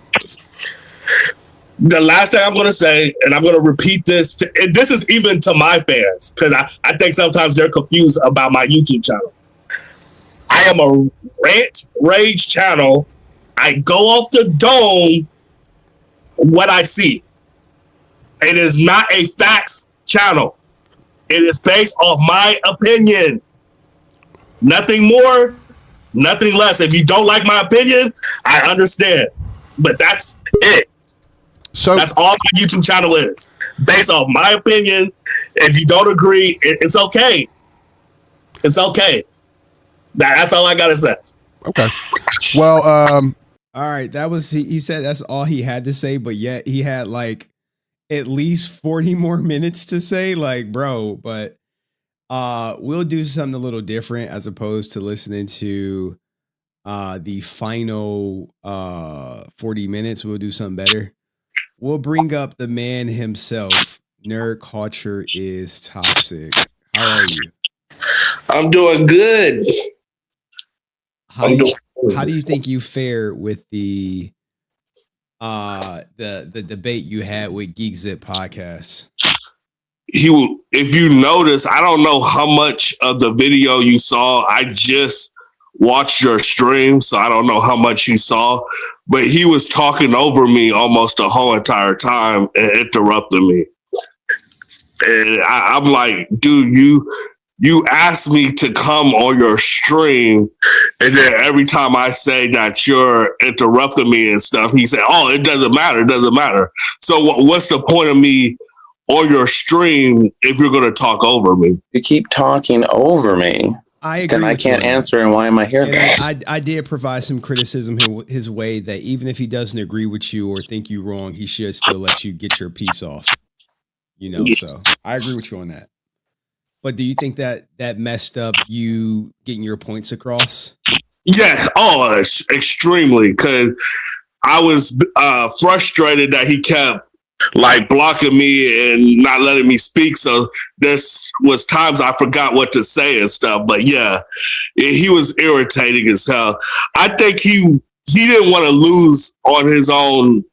The last thing I'm going to say, and I'm going to repeat this, and this is even to my fans, because I think sometimes they're confused about my YouTube channel. I am a rant rage channel. I go off the dome what I see. It is not a facts channel. It is based off my opinion. Nothing more, nothing less. If you don't like my opinion, I understand. But that's it. So that's all my YouTube channel is. Based off my opinion. If you don't agree, it's okay. It's okay. That's all I gotta say. Okay. Well, all right. That was he said that's all he had to say, but yet he had like at least 40 more minutes to say. Like, bro, but we'll do something a little different as opposed to listening to the final 40 minutes. We'll do something better. We'll bring up the man himself. Nerd Culture is toxic. How are you? I'm doing good. How do you think you fare with the debate you had with Geek Zip podcast? If you notice, I don't know how much of the video you saw. I just watched your stream, so I don't know how much you saw. But he was talking over me almost the whole entire time and interrupting me. And I'm like, dude, you asked me to come on your stream, and then every time I say that you're interrupting me and stuff, he said, "Oh, it doesn't matter. It doesn't matter." So what's the point of me on your stream if you're going to talk over me? You keep talking over me. I agree. Then I can't answer, and why am I here? I did provide some criticism his way that even if he doesn't agree with you or think you wrong, he should still let you get your piece off. You know, so I agree with you on that. But do you think that messed up you getting your points across? Yeah. Oh, extremely. Because I was frustrated that he kept like blocking me and not letting me speak. So this was times I forgot what to say and stuff. But yeah, he was irritating as hell. I think he didn't want to lose on his own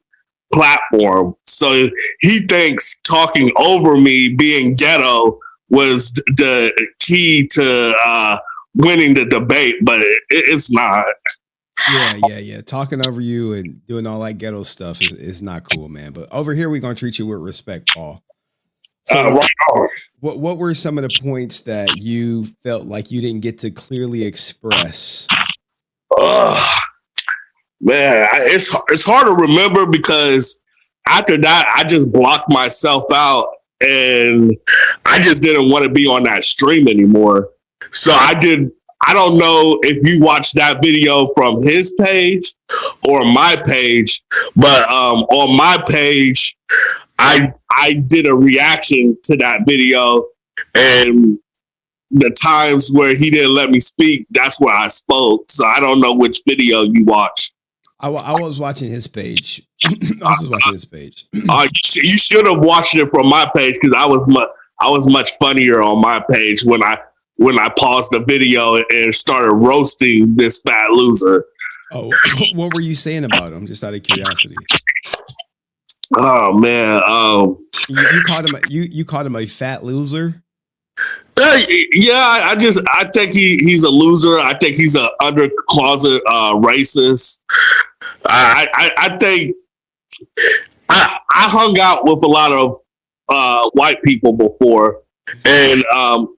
platform. So he thinks talking over me, being ghetto, was the key to winning the debate, but it's not. Yeah. Talking over you and doing all that ghetto stuff is not cool, man. But over here, we're going to treat you with respect, Paul. So what were some of the points that you felt like you didn't get to clearly express? Man, it's hard to remember because after that, I just blocked myself out and I just didn't want to be on that stream anymore. So I don't know if you watched that video from his page or my page, but on my page, I did a reaction to that video, and the times where he didn't let me speak, that's where I spoke. So I don't know which video you watched. I was watching his page. You should have watched it from my page because I was much funnier on my page when I paused the video and started roasting this fat loser. Oh, what were you saying about him? Just out of curiosity. Oh man, you called him a fat loser. Yeah, I think he's a loser. I think he's an under closet racist. I think I hung out with a lot of white people before, and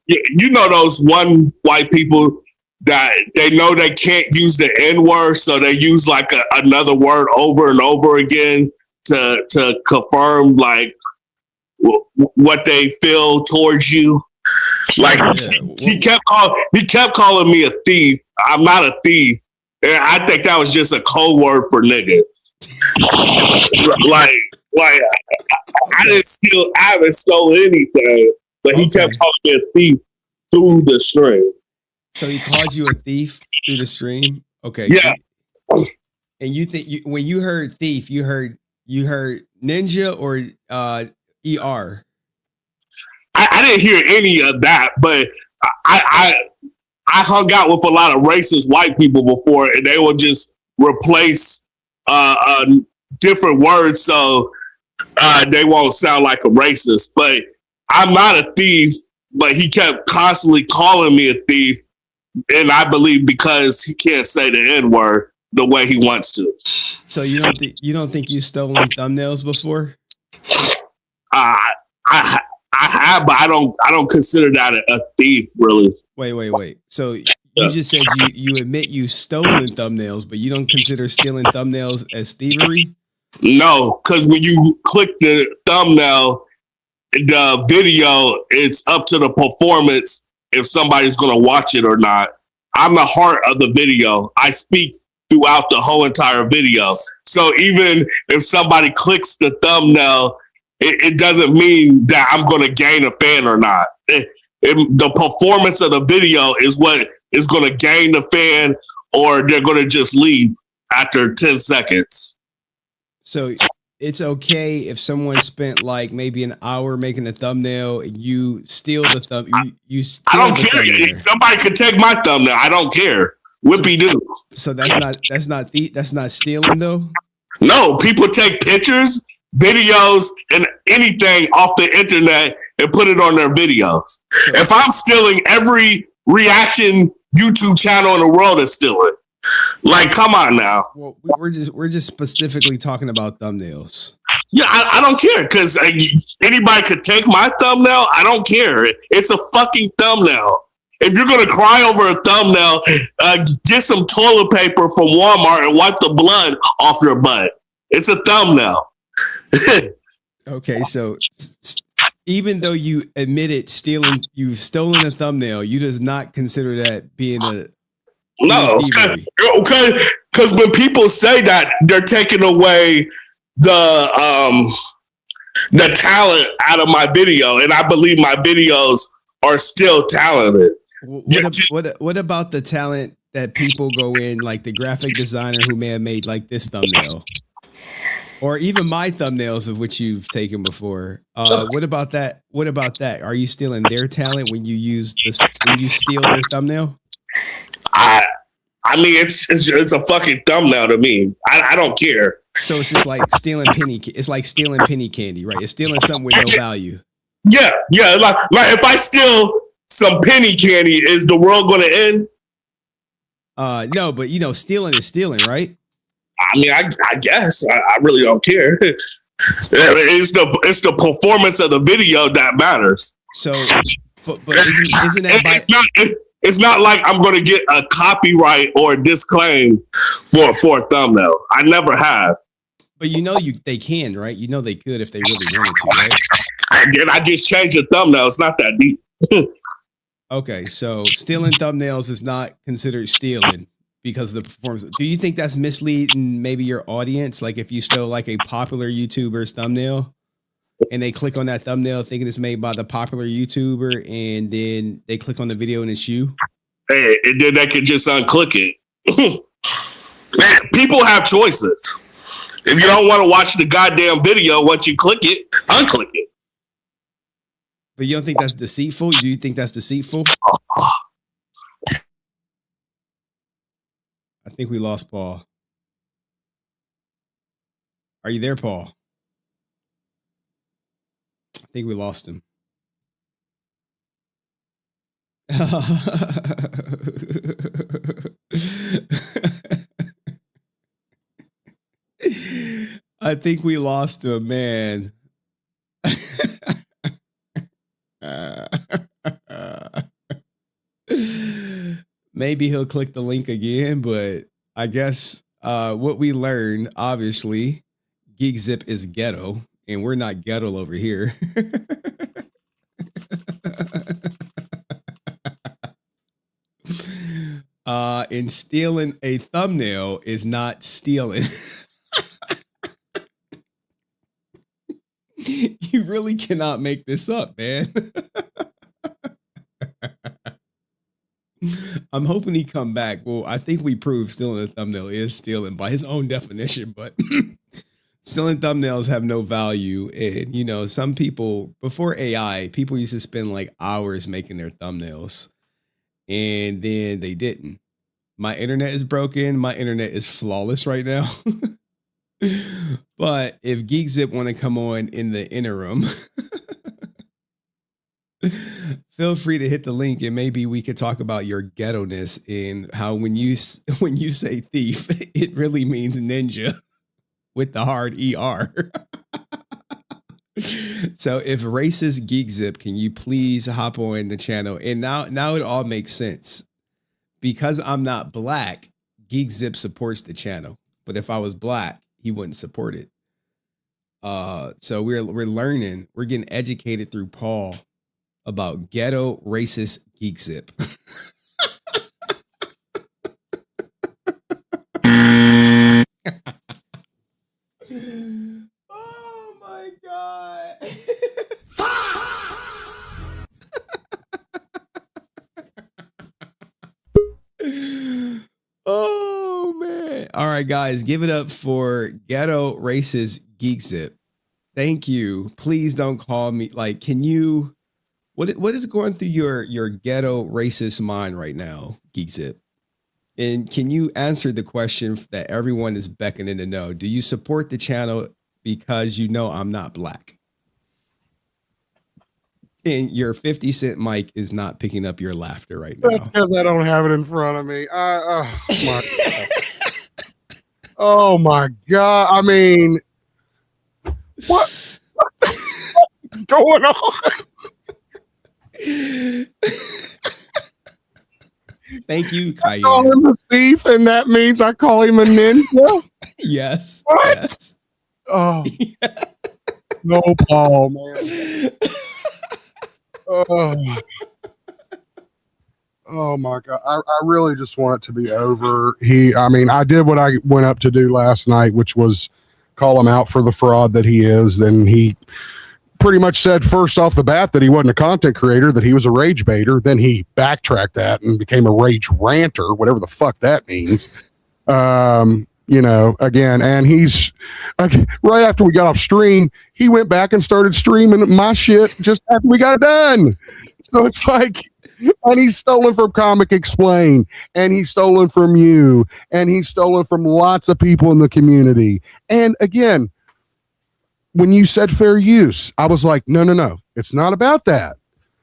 you know those one white people that they know they can't use the N word, so they use like another word over and over again to confirm like what they feel towards you. Like he kept calling me a thief. I'm not a thief, and I think that was just a code word for nigga. like I haven't stolen anything, but he kept calling me a thief through the stream. So he called you a thief through the stream? Okay. Yeah. And you think when you heard thief, you heard ninja or ER? I didn't hear any of that, but I hung out with a lot of racist white people before, and they will just replace different words so they won't sound like a racist. But I'm not a thief, but he kept constantly calling me a thief, and I believe because he can't say the N word the way he wants to. So you don't think you've stolen thumbnails before? I have, but I don't consider that a thief, really. Wait. So you just said you admit you stolen thumbnails, but you don't consider stealing thumbnails as thievery? No, because when you click the thumbnail, the video, it's up to the performance if somebody's going to watch it or not. I'm the heart of the video. I speak throughout the whole entire video. So even if somebody clicks the thumbnail, it doesn't mean that I'm going to gain a fan or not. The performance of the video is what is going to gain the fan, or they're going to just leave after 10 seconds. So it's okay if someone spent like maybe an hour making a thumbnail and you steal the thumb. You steal I don't care. If somebody could take my thumbnail. I don't care. Whippy do. So that's not stealing though. No, people take pictures, videos, and anything off the internet and put it on their videos. If I'm stealing, every reaction YouTube channel in the world is stealing. Like, come on now. Well, we're just specifically talking about thumbnails. Yeah, I don't care because anybody could take my thumbnail. I don't care. It's a fucking thumbnail. If you're gonna cry over a thumbnail, get some toilet paper from Walmart and wipe the blood off your butt. It's a thumbnail. Okay, so even though you admitted you've stolen a thumbnail, you does not consider that being a no. Okay, because when people say that, they're taking away the talent out of my video, and I believe my videos are still talented. What about the talent that people go in, like the graphic designer who may have made like this thumbnail? Or even my thumbnails of which you've taken before. What about that? What about that? Are you stealing their talent when you steal their thumbnail? I mean, it's a fucking thumbnail to me. I don't care. So it's just like stealing penny. It's like stealing penny candy, right? It's stealing something with no value. Yeah. Like if I steal some penny candy, is the world going to end? No, but stealing is stealing, right? I mean, I guess I really don't care. It's the performance of the video that matters. So, but isn't that it's not like I'm going to get a copyright or a disclaim for a thumbnail. I never have. But they can, right? They could if they really wanted to, right? And I just changed the thumbnail. It's not that deep. Okay, so stealing thumbnails is not considered stealing because of the performance. Do you think that's misleading maybe your audience? Like if you stole like a popular YouTuber's thumbnail and they click on that thumbnail thinking it's made by the popular YouTuber and then they click on the video and it's you? Hey, and then they can just unclick it. Man, people have choices. If you don't want to watch the goddamn video, once you click it, unclick it. But you don't think that's deceitful? Do you think that's deceitful? think we lost Paul. Are you there, Paul? I think we lost him. I think we lost him, man. Maybe he'll click the link again, but I guess what we learned, obviously, Geek Zip is ghetto, and we're not ghetto over here. And stealing a thumbnail is not stealing. You really cannot make this up, man. I'm hoping he come back. Well, I think we proved stealing a thumbnail is stealing by his own definition, but stealing thumbnails have no value. And, you know, some people, before AI, people used to spend like hours making their thumbnails, and then they didn't. My internet is broken. My internet is flawless right now. But if Geek Zip want to come on in the interim, feel free to hit the link, and maybe we could talk about your ghetto-ness and how when you say thief, it really means ninja with the hard ER. So if racist Geek Zip, can you please hop on the channel? And now it all makes sense. Because I'm not black, Geek Zip supports the channel. But if I was black, he wouldn't support it. So we're learning, we're getting educated through Paul about ghetto racist Geek Zip. Oh my God. Oh man. All right, guys, give it up for ghetto racist Geek Zip. Thank you. Please don't call me. Like, can you, what is going through your ghetto racist mind right now, Geek Zip? And can you answer the question that everyone is beckoning to know? Do you support the channel because you know I'm not black? And your 50 Cent mic is not picking up your laughter right now. That's because I don't have it in front of me. Oh my God. I mean, what's going on? Thank you, Cayenne. I call him a thief, and that means I call him a ninja? Yes. What? Yes. Oh. Yeah. No, Paul, man. Oh my God. I really just want it to be over. I did what I went up to do last night, which was call him out for the fraud that he is. And he pretty much said first off the bat that he wasn't a content creator, that he was a rage baiter. Then he backtracked that and became a rage ranter, whatever the fuck that means. Again, and he's right after we got off stream, he went back and started streaming my shit just after we got it done. So it's like, and he's stolen from Comic Explain, and he's stolen from you, and he's stolen from lots of people in the community. And again, when you said fair use, I was like, no, it's not about that.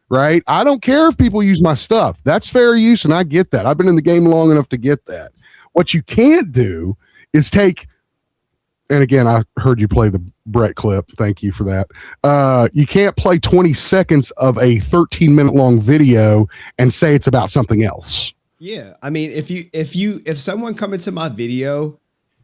Right? I don't care if people use my stuff. That's fair use, and I get that. I've been in the game long enough to get that. What you can't do is take, and again, I heard you play the Brett clip. Thank you for that. You can't play 20 seconds of a 13-minute long video and say it's about something else. Yeah. I mean, if someone come into my video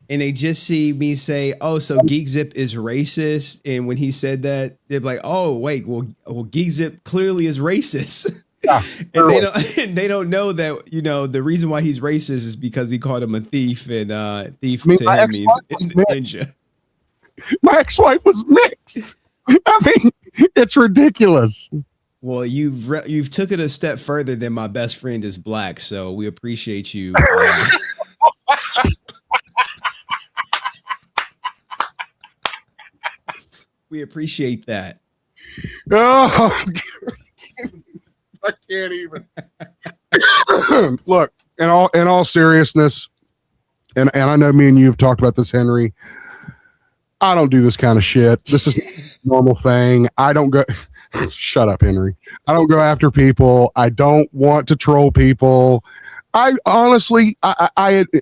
and they just see me say, oh, so Geek Zip is racist, and when he said that, they're like, oh, wait, well, Geek Zip clearly is racist. Yeah, and they don't know that, the reason why he's racist is because we called him a thief, and thief to him means ninja. My ex-wife was mixed. I mean, it's ridiculous. Well, you've took it a step further than my best friend is black, so we appreciate you. We appreciate that. Oh, I can't even. Look, in all seriousness, and I know me and you have talked about this, Henry. I don't do this kind of shit. This is a normal thing. I don't go. Shut up, Henry. I don't go after people. I don't want to troll people. I honestly,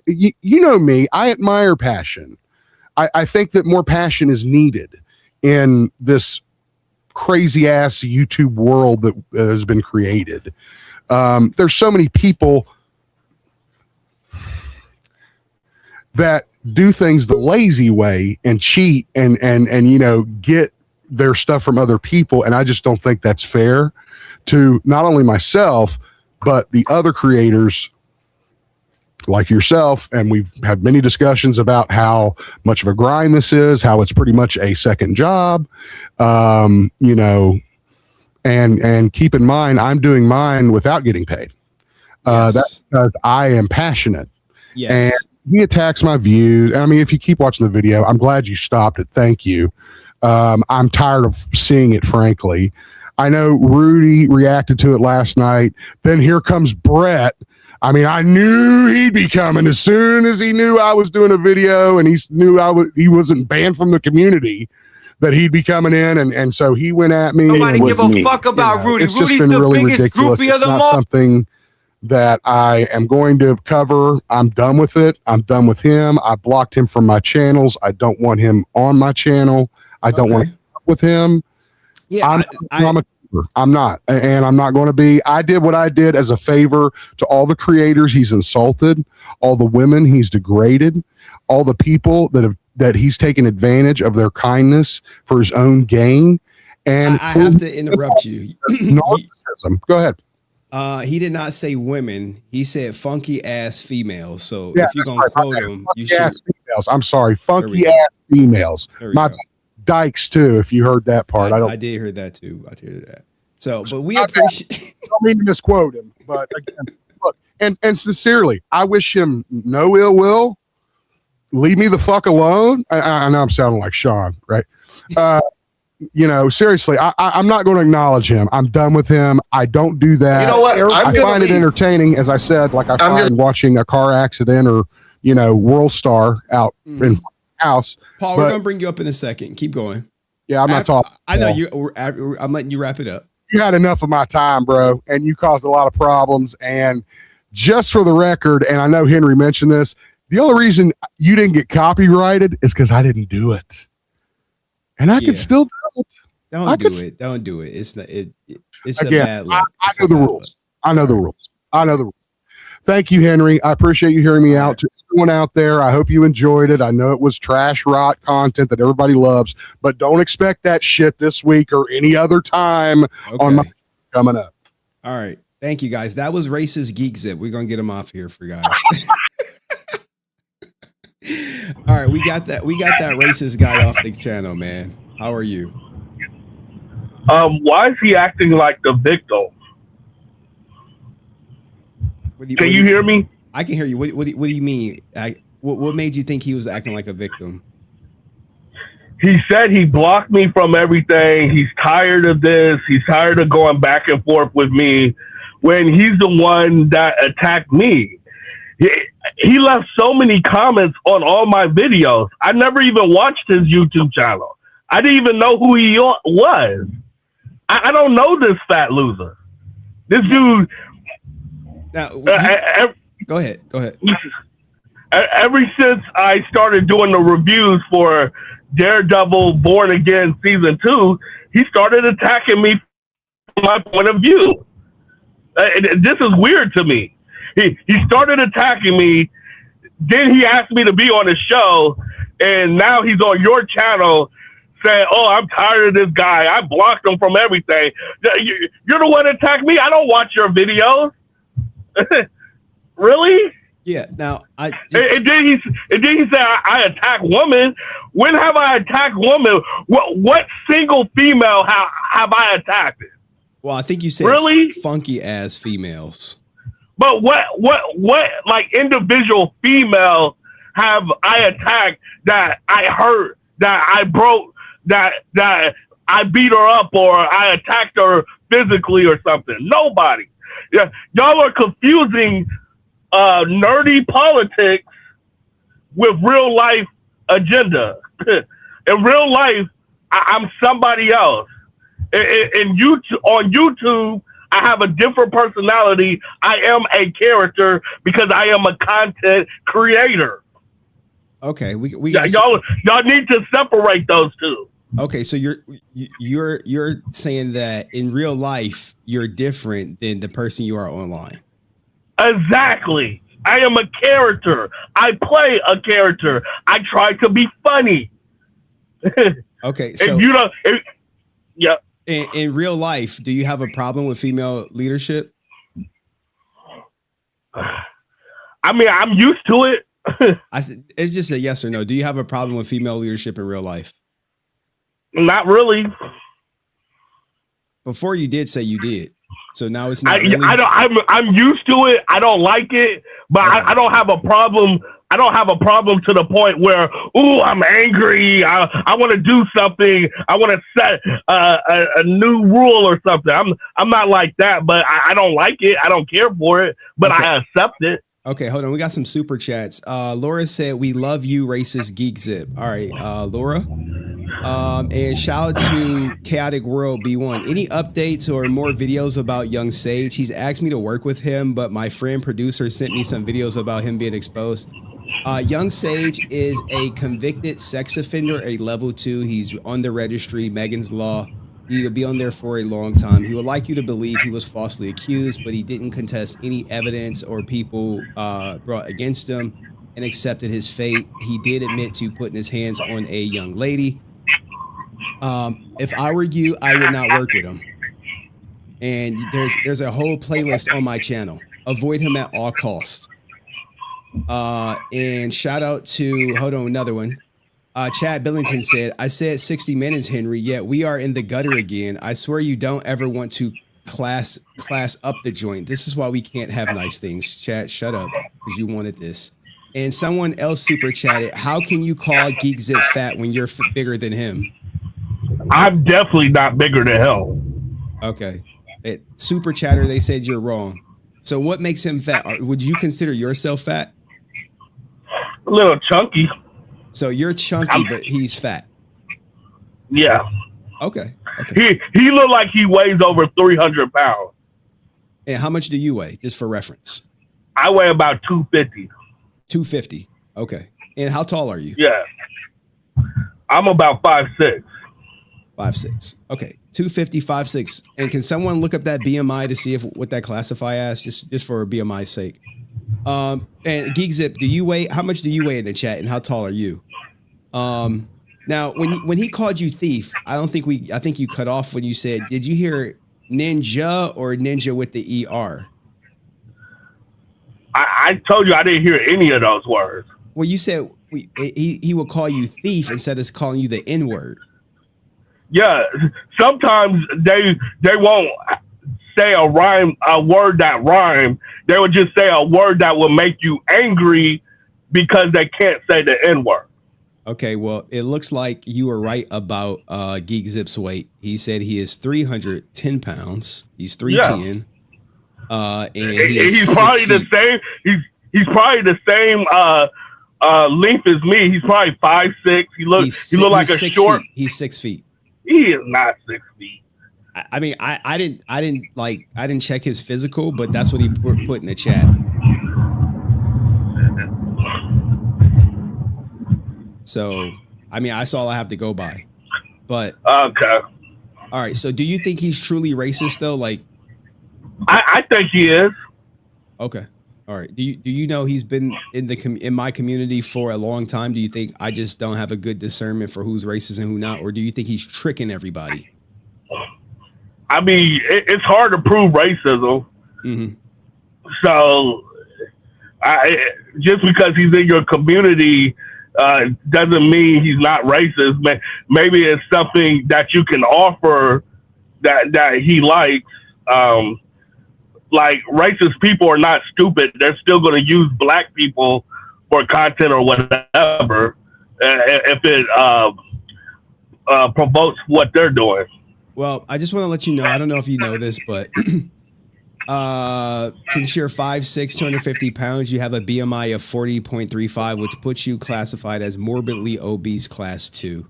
you know me. I admire passion. I think that more passion is needed in this crazy ass YouTube world that has been created. There's so many people that do things the lazy way and cheat and get their stuff from other people, and I just don't think that's fair to not only myself but the other creators like yourself. And we've had many discussions about how much of a grind this is, how it's pretty much a second job, and keep in mind I'm doing mine without getting paid. That's because I am passionate. Yes. And he attacks my views. I mean, if you keep watching the video, I'm glad you stopped it. Thank you. I'm tired of seeing it, frankly. I know Rudy reacted to it last night. Then here comes Brett. I mean, I knew he'd be coming as soon as he knew I was doing a video, and he knew he wasn't banned from the community, that he'd be coming in, and so he went at me. Nobody give a fuck about Rudy. It's just Rudy's been the really biggest ridiculous. groupie It's of them not all. something that I am going to cover. I'm done with it. I'm done with him. I blocked him from my channels. I don't want him on my channel. I don't want to talk with him. Yeah, I'm not, and I'm not going to be. I did what I did as a favor to all the creators he's insulted, all the women he's degraded, all the people that he's taken advantage of their kindness for his own gain. And I have to interrupt you. Narcissism. Go ahead. He did not say women. He said funky ass females. So Yeah, if you're gonna quote him, you should. Ass females. I'm sorry, funky ass females. My dykes too. If you heard that part, I did hear that too. I did hear that. So, but we appreciate. I don't mean to misquote him, but again, look, and sincerely, I wish him no ill will. Leave me the fuck alone. I know I'm sounding like Sean, right? Seriously, I'm not going to acknowledge him. I'm done with him. I don't do that. You know what? I find it entertaining, as I said, like I find watching a car accident or, World Star out in front of the house. Paul, we're going to bring you up in a second. Keep going. Yeah, I'm not talking. I know you. I'm letting you wrap it up. You had enough of my time, bro, and you caused a lot of problems. And just for the record, and I know Henry mentioned this, the only reason you didn't get copyrighted is because I didn't do it. And I could still do it. Don't do it. It's not. It's again, a bad look. I know the rules. I know the rules. Thank you, Henry. I appreciate you hearing me out. To everyone out there, I hope you enjoyed it. I know it was trash rot content that everybody loves, but don't expect that shit this week or any other time on my coming up. All right. Thank you, guys. That was Racist Geek Zip. We're going to get him off here for you guys. All right. We got that racist guy off the channel, man. How are you? Why is he acting like the victim? Can you hear me? I can hear you. What do you mean? What made you think he was acting like a victim? He said he blocked me from everything. He's tired of this. He's tired of going back and forth with me when he's the one that attacked me. He left so many comments on all my videos. I never even watched his YouTube channel. I didn't even know who he was. I don't know this fat loser. This dude. Now, go ahead. Ever since I started doing the reviews for Daredevil Born Again Season 2, he started attacking me from my point of view. This is weird to me. He started attacking me, then he asked me to be on his show, and now he's on your channel saying, "Oh, I'm tired of this guy. I blocked him from everything." You're the one that attacked me. I don't watch your videos. Really? Yeah. Now and then he said I attack women. When have I attacked women? What single female have I attacked? Well, I think you said really funky ass females. But what like individual female have I attacked that I hurt, that I broke, that I beat her up or I attacked her physically or something? Nobody. Yeah, y'all are confusing nerdy politics with real life agenda. In real life, I'm somebody else. On YouTube, I have a different personality. I am a character because I am a content creator. Okay, we got y'all need to separate those two. Okay, so you're saying that in real life you're different than the person you are online. Exactly. I am a character. I play a character. I try to be funny. Okay, so yeah. In real life, do you have a problem with female leadership? I mean, I'm used to it. It's just a yes or no. Do you have a problem with female leadership in real life? Not really. Before you did say you did, so now it's not. I'm used to it. I don't like it, but I don't have a problem. I don't have a problem to the point where, I'm angry. I want to do something. I want to set a new rule or something. I'm not like that, but I don't like it. I don't care for it, but I accept it. Okay, hold on. We got some super chats. Laura said, "We love you, racist geek zip." All right, Laura. And shout out to Chaotic World B1. Any updates or more videos about Young Sage? He's asked me to work with him, but my friend producer sent me some videos about him being exposed. Young Sage is a convicted sex offender, a level 2. He's on the registry, Megan's Law. He will be on there for a long time. He would like you to believe he was falsely accused, but he didn't contest any evidence or people brought against him and accepted his fate. He did admit to putting his hands on a young lady. If I were you, I would not work with him. And there's a whole playlist on my channel. Avoid him at all costs. And shout out to, hold on, another one. Chad Billington said, "I said 60 minutes, Henry, yet we are in the gutter again. I swear you don't ever want to class up the joint. This is why we can't have nice things." Chad, shut up, because you wanted this. And someone else super chatted, "How can you call Geek Zip fat when you're bigger than him?" I'm definitely not bigger than him. Okay. Super chatter, they said you're wrong. So what makes him fat? Would you consider yourself fat? A little chunky. So you're chunky, but he's fat. Yeah. Okay. He looked like he weighs over 300 pounds. And how much do you weigh, just for reference? I weigh about 250. 250. Okay. And how tall are you? Yeah. I'm about 5'6". 5'6". Okay. 250, 5'6". And can someone look up that BMI to see what that classify as, just for BMI's sake? And Geek Zip, how much do you weigh in the chat, and how tall are you? Now, when he called you thief, I think you cut off when you said, did you hear ninja or ninja with the ER? I told you I didn't hear any of those words. Well, you said he will call you thief instead of calling you the N-word. Yeah, sometimes they won't say a word that rhyme. They would just say a word that will make you angry because they can't say the N-word. Okay, well, it looks like you were right about Geek Zip's weight. He said he is 310 pounds. He's 310. Yeah. And he's probably the same. He's probably the same length as me. He's probably 5'6". He looks like a short. He's 6 feet. He is not 6 feet. I mean, I didn't check his physical, but that's what he put in the chat. So, I mean, that's all I have to go by. But okay, all right. So, do you think he's truly racist though? Like, I think he is. Okay, all right. Do you know he's been in my community for a long time? Do you think I just don't have a good discernment for who's racist and who not, or do you think he's tricking everybody? I mean, it's hard to prove racism. Mm-hmm. So, just because he's in your community doesn't mean he's not racist. Maybe it's something that you can offer that he likes. Like, racist people are not stupid. They're still going to use black people for content or whatever if it provokes what they're doing. Well, I just want to let you know, I don't know if you know this, but Since you're 5'6", 250 pounds, you have a BMI of 40.35, which puts you classified as morbidly obese class 2.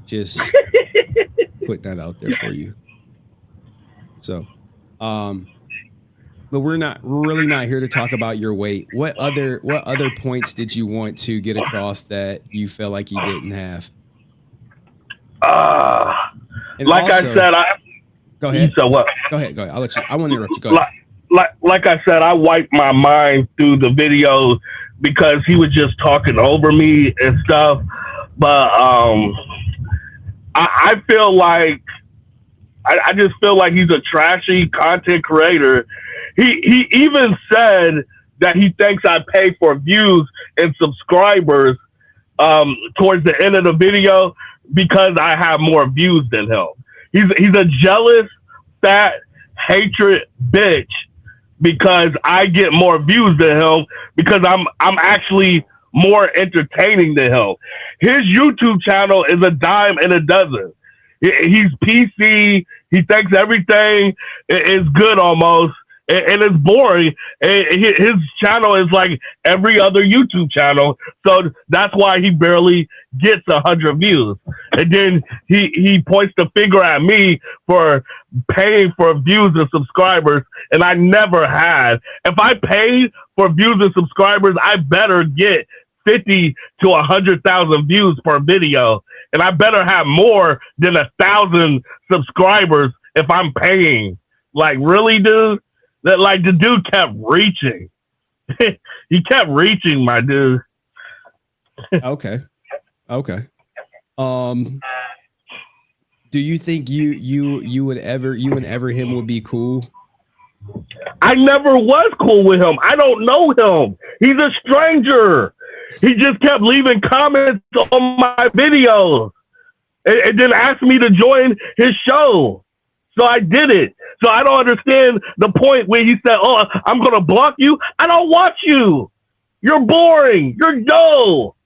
Just put that out there for you. So, but we're really not here to talk about your weight. What other points did you want to get across that you felt like you didn't have? Like also, I said, go ahead. So what? Go ahead. I won't interrupt you. Go ahead. Like I said, I wiped my mind through the videos because he was just talking over me and stuff. But I feel like I just feel like he's a trashy content creator. He even said that he thinks I pay for views and subscribers towards the end of the video because I have more views than him. He's a jealous, fat, hatred bitch because I get more views than him because I'm actually more entertaining than him. His YouTube channel is a dime and a dozen. He's PC. He thinks everything is good almost, and it's boring. His channel is like every other YouTube channel, so that's why he barely gets 100 views. And then he points the finger at me for paying for views and subscribers, and I never had. If I paid for views and subscribers, I better get 50 to 100,000 views per video, and I better have more than 1,000 subscribers if I'm paying. Like, really, dude? That, like, the dude kept reaching. He kept reaching, my dude. Okay. Do you think you and ever him would be cool? I never was cool with him. I don't know him. He's a stranger. He just kept leaving comments on my videos and then asked me to join his show. So I did it. So I don't understand the point where he said, "Oh, I'm going to block you." I don't watch you. You're boring. You're dull.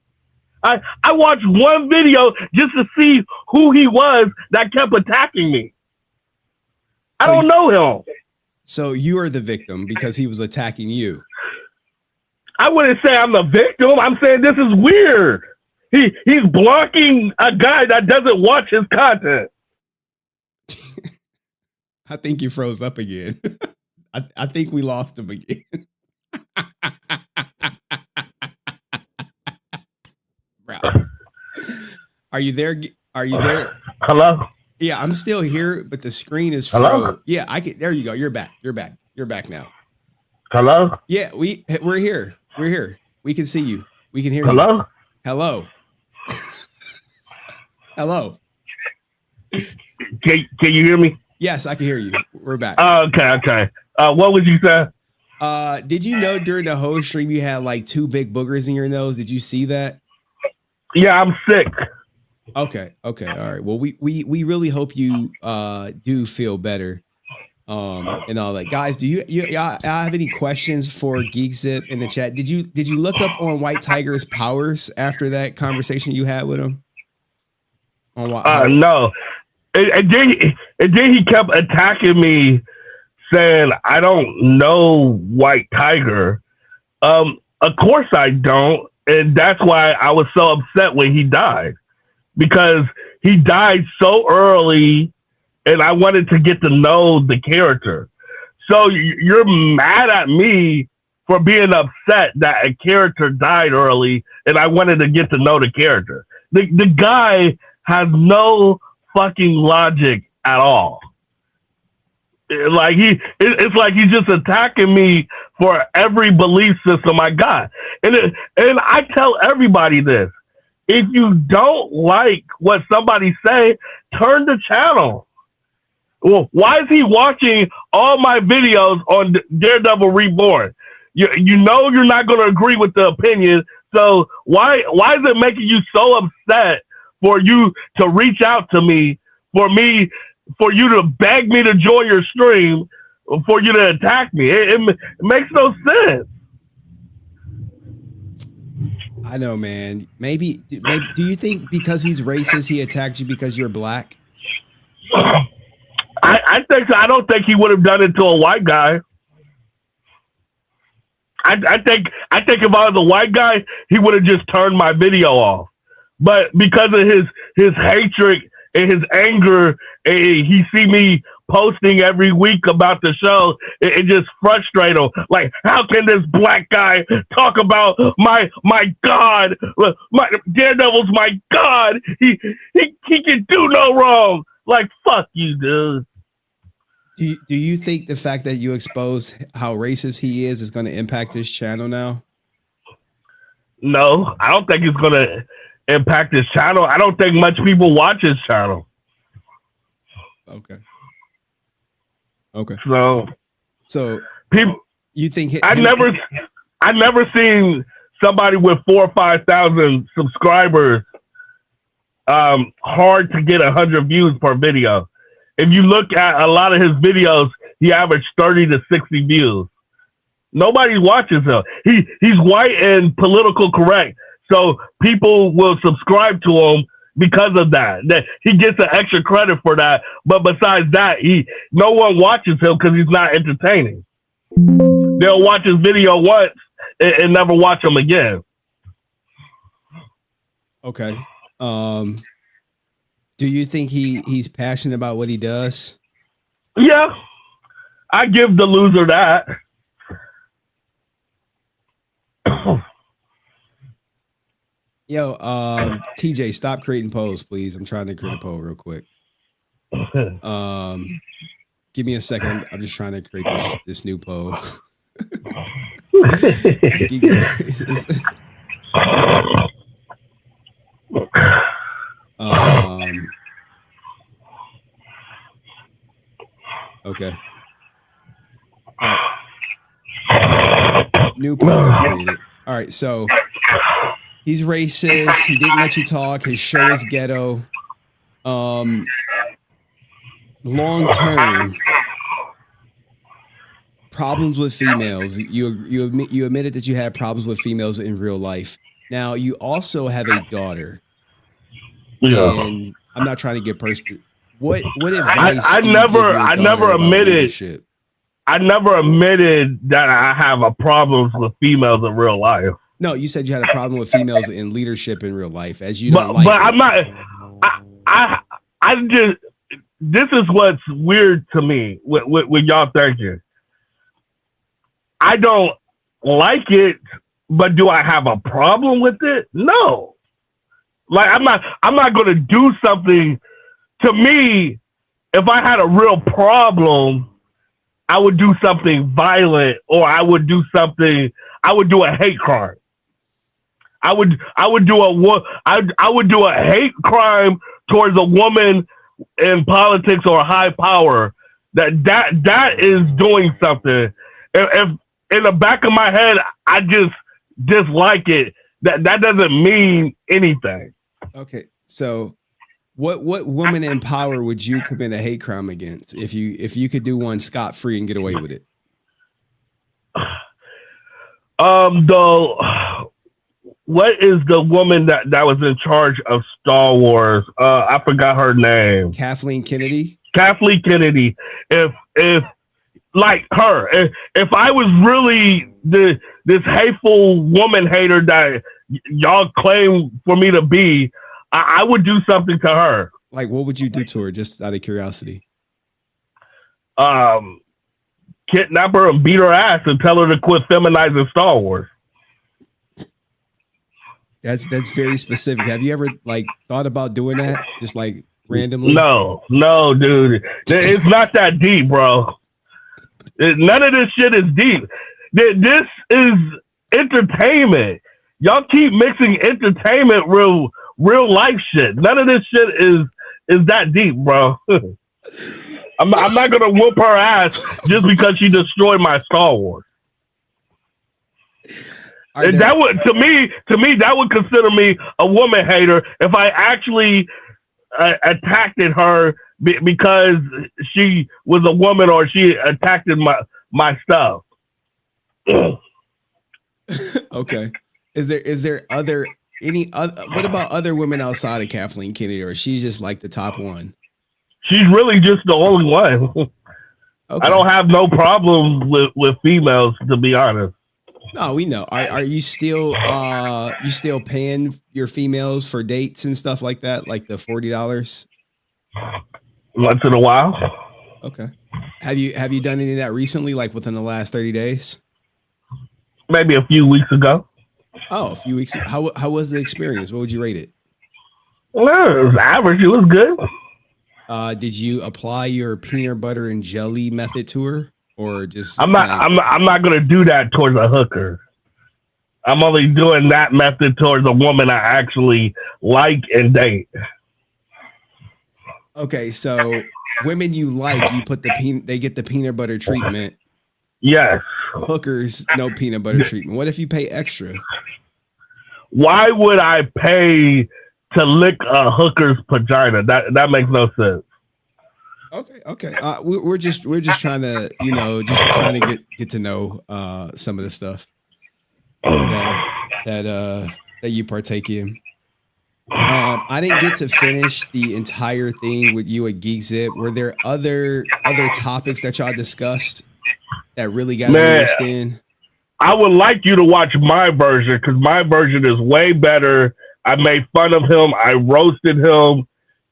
I watched one video just to see who he was that kept attacking me. I don't know him. So you are the victim because he was attacking you. I wouldn't say I'm the victim. I'm saying this is weird. He's blocking a guy that doesn't watch his content. I think you froze up again. I think we lost him again. Bro. Are you there? Are you there? Hello? Yeah, I'm still here, but the screen is Hello? froze. Yeah, there you go. You're back. You're back now. Hello? Yeah, we're here. We're here. We can see you. We can hear Hello? you. Hello? Hello? Can you hear me? Yes, I can hear you. We're back. Okay. What would you say? Did you know during the whole stream you had like 2 big boogers in your nose? Did you see that? Yeah, I'm sick. Okay. All right. Well, we really hope you do feel better. And all that. Guys, do y'all have any questions for GeekZip in the chat? Did you look up on White Tiger's powers after that conversation you had with him? No. And then he kept attacking me, saying I don't know White Tiger. Of course I don't, and that's why I was so upset when he died, because he died so early, and I wanted to get to know the character. So you're mad at me for being upset that a character died early, and I wanted to get to know the character. The guy has no fucking logic at all. Like it's like he's just attacking me for every belief system I got. And I tell everybody this: if you don't like what somebody say, turn the channel. Well, why is he watching all my videos on Daredevil Reborn? You know you're not going to agree with the opinion, so why is it making you so upset for you to reach out to me, for you to beg me to join your stream, for you to attack me? It makes no sense. I know, man. Maybe do you think because he's racist he attacked you because you're black? I think so. I don't think he would have done it to a white guy. I think if I was a white guy, he would have just turned my video off. But because of his hatred and his anger, he see me posting every week about the show. It just frustrates him. Like, how can this black guy talk about my God, my Daredevil's my God? He can do no wrong. Like, fuck you, dude. Do you think the fact that you expose how racist he is going to impact his channel now? No, I don't think it's going to impact his channel. I don't think much people watch his channel. Okay. So people, you think I never seen somebody with 4,000 or 5,000 subscribers hard to get 100 views per video. If you look at a lot of his videos, he averaged 30 to 60 views. Nobody watches him. He's white and political correct, so people will subscribe to him because of that. That he gets an extra credit for that. But besides that, no one watches him because he's not entertaining. They'll watch his video once and never watch him again. Okay. Do you think he's passionate about what he does? Yeah, I give the loser that. Yo, TJ, stop creating polls, please. I'm trying to create a poll real quick. Give me a second. I'm just trying to create this new poll. Okay. All right. New poll created. All right, so he's racist. He didn't let you talk. His show is ghetto. Long term, problems with females. You admitted that you had problems with females in real life. Now you also have a daughter. Yeah. And I'm not trying to get personal. What advice? I never admitted. I never admitted that I have a problem with females in real life. No, you said you had a problem with females in leadership in real life, as you don't like. But I'm not. I just. This is what's weird to me with y'all thinking. I don't like it, but do I have a problem with it? No. Like I'm not going to do something. To me, if I had a real problem, I would do something violent, or I would do a hate crime. I would do a hate crime towards a woman in politics or high power. That is doing something. If in the back of my head I just dislike it, that doesn't mean anything. Okay, so what woman in power would you commit a hate crime against if you could do one scot-free and get away with it? What is the woman that was in charge of Star Wars? I forgot her name. Kathleen Kennedy. Kathleen Kennedy. If like her, if I was really this hateful woman hater that y'all claim for me to be, I would do something to her. Like, what would you do to her, just out of curiosity? Kidnap her and beat her ass and tell her to quit feminizing Star Wars. That's very specific. Have you ever thought about doing that? Just randomly? No, dude. It's not that deep, bro. None of this shit is deep. This is entertainment. Y'all keep mixing entertainment real life shit. None of this shit is that deep, bro. I'm not gonna whoop her ass just because she destroyed my Star Wars. That would to me that would consider me a woman hater if I actually attacked her because she was a woman or she attacked my stuff. Okay. Is there any other? What about other women outside of Kathleen Kennedy, or is she just like the top one? she's really just the only one. Okay. I don't have no problem with females, to be honest. No, we know. Are you still paying your females for dates and stuff like that, like the $40? Once in a while. Okay. Have you done any of that recently, like within the last 30 days? Maybe a few weeks ago. Oh, a few weeks. How was the experience? What would you rate it? Well, it was average. It was good. Did you apply your peanut butter and jelly method to her, or just? I'm not gonna do that towards a hooker. I'm only doing that method towards a woman I actually like and date. Okay, so women you like, you put they get the peanut butter treatment. Yes. Hookers, no peanut butter treatment. What if you pay extra? Why would I pay to lick a hooker's vagina? That makes no sense. Okay. We're just trying to get to know some of the stuff that you partake in. I didn't get to finish the entire thing with you at Geek Zip. Were there other topics that y'all discussed that really got understand? I would like you to watch my version because my version is way better. I made fun of him. I roasted him.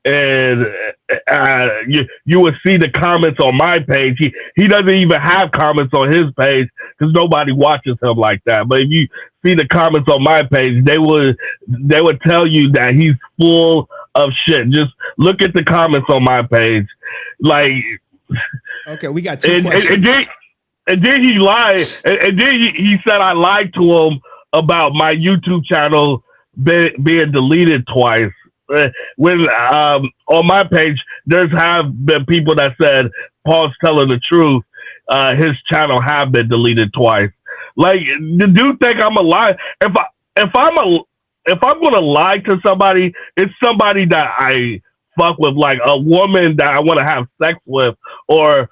And you would see the comments on my page. He doesn't even have comments on his page because nobody watches him like that. But if you see the comments on my page, they would tell you that he's full of shit. Just look at the comments on my page. Like, okay, we got two questions. And then he lied. And then he said I lied to him about my YouTube channel being deleted twice. When on my page, there's have been people that said Paul's telling the truth. His channel have been deleted twice. Like, the dude think I'm a lie. If I'm gonna lie to somebody, it's somebody that I fuck with, like a woman that I want to have sex with, or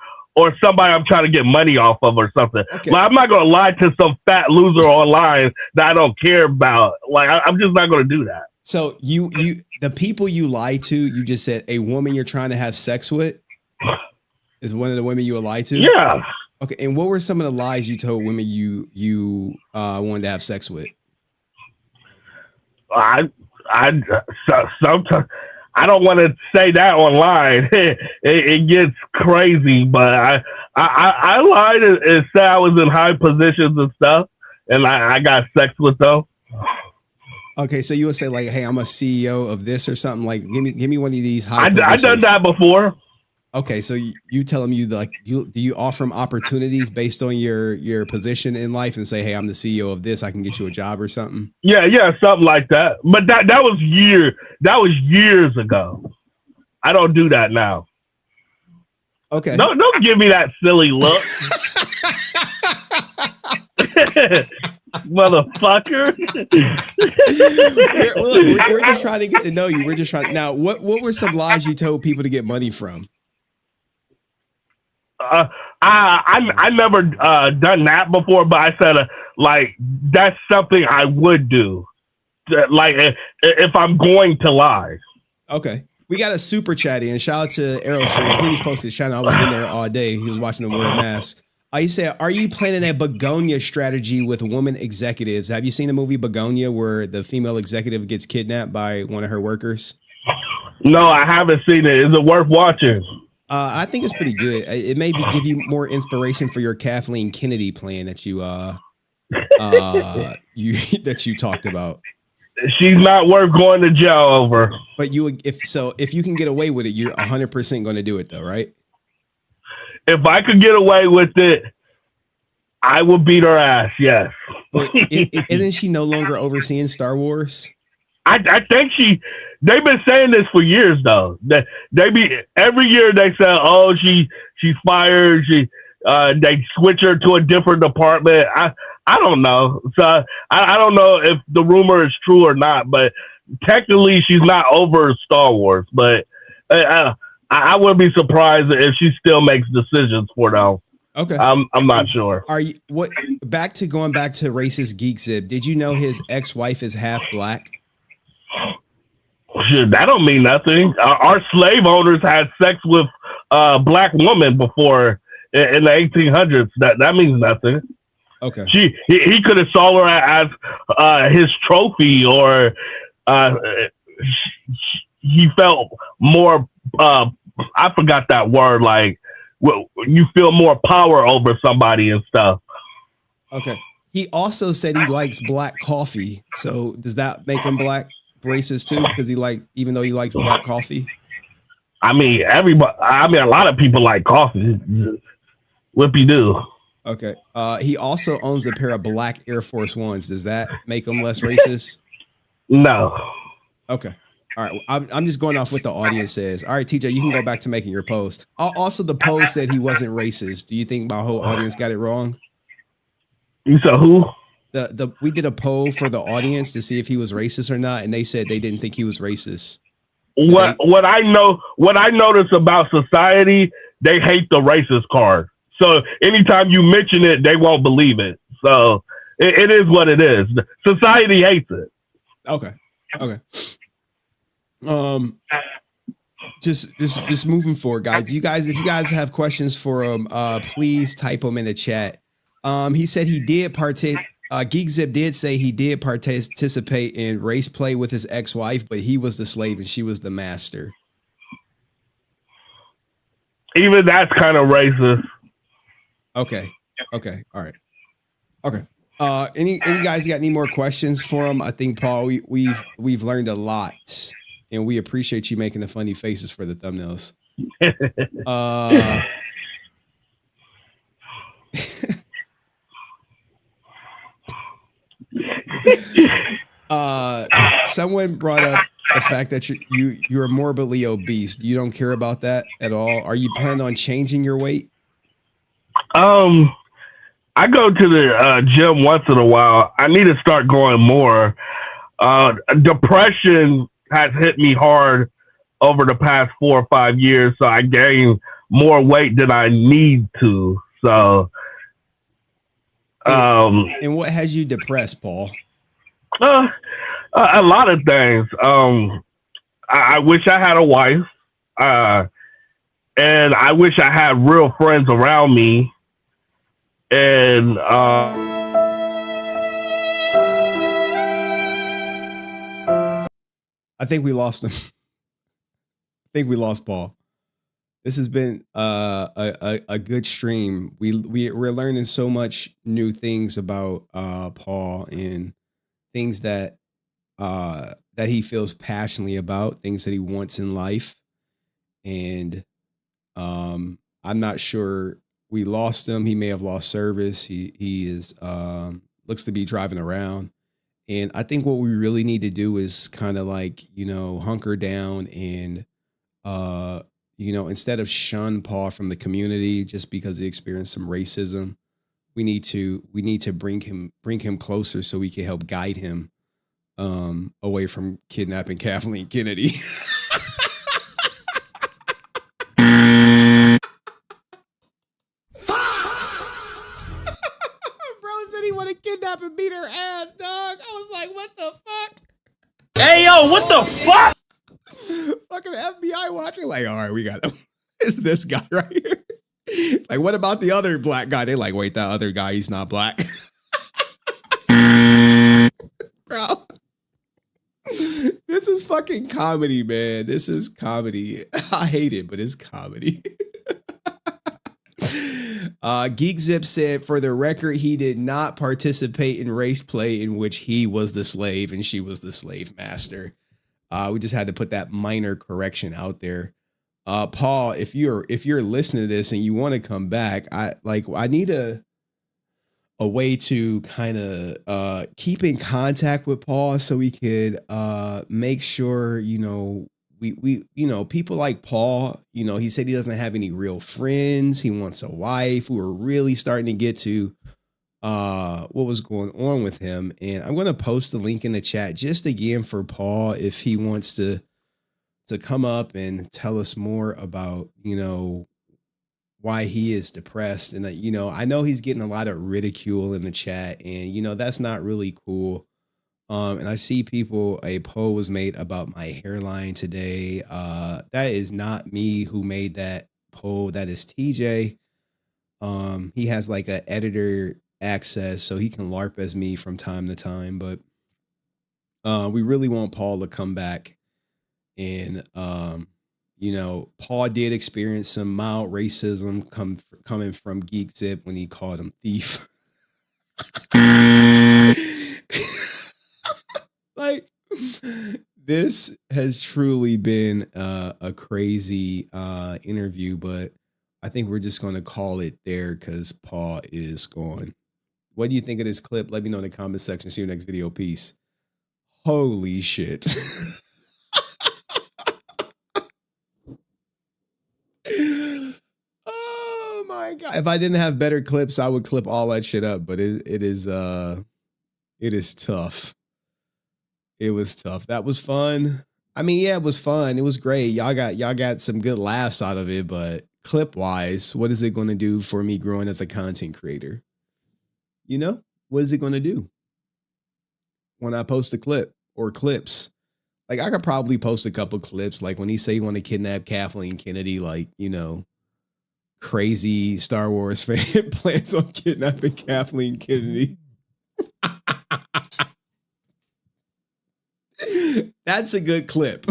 somebody I'm trying to get money off of or something. Okay. Like, I'm not gonna lie to some fat loser online that I don't care about. Like, I'm just not gonna do that. So you the people you lie to, you just said a woman you're trying to have sex with is one of the women you would lie to? Yeah. Okay. And what were some of the lies you told women you wanted to have sex with? Sometimes I don't want to say that online. it gets crazy, but I lied and said I was in high positions and stuff, and I got sex with them. Okay, so you would say like, "Hey, I'm a CEO of this or something." Like, give me one of these high positions. I've done that before. Okay, so you tell them do you offer them opportunities based on your position in life and say, "Hey, I'm the CEO of this. I can get you a job or something." Yeah, something like that. But that was years ago. I don't do that now. Okay. Don't give me that silly look. Motherfucker. we're just trying to get to know you. We're just trying. Now, what were some lies you told people to get money from? I never done that before, but I said like that's something I would do. Like if I'm going to lie. Okay. We got a super chat in. Shout out to Aerostream. Please post his channel. I was in there all day. He was watching the World Mask. He said, are you planning a begonia strategy with women executives? Have you seen the movie Begonia where the female executive gets kidnapped by one of her workers? No, I haven't seen it. Is it worth watching? I think it's pretty good. It may give you more inspiration for your Kathleen Kennedy plan that you talked about. She's not worth going to jail over. But if you can get away with it, you're 100% going to do it though, right? If I could get away with it, I would beat her ass. Yes. Isn't she no longer overseeing Star Wars? I think they've been saying this for years though. Every year they say, oh, she's fired. They switch her to a different department. I don't know. So I don't know if the rumor is true or not, but technically she's not over Star Wars, but I wouldn't be surprised if she still makes decisions for them. Okay. I'm not sure. Are you going back to racist Geek Zip? Did you know his ex-wife is half black? Shit, that don't mean nothing. Our slave owners had sex with black women before in the 1800s. That means nothing. Okay. He could have saw her as his trophy, or he felt more. I forgot that word. Like you feel more power over somebody and stuff. Okay. He also said he likes black coffee. So does that make him black racist too? Because even though he likes black coffee. I mean, everybody. I mean, a lot of people like coffee. Whoopie do. Okay. He also owns a pair of black Air Force Ones. Does that make him less racist? No. Okay. All right. I'm just going off what the audience says. All right, TJ, you can go back to making your post. Also, the post said he wasn't racist. Do you think my whole audience got it wrong? You said who? We did a poll for the audience to see if he was racist or not, and they said they didn't think he was racist. What I notice about society, they hate the racist card. So anytime you mention it, they won't believe it. So it is what it is. Society hates it. Okay. Just moving forward, guys. If you guys have questions for him, please type them in the chat. He said he did partake. Geek Zip did say he did participate in race play with his ex-wife, but he was the slave and she was the master. Even that's kind of racist. Okay. All right. Okay. Any guys got any more questions for him? I think Paul, we've learned a lot, and we appreciate you making the funny faces for the thumbnails. Someone brought up the fact that you're morbidly obese. You don't care about that at all. Are you planning on changing your weight? I go to the gym once in a while. I need to start going more. Depression has hit me hard over the past 4 or 5 years, so I gained more weight than I need to. So, and what has you depressed, Paul? A lot of things. I wish I had a wife, and I wish I had real friends around me. And I think we lost him. I think we lost Paul. This has been a good stream. We're learning so much new things about Paul and things that he feels passionately about, things that he wants in life. And I'm not sure. We lost him. He may have lost service. He is looks to be driving around. And I think what we really need to do is kind of like, hunker down and, instead of shun Paul from the community just because he experienced some racism, we need to bring him closer so we can help guide him away from kidnapping Kathleen Kennedy. He want to kidnap and beat her ass, dog. I was like, what the fuck? Hey, yo, what the fuck? Fucking FBI watching. Like, all right, we got him. It's this guy right here. Like, what about the other black guy? They're like, wait, that other guy, he's not black. Bro. This is fucking comedy, man. This is comedy. I hate it, but it's comedy. Geek Zip said, for the record, he did not participate in race play in which he was the slave and she was the slave master. We just had to put that minor correction out there. Paul, if you're listening to this and you want to come back, I need a way to kind of keep in contact with Paul so we could make sure, we people like Paul, he said he doesn't have any real friends. He wants a wife. We were really starting to get to what was going on with him. And I'm going to post the link in the chat just again for Paul if he wants to come up and tell us more about, why he is depressed. And I know he's getting a lot of ridicule in the chat, and that's not really cool. And I see a poll was made about my hairline today. That is not me who made that poll. That is TJ. He has like a editor access, so he can LARP as me from time to time, but we really want Paul to come back. And Paul did experience some mild racism coming from Geek Zip when he called him thief. Like, this has truly been a crazy interview, but I think we're just going to call it there because Paul is gone. What do you think of this clip? Let me know in the comment section. See you next video. Peace. Holy shit. Oh my God. If I didn't have better clips, I would clip all that shit up, but it is tough. It was tough. That was fun. I mean, yeah, it was fun. It was great. Y'all got some good laughs out of it, but clip wise, what is it going to do for me growing as a content creator? What is it going to do when I post a clip or clips? Like, I could probably post a couple clips, like when he say he want to kidnap Kathleen Kennedy, like, crazy Star Wars fan plans on kidnapping Kathleen Kennedy. That's a good clip.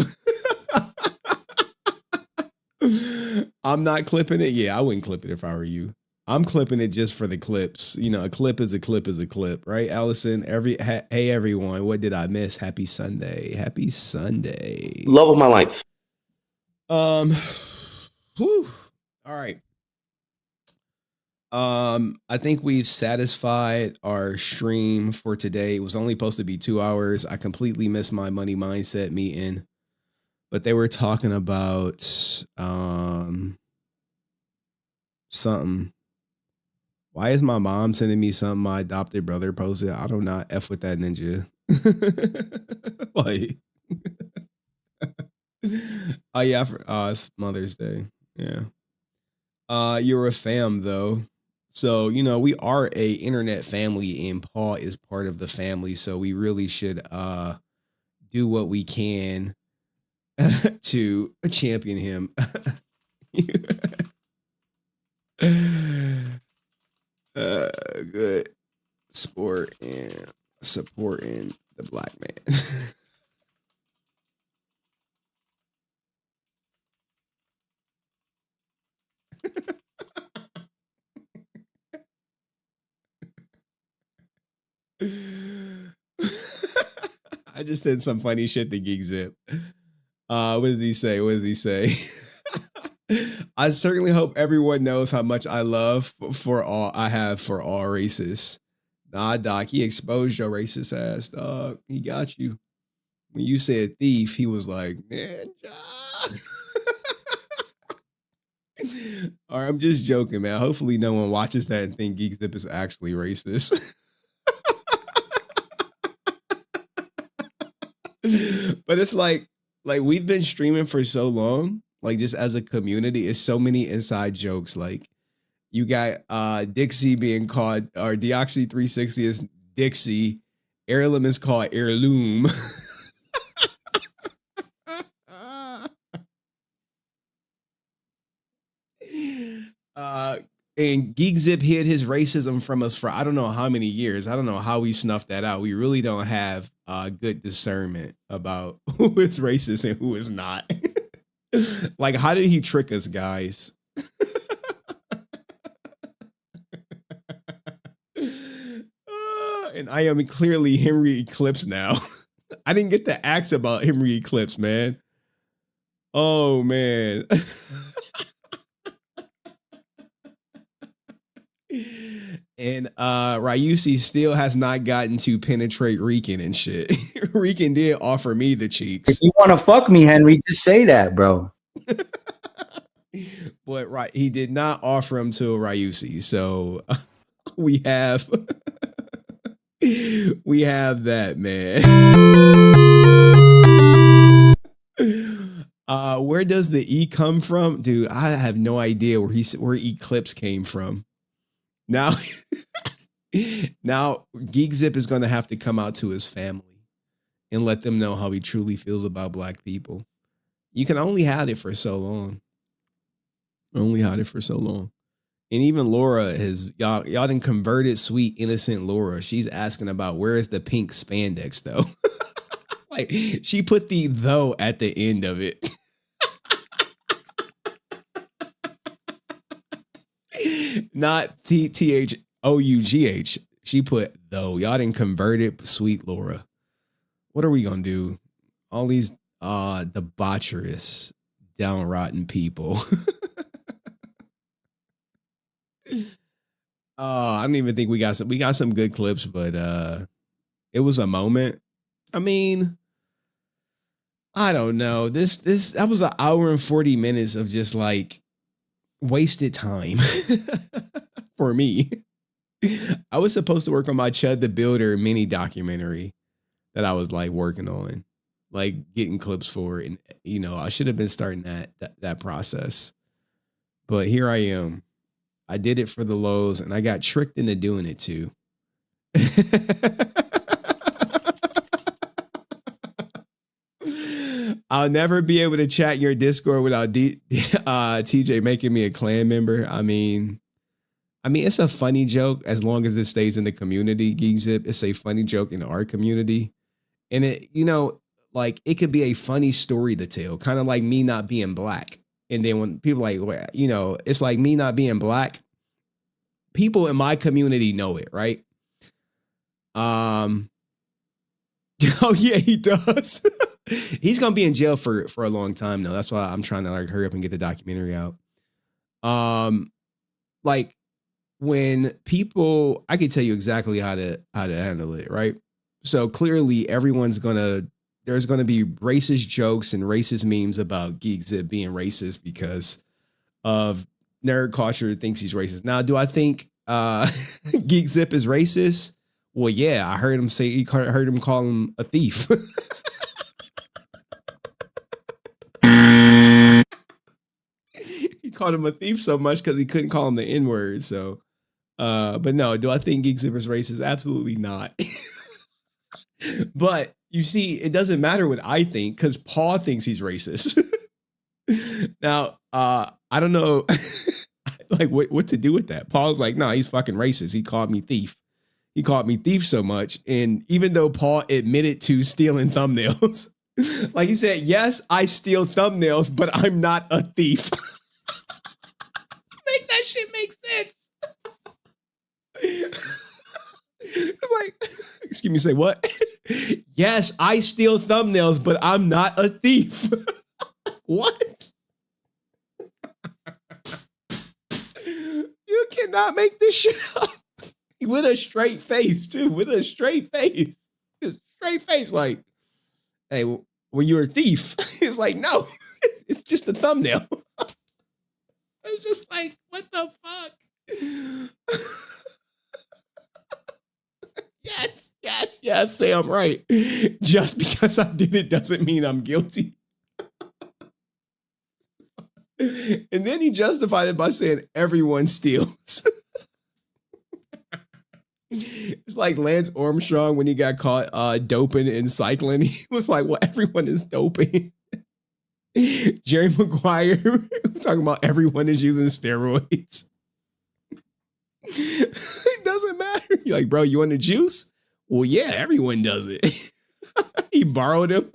I'm not clipping it. Yeah, I wouldn't clip it if I were you. I'm clipping it just for the clips. A clip is a clip is a clip, right, Allison? Hey, everyone. What did I miss? Happy Sunday. Happy Sunday. Love of my life. Whew. All right. I think we've satisfied our stream for today. It was only supposed to be 2 hours. I completely missed my money mindset meeting, but they were talking about something. Why is my mom sending me something my adopted brother posted? I do not F with that ninja. Like, oh yeah, it's Mother's Day. Yeah. You're a fam though. So, we are a internet family and Paul is part of the family. So we really should do what we can to champion him. Good sport and supporting the black man. I just said some funny shit to Geek Zip. What does he say? I certainly hope everyone knows how much I love for all races. Nah, Doc, he exposed your racist ass, dog. He got you. When you said thief, he was like, man, all right, I'm just joking, man. Hopefully no one watches that and think Geek Zip is actually racist. But it's like we've been streaming for so long, like just as a community, it's so many inside jokes. Like you got Dixie being called, or Deoxy 360 is Dixie, Heirloom is called Heirloom. And Geek Zip hid his racism from us for I don't know how many years. I don't know how we snuffed that out. We really don't have good discernment about who is racist and who is not. Like, how did he trick us, guys? And I am clearly Henry Eclipse now. I didn't get to ask about Henry Eclipse, man. Oh, man. And Ryusi still has not gotten to penetrate Rican and shit. Rican did offer me the cheeks. If you want to fuck me, Henry, just say that, bro. But he did not offer him to Ryusi. So we have that, man. Where does the E come from? Dude, I have no idea where Eclipse came from. Now Geek Zip is going to have to come out to his family. and let them know how he truly feels about black people. You can only hide it for so long. Only hide it for so long. And even Laura has y'all done converted sweet innocent Laura. She's asking about where is the pink spandex though? Like she put the though at the end of it. Not THOUGH. She put though. Y'all didn't convert it, sweet Laura. What are we gonna do? All these debaucherous, downrotten people. I don't even think we got some good clips, but it was a moment. I mean, I don't know. That was an hour and 40 minutes of just like wasted time for me. I was supposed to work on my Chud the Builder mini documentary that I was like working on, like getting clips for it. And I should have been starting that process. But here I am. I did it for the lows and I got tricked into doing it too. I'll never be able to chat in your Discord without TJ making me a clan member. I mean, it's a funny joke as long as it stays in the community, GeekZip. It's a funny joke in our community. And it, like it could be a funny story to tell, kind of like me not being black. And then when people like, it's like me not being black, people in my community know it, right? Oh yeah, he does. He's gonna be in jail for a long time though. That's why I'm trying to like hurry up and get the documentary out. Like when people, I can tell you exactly how to handle it, right? So clearly there's gonna be racist jokes and racist memes about GeekZip being racist because of nerd culture thinks he's racist. Now, do I think GeekZip is racist? Well, yeah, I heard him call him a thief. He called him a thief so much because he couldn't call him the N-word. So, but no, do I think GeekZip is racist? Absolutely not. But you see, it doesn't matter what I think because Paul thinks he's racist. Now, I don't know like what to do with that. Paul's like, no, he's fucking racist. He called me thief. He called me thief so much. And even though Paul admitted to stealing thumbnails, like he said, yes, I steal thumbnails, but I'm not a thief. Make that shit make sense. It's like, excuse me, say what? Yes, I steal thumbnails, but I'm not a thief. What? You cannot make this shit up. With a straight face, too. With a straight face. Just straight face, like, hey, when you're a thief, it's like, no, it's just a thumbnail. It's just like, what the fuck? Yes, say I'm right. Just because I did it doesn't mean I'm guilty. And then he justified it by saying everyone steals. It's like Lance Armstrong when he got caught doping and cycling. He was like, well, everyone is doping. Jerry Maguire talking about everyone is using steroids. It doesn't matter. You're like, bro, you want the juice? Well, yeah, everyone does it. He borrowed him.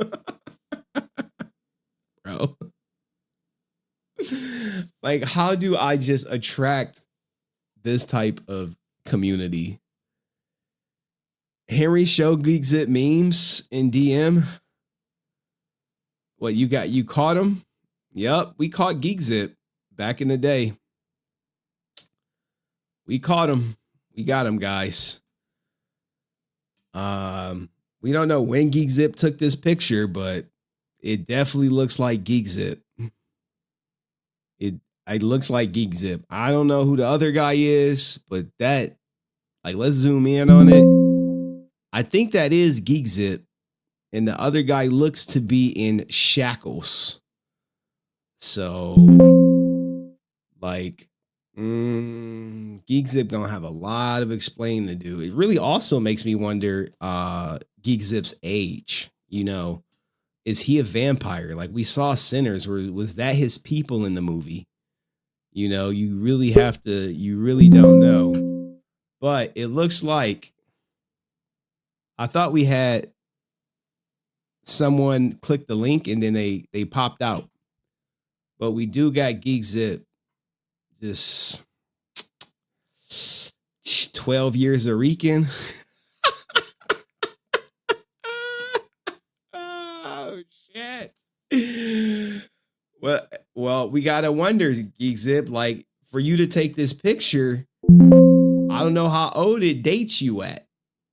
Bro. Like, how do I just attract this type of community? Henry show GeekZip memes in DM. What you caught him? Yep, we caught GeekZip back in the day. We caught him. We got him, guys. We don't know when GeekZip took this picture, but it definitely looks like GeekZip. It looks like GeekZip. I don't know who the other guy is, but that, like, let's zoom in on it. I think that is GeekZip, and the other guy looks to be in shackles. So, like, GeekZip gonna have a lot of explaining to do. It really also makes me wonder GeekZip's age. You know, is he a vampire? Like we saw Sinners, was that his people in the movie? You know, you really don't know. But it looks like I thought we had someone click the link and then they popped out. But we do got Geek Zip. Just 12 years of Rican. Oh shit. Well, we gotta wonder, Geek Zip, like for you to take this picture, I don't know how old it dates you at.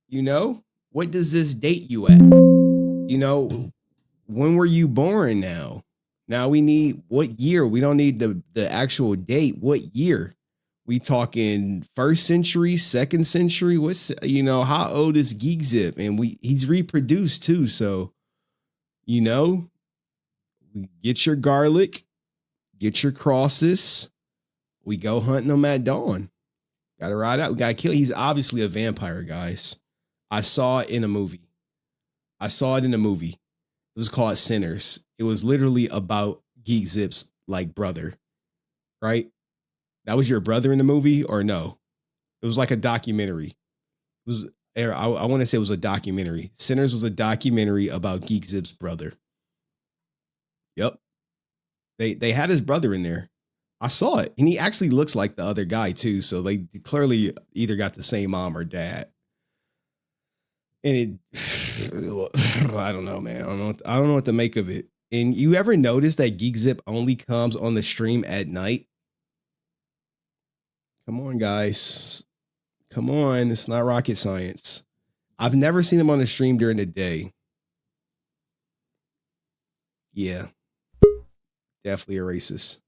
You know? What does this date you at? You know, when were you born now? Now we need what year? We don't need the actual date. What year? We talking first century, second century? What's, you know, how old is Geek Zip? And he's reproduced too. So, you know, get your garlic, get your crosses. We go hunting them at dawn. Gotta ride out. We gotta kill. He's obviously a vampire, guys. I saw it in a movie. It was called Sinners. It was literally about Geek Zip's like brother, right? That was your brother in the movie or no? It was like a documentary. It was, I want to say it was a documentary. Sinners was a documentary about Geek Zip's brother. Yep. They had his brother in there. I saw it. And he actually looks like the other guy too. So they clearly either got the same mom or dad. And I don't know, man. I don't know what to make of it. And you ever notice that Geek Zip only comes on the stream at night? Come on, guys. Come on. It's not rocket science. I've never seen him on the stream during the day. Yeah. Definitely a racist.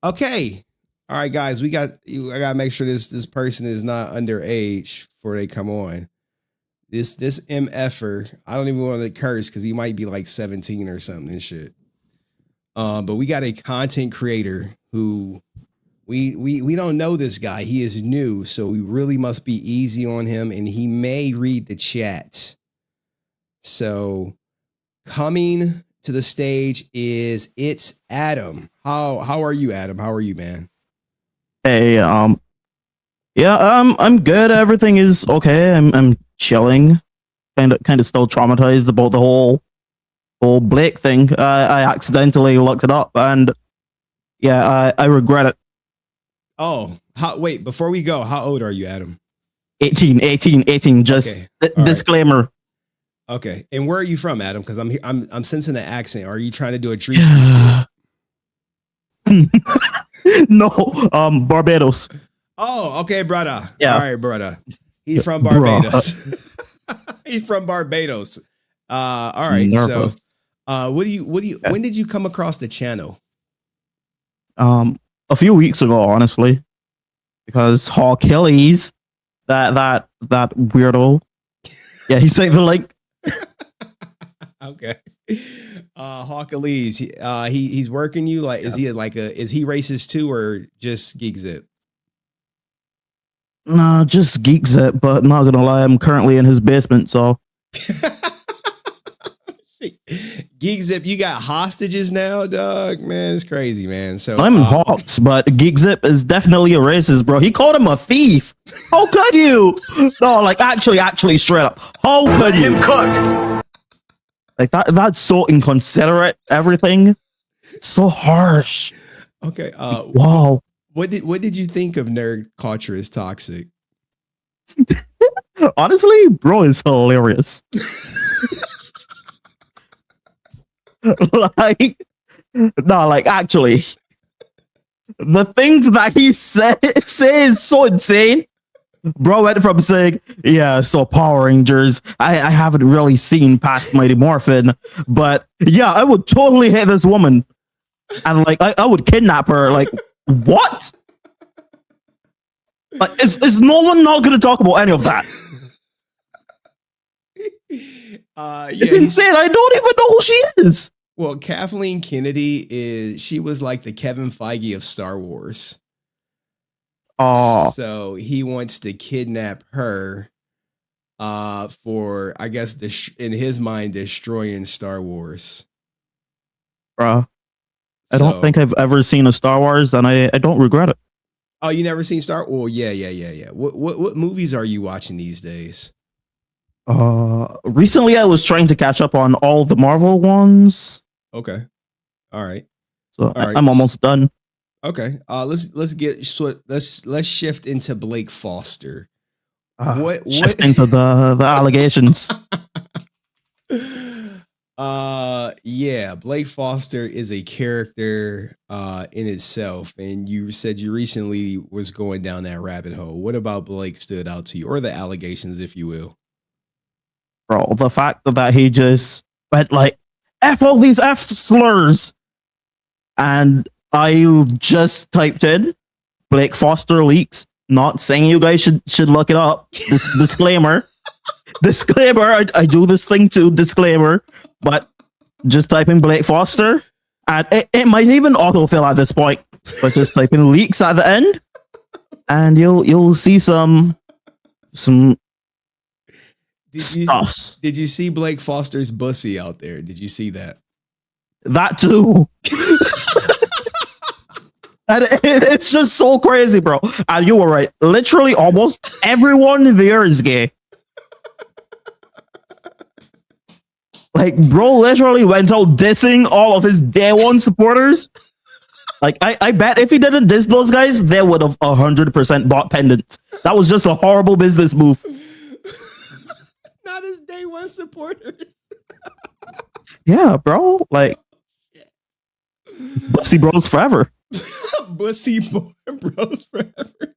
Okay. All right, guys, I gotta make sure this person is not underage before they come on. This MFer, I don't even want to curse because he might be like 17 or something and shit. But we got a content creator who we don't know this guy. He is new, so we really must be easy on him, and he may read the chat. So coming to the stage it's Adam. How are you, Adam? How are you, man? Hey, I'm good. Everything is okay. I'm chilling. Kind of still traumatized about the whole Blake thing. I accidentally looked it up, and yeah, I regret it. Oh, wait, before we go, how old are you, Adam? 18. Just Okay. disclaimer. Right. Okay, and where are you from, Adam? Because I'm sensing an accent. Are you trying to do a Druski Skit? No, Barbados. Oh, okay, brother. Yeah. All right, brother. He's from Barbados. He's from Barbados. All right. Nervous. So, when did you come across the channel? A few weeks ago, honestly, because Hawk Achilles, that weirdo. Yeah, he sent the link. Okay. Hawk Achilles, he's working you like, is he racist too or just Geek Zip? Nah, just Geek Zip, but not gonna lie, I'm currently in his basement, so. Geek Zip, you got hostages now, dog. Man, it's crazy, man. So I'm Hawks, but Geek Zip is definitely a racist, bro. He called him a thief. How could you? No, like actually straight up. How could you? Cook. Like that's so inconsiderate, everything. So harsh. Okay. Wow. What did you think of Nerd Culture is Toxic? Honestly, bro is hilarious. Actually, the things that he says so insane. Bro went from saying, yeah, so Power Rangers, I haven't really seen past Mighty Morphin, but yeah, I would totally hate this woman. And like, I would kidnap her. Like, what? Like, is no one not going to talk about any of that? It's insane. I don't even know who she is. Well, Kathleen Kennedy she was like the Kevin Feige of Star Wars. Oh. So he wants to kidnap her for I guess in his mind destroying Star Wars. Bruh. I don't think I've ever seen a Star Wars, and I don't regret it. Oh, you never seen Star? Well, yeah. What movies are you watching these days? Recently I was trying to catch up on all the Marvel ones. Okay. All right. So I'm almost done. Okay. Let's shift into Blake Foster. Shifting to the allegations. Yeah, Blake Foster is a character in itself, and you said you recently was going down that rabbit hole. What about Blake stood out to you, or the allegations, if you will? Bro, the fact that he just went like F all these F slurs, and I just typed in Blake Foster leaks. Not saying you guys should look it up. Disclaimer. I do this thing too. Disclaimer. But just type in Blake Foster, and it might even autofill at this point. But just type in leaks at the end, and you'll see some stuffs. Did you see Blake Foster's bussy out there? Did you see that? That too. And it's just so crazy, bro. And you were right. Literally, almost everyone there is gay. Like, bro literally went out dissing all of his day one supporters. Like, I bet if he didn't diss those guys, they would have 100% bought pendants. That was just a horrible business move. Not his day one supporters. Yeah, bro. Like, Bussy Bros forever. Bussy Bros forever.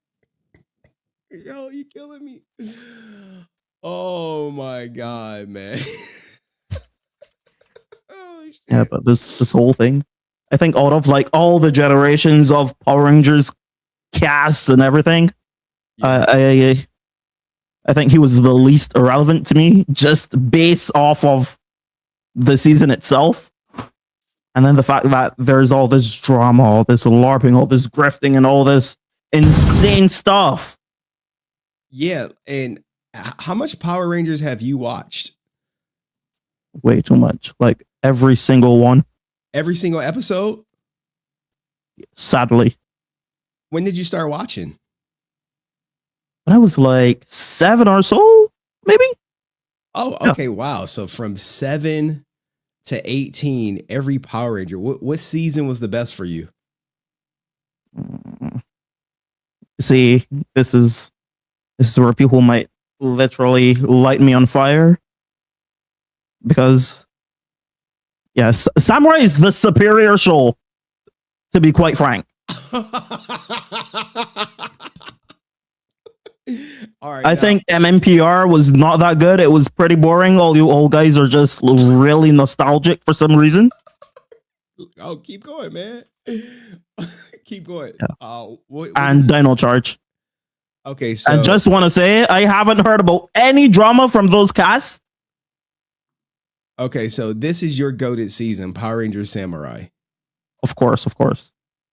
Yo, you killing me. Oh my God, man. Yeah, but this whole thing, I think out of like all the generations of Power Rangers casts and everything, I think he was the least irrelevant to me, just based off of the season itself. And then the fact that there's all this drama, all this LARPing, all this grifting, and all this insane stuff. Yeah, and how much Power Rangers have you watched? Way too much. Like every single one. Every single episode? Sadly. When did you start watching? When I was like 7 or so, maybe. Oh, okay. Yeah. Wow. So from 7 to 18, every Power Ranger. What season was the best for you? See, this is where people might literally light me on fire. Because, yes, Samurai is the superior show, to be quite frank. All right, I think MMPR was not that good. It was pretty boring. All you old guys are just really nostalgic for some reason. Oh, keep going, man. Keep going. Yeah. And Dino Charge. Okay, so I just want to say I haven't heard about any drama from those casts. Okay, so this is your goated season, Power Rangers Samurai. Of course.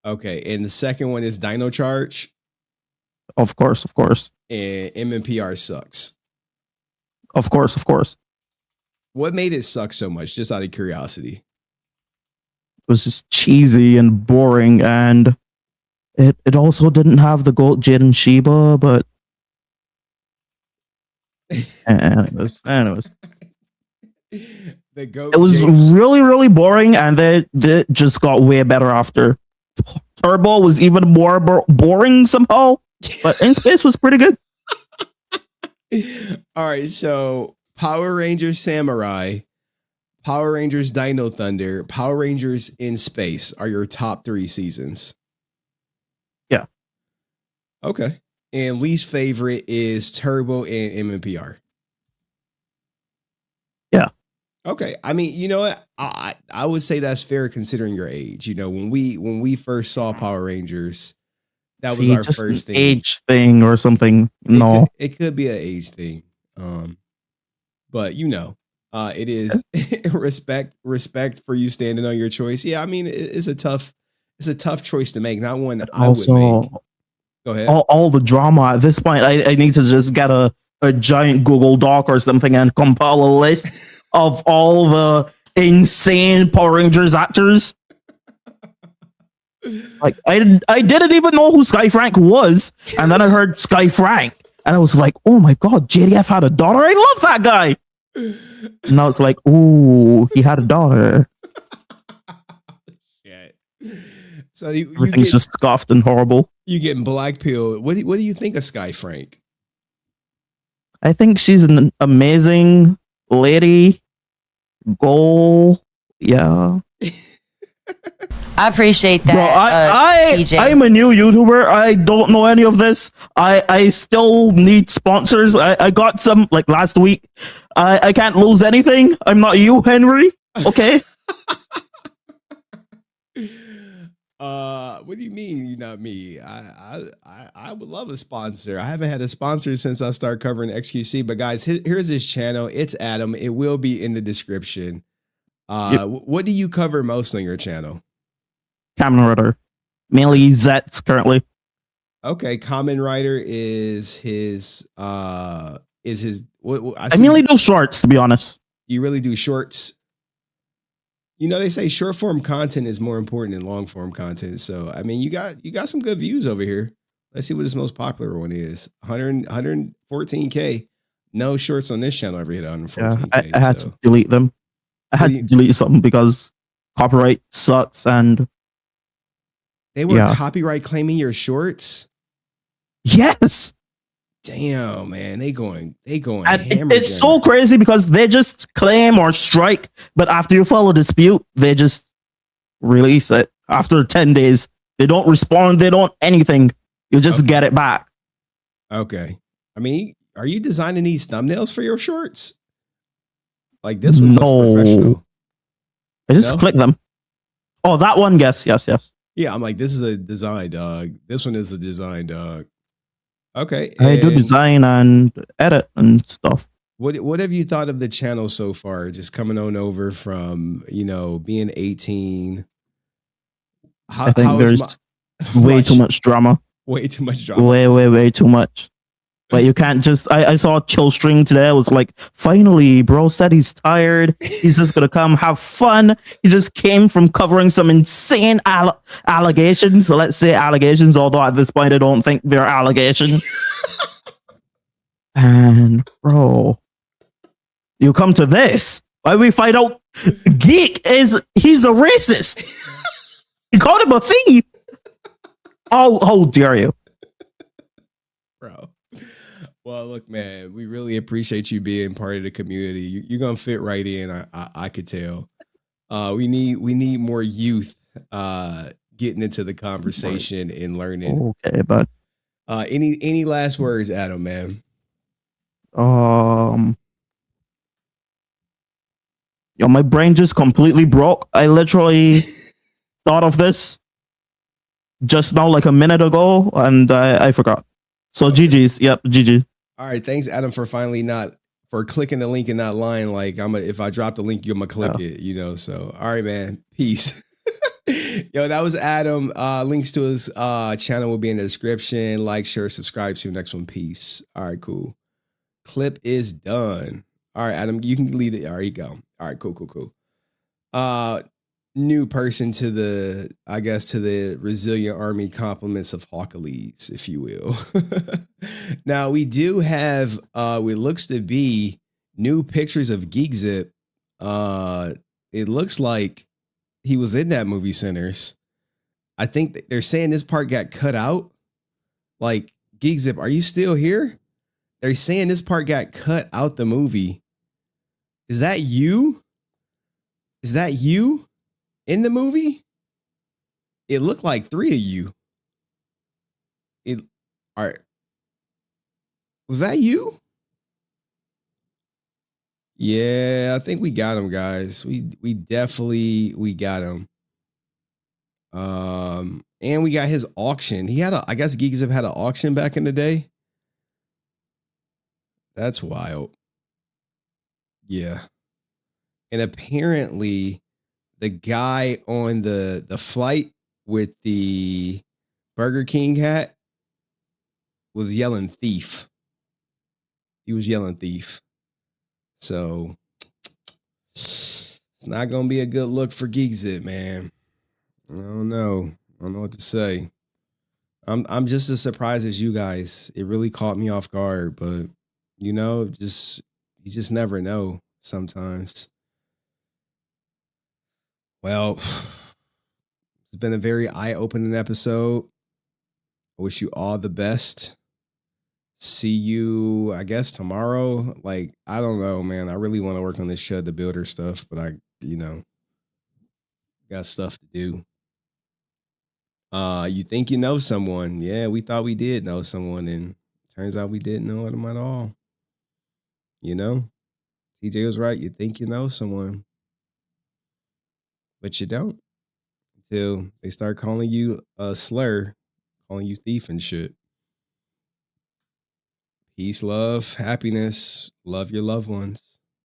Okay, and the second one is Dino Charge. Of course. And MMPR sucks. Of course. What made it suck so much, just out of curiosity? It was just cheesy and boring, and it also didn't have the goat Jade and Sheba, but anyways. It was really, really boring, and they just got way better after. Turbo was even more boring somehow, but In Space was pretty good. All right, so Power Rangers Samurai, Power Rangers Dino Thunder, Power Rangers In Space are your top 3 seasons. Yeah. Okay. And least favorite is Turbo and MMPR. Yeah. Okay. I mean, you know what? I would say that's fair considering your age. You know, when we first saw Power Rangers, that was our first thing. Age thing or something. No. It could be an age thing. But you know, it is respect for you standing on your choice. Yeah, I mean, it's a tough choice to make, not one I would make. Go ahead. All the drama at this point, I need to just get a a giant Google Doc or something and compile a list of all the insane Power Rangers actors. Like I didn't even know who Sky Frank was, and then I heard Sky Frank, and I was like, "Oh my god, JDF had a daughter! I love that guy." Now it's like, "Ooh, he had a daughter." So you Everything's just scoffed and horrible. You getting black pilled. What do you think of Sky Frank? I think she's an amazing lady. Goal, yeah. I appreciate that. Bro, I'm a new YouTuber. I don't know any of this. I still need sponsors. I got some like last week. I can't lose anything. I'm not you, Henry. Okay. What do you mean you're not me? I would love a sponsor. I haven't had a sponsor since I started covering XQC. But guys, here's his channel. It's Adam. It will be in the description. What do you cover most on your channel? Kamen Rider, mainly Zets currently. Okay, Kamen Rider is his. What I mainly do shorts, to be honest. You really do shorts. You know, they say short form content is more important than long form content. So, I mean, you got some good views over here. Let's see what his most popular one is. 114K. No shorts on this channel ever hit 114K. Yeah, I had to delete them. I had to delete something because copyright sucks, and they were copyright claiming your shorts. Yes. Damn, man, they going and hammer. It's so crazy because they just claim or strike, but after you file a dispute, they just release it after 10 days. They don't respond. They don't anything. You just get it back. Okay. I mean, are you designing these thumbnails for your shorts? Like this one looks professional. I just click them. Oh, that one. Yes. Yeah, I'm like, this is a design, dog. This one is a design, dog. Okay. I do design and edit and stuff. What have you thought of the channel so far? Just coming on over from, being 18. I think there's way too much drama. Way too much drama. Way too much. But you can't just. I saw Chill String today. I was like, finally, bro said he's tired. He's just gonna come have fun. He just came from covering some insane allegations. So let's say allegations, although at this point I don't think they're allegations. And bro, you come to this. Why we find out Geek he's a racist. You called him a thief. How dare you, bro? Well, look, man, we really appreciate you being part of the community. You're gonna fit right in. I could tell. We need more youth getting into the conversation and learning. Okay, but any last words, Adam, man? My brain just completely broke. I literally thought of this just now, like a minute ago, and I forgot. So GG's. Yep, GG. All right, thanks, Adam, for clicking the link and not lying. Like if I drop the link, you're gonna click it. So all right, man. Peace. Yo, that was Adam. Links to his channel will be in the description. Like, share, subscribe to the next one. Peace. All right, cool. Clip is done. All right, Adam, you can leave it. All right, you go. All right, cool. New person to the Resilient Army, compliments of Hawkalees, if you will. Now we do have what looks to be new pictures of GeekZip. It looks like he was in that movie Sinners. I think they're saying this part got cut out. Like, GeekZip, are you still here? They're saying this part got cut out the movie. Is that you? Is that you in the movie? It looked like 3 of you. All right. Was that you? Yeah, I think we got him, guys. We definitely got him. And we got his auction. I guess GeekZip had an auction back in the day. That's wild. Yeah. And apparently the guy on the flight with the Burger King hat was yelling thief. He was yelling thief. So it's not gonna be a good look for Geekzip, man. I don't know. I don't know what to say. I'm just as surprised as you guys. It really caught me off guard, but you know, you just never know sometimes. Well, it's been a very eye-opening episode. I wish you all the best. See you, I guess, tomorrow. Like, I don't know, man. I really want to work on this Shud the Builder stuff, but got stuff to do. You think you know someone. Yeah, we thought we did know someone, and turns out we didn't know them at all. You know? TJ was right. You think you know someone, but you don't. Until they start calling you a slur, calling you thief and shit. Peace, love, happiness. Love your loved ones.